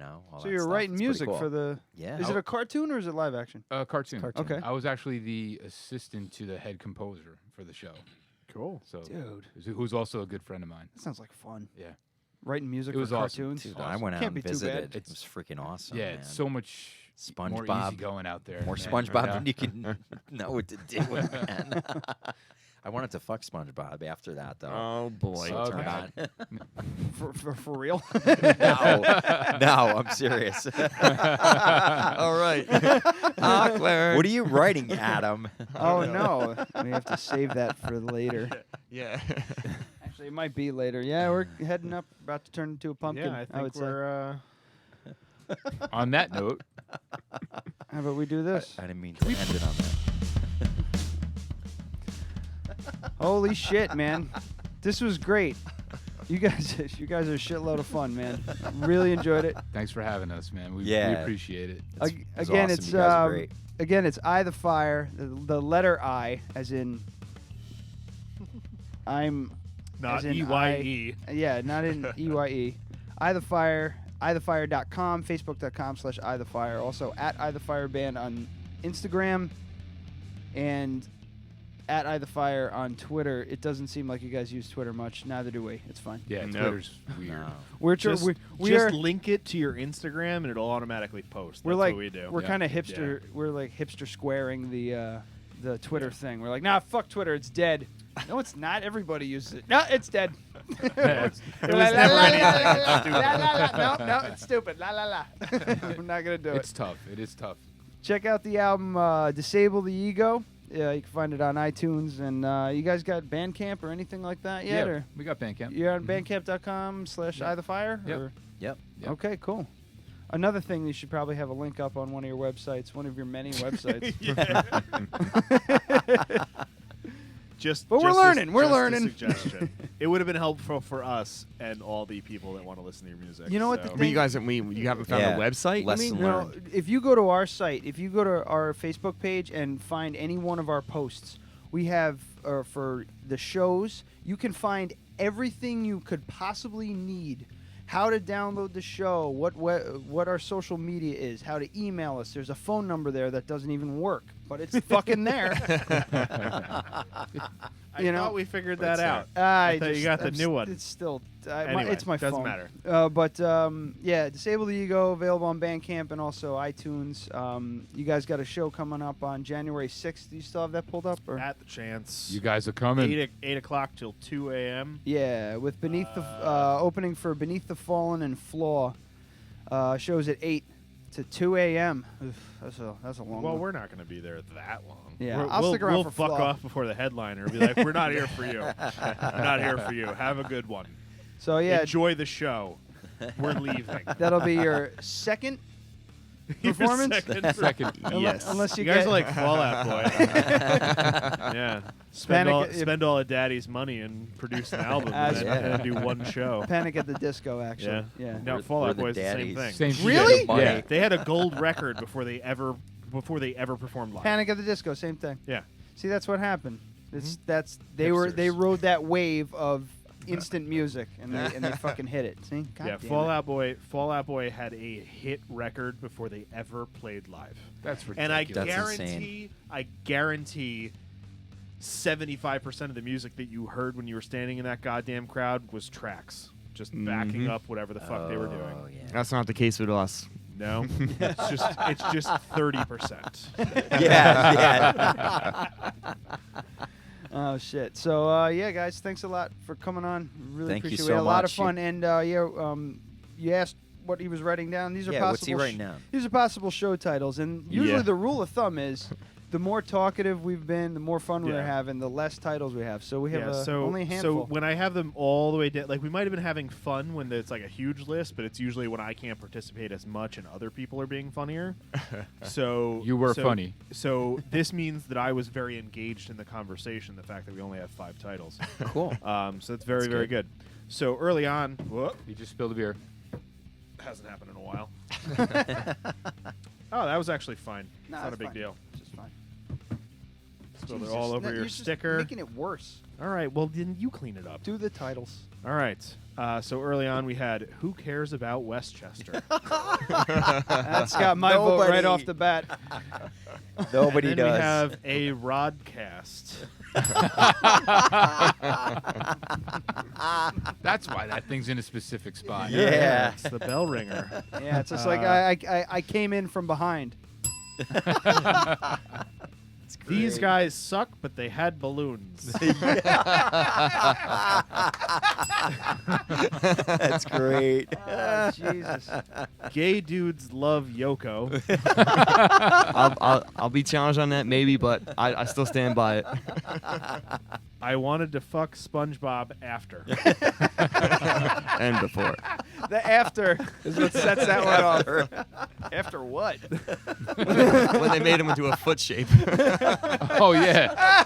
all So that you're stuff. writing It's pretty music cool. for the. Yeah. Is it a cartoon or is it live action? Cartoon. Okay. I was actually the assistant to the head composer for the show. Cool. So, Dude. who's also a good friend of mine. That sounds like fun. Yeah. Writing music It was for awesome. cartoons. Dude, I went out Can't and be too bad. visited. It was freaking awesome. Yeah, man. it's so much more SpongeBob. easy going out there. More man. SpongeBob Yeah. than you can know what to do with, man. I wanted to fuck SpongeBob after that, though. Oh, boy. So turned on. For real? No, I'm serious. All right. Awkward. What are you writing, Adam? Oh no, we have to save that for later. Yeah. Actually, it might be later. Yeah, we're heading up, about to turn into a pumpkin. Yeah, I think would say. we're. On that note, How about we do this? I didn't mean to end it on that. Holy shit, man! This was great. You guys are a shitload of fun, man. Really enjoyed it. thanks for having us, man. We Yeah. appreciate it. It's Again, awesome. it's You guys are great. again, it's I the Fire, the letter I, as in I'm Not as in EYE. Yeah, not in EYE. I the Fire, ithefire.com, facebook.com/ithefire. Also at ithefire on Instagram and at ithefire on Twitter. It doesn't seem like you guys use Twitter much. Neither do we. It's fine. Yeah, Nope. Twitter's weird. No. We're Just, we just are link it to your Instagram and it'll automatically post. we're That's like what we do. we're Yeah. kind of hipster. We're like hipster squaring the Twitter thing. We're like, nah, fuck Twitter. It's dead. No, it's not. Everybody uses it. No, it's dead. It was never anything. No, it's stupid. La la la. I'm not gonna do it. It's tough. It is tough. Check out the album "Disable the Ego." Yeah, you can find it on iTunes. And you guys got Bandcamp or anything like that yet? Yeah, Or we got Bandcamp. you're on bandcamp.com/ithefire? Yep. Or? Yep. Okay, cool. Another thing, you should probably have a link up on one of your websites, one of your many websites. But we're learning. We're learning. A suggestion. It would have been helpful for us and all the people that want to listen to your music. You know what the so- But you guys, you haven't found a website? you Lesson mean? No, if you go to our site, if you go to our Facebook page and find any one of our posts, we have for the shows, you can find everything you could possibly need. How to download the show, what our social media is, how to email us. There's a phone number there that doesn't even work, but it's fucking there. I thought we figured that out. I thought you got the new one. It's still, Anyway, it's my doesn't phone. matter. But yeah, Disable the Ego, available on Bandcamp and also iTunes. You guys got a show coming up on January 6th. Do you still have that pulled up? Or? At the chance. You guys are coming. 8 o'clock till 2 a.m. Yeah, with Beneath the opening for Beneath the Fallen and Flaw. Shows at 8 to 2 a.m. That's a long Well, one. we're not going to be there that long. Yeah, I'll stick around we'll for fuck Flaw. off before the headliner and be like, we're not here for you. We're not here for you. Have a good one. So yeah, Enjoy the show. We're leaving. that'll be your second Your performance. Second. Unless, unless you guys get are like Fallout Boy. Yeah. Spend all of Daddy's money and produce an album and then do one show. Panic at the Disco, actually. Yeah. No, Fallout Boy is the same thing. Same shit. Really? Yeah. They had a gold record before they ever performed live. Panic at the Disco, same thing. Yeah. See, that's what happened. It's they Hipsters. rode that wave of instant music and they fucking hit it. See? God Yeah, damn Fallout Boy had a hit record before they ever played live. That's And I ridiculous. guarantee 75% of the music that you heard when you were standing in that goddamn crowd was tracks, just backing up whatever the fuck they were doing. Yeah. That's not the case with us. No, it's just 30%. Yeah. Oh shit! So yeah, guys, thanks a lot for coming on. Really Thank you appreciate it. so We had a lot of much. fun, and you asked what he was writing down. These are Yeah, possible. what's he writing down? These are possible show titles, and usually Yeah. the rule of thumb is, the more talkative we've been, the more fun we're Yeah. having, the less titles we have. So we have only a so handful. when I have them all the way down, like we might have been having fun when it's like a huge list, but it's usually when I can't participate as much and other people are being funnier. So You were funny. So this means that I was very engaged in the conversation. The fact that we only have 5 titles. Cool. So it's very very good. So early on, whoop, You just spilled a beer. hasn't happened in a while. Oh, that was actually fine. No, It's not a it's big fine. deal. Just fine. So they're Jesus. all over No, your you're just sticker. making it worse. All right, well, then you clean it up. Do the titles. All right. So early on, we had Who Cares About Westchester? That's got my vote right off the bat. Nobody and then does. we have a Rodcast. That's why that thing's in a specific spot. Yeah. It's the bell ringer. Yeah, it's just like I came in from behind. These guys suck, but they had balloons. That's great. Oh, Jesus. Gay dudes love Yoko. I'll be challenged on that maybe, but I still stand by it. I wanted to fuck SpongeBob after. And before. The after is what sets that one off. After what? When they made him into a foot shape. Oh yeah,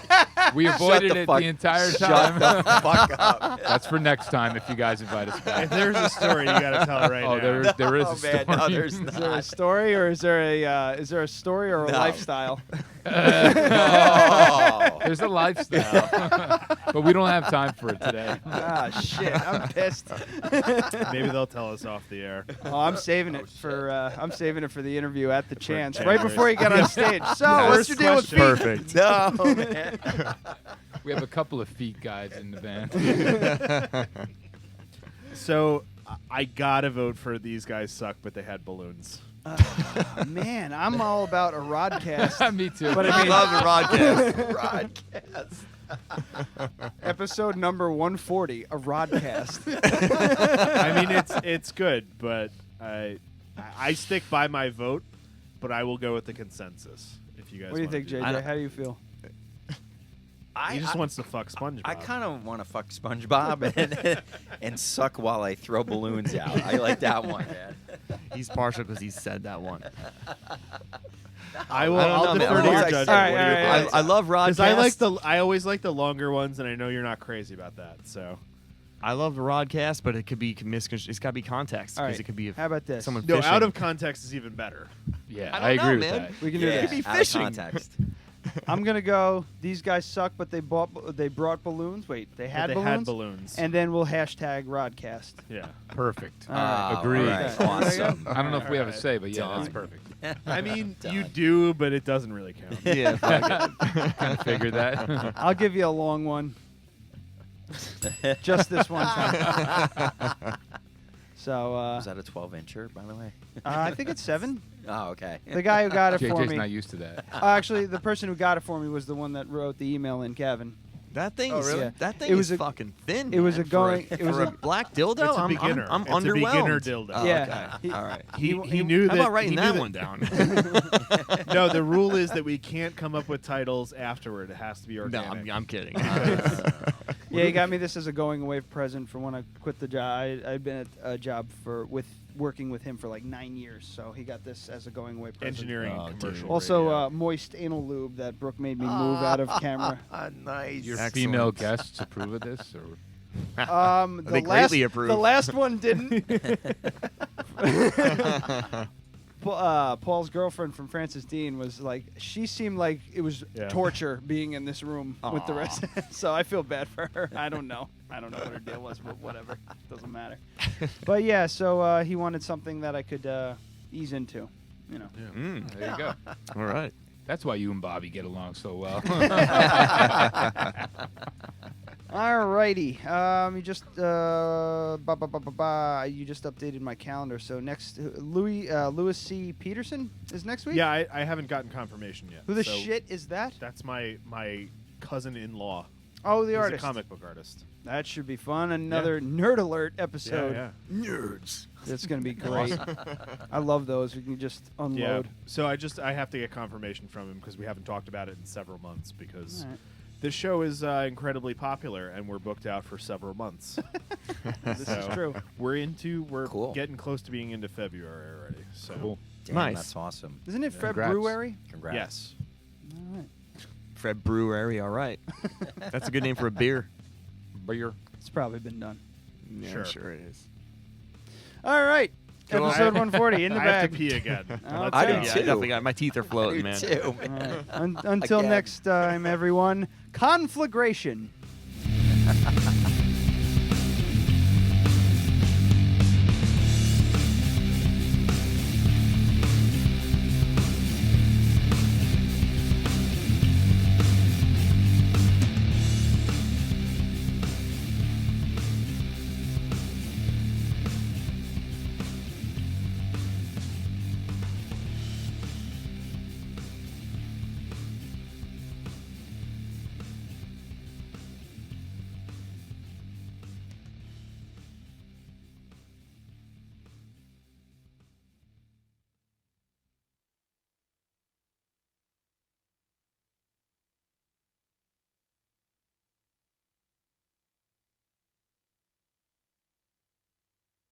we avoided it the entire time. Shut the fuck up. That's for next time if you guys invite us back. If there's a story, you got to tell it right now. There is Oh, a story. man, no, there's Is there a story or is there a story or a No. lifestyle? Oh. There's a lifestyle, but we don't have time for it today. Ah, shit! I'm pissed. Maybe they'll tell us off the air. Oh, I'm saving it for the interview at the chance Chance. right before you get on stage. So, what's your deal with feet? Perfect. No, man. We have a couple of feet guys in the band. So I gotta vote for These Guys Suck, but they had balloons. Man, I'm all about a Rodcast. Me too. But I mean, love the Rodcast. Rodcast. episode number 140, a Rodcast. I mean, it's good, but I stick by my vote, but I will go with the consensus. If you guys, What do you wanna think, do JJ? How do you feel? He just wants to fuck SpongeBob. I kind of want to fuck SpongeBob and suck while I throw balloons out. I like that one, man. He's partial because he said that one. I'll defer to your judgment. I love Rodcast. Because I always like the longer ones, and I know you're not crazy about that. So I love the Rodcast, but it could be misconstrued. It's got to be context All because right. it could be. How about this? Someone no, fishing. out of context is even better. Yeah, I don't agree know, with man. that. We can do Yeah, this. be out fishing. of context. I'm gonna go. These guys suck, but they brought balloons. Wait, they had But they balloons. had balloons. And then we'll hashtag Rodcast. Yeah. Perfect. Oh, Agreed. all right. Awesome. I don't know if we have a Alright. say, but yeah, Done. that's perfect. I mean, you Done. do, but it doesn't really count. Yeah. fuck it. Kind of figured that. I'll give you a long one. Just this one time. So Was that a 12-incher, by the way? I think it's 7. Oh, okay. The guy who got it for JJ's me. not used to that. Actually, the person who got it for me was the one that wrote the email in, Kevin. That thing Oh, is really? that thing It was is a- fucking thin. it was man, a going- for it was for a- a black dildo. It's a beginner. I'm It's underwhelmed. a beginner dildo. Oh, Yeah. okay. All right. He knew How that. about writing he that knew one down? No, the rule is that we can't come up with titles afterward. It has to be No, organic. I'm kidding. Yeah, he got me this as a going away present for when I quit the job. I'd been at a job working with him for like 9 years, so he got this as a going away present. Engineering Oh, and commercial. Also, radio. moist anal lube that Brooke made me move out of camera. Nice. Your Excellent. female guests approve of this, or The greatly approve. The last one didn't. Paul's girlfriend from Francis Dean was like, she seemed like it was torture being in this room with the rest. So I feel bad for her. I don't know what her deal was, but whatever. Doesn't matter. But yeah, so he wanted something that I could ease into, you know. there you go. All right. That's why you and Bobby get along so well. Alrighty. You just you just updated my calendar. So next, Louis C. Peterson is next week. Yeah, I haven't gotten confirmation yet. Who the so shit is that? That's my cousin-in-law. Oh, the He's artist. a comic book artist. That should be fun. Another Nerd Alert episode. Yeah. Nerds. That's gonna be great. I love those. We can just unload. Yeah. So I have to get confirmation from him because we haven't talked about it in several months because All right. this show is incredibly popular and we're booked out for several months. This is true. We're Cool. getting close to being into February already. So Cool. Damn, Nice. That's awesome. Isn't it Congrats. February? Congrats. yes. All right. Fred Brewery. All right. That's a good name for a beer. Beer. It's probably been done. Yeah, Sure. I'm sure it is. All right. Episode 140 in the I bag. have to pee again. Okay. I do Yeah, I too. definitely got my teeth are floating, man. Too, All man. right. Until Again. next time, everyone. Conflagration.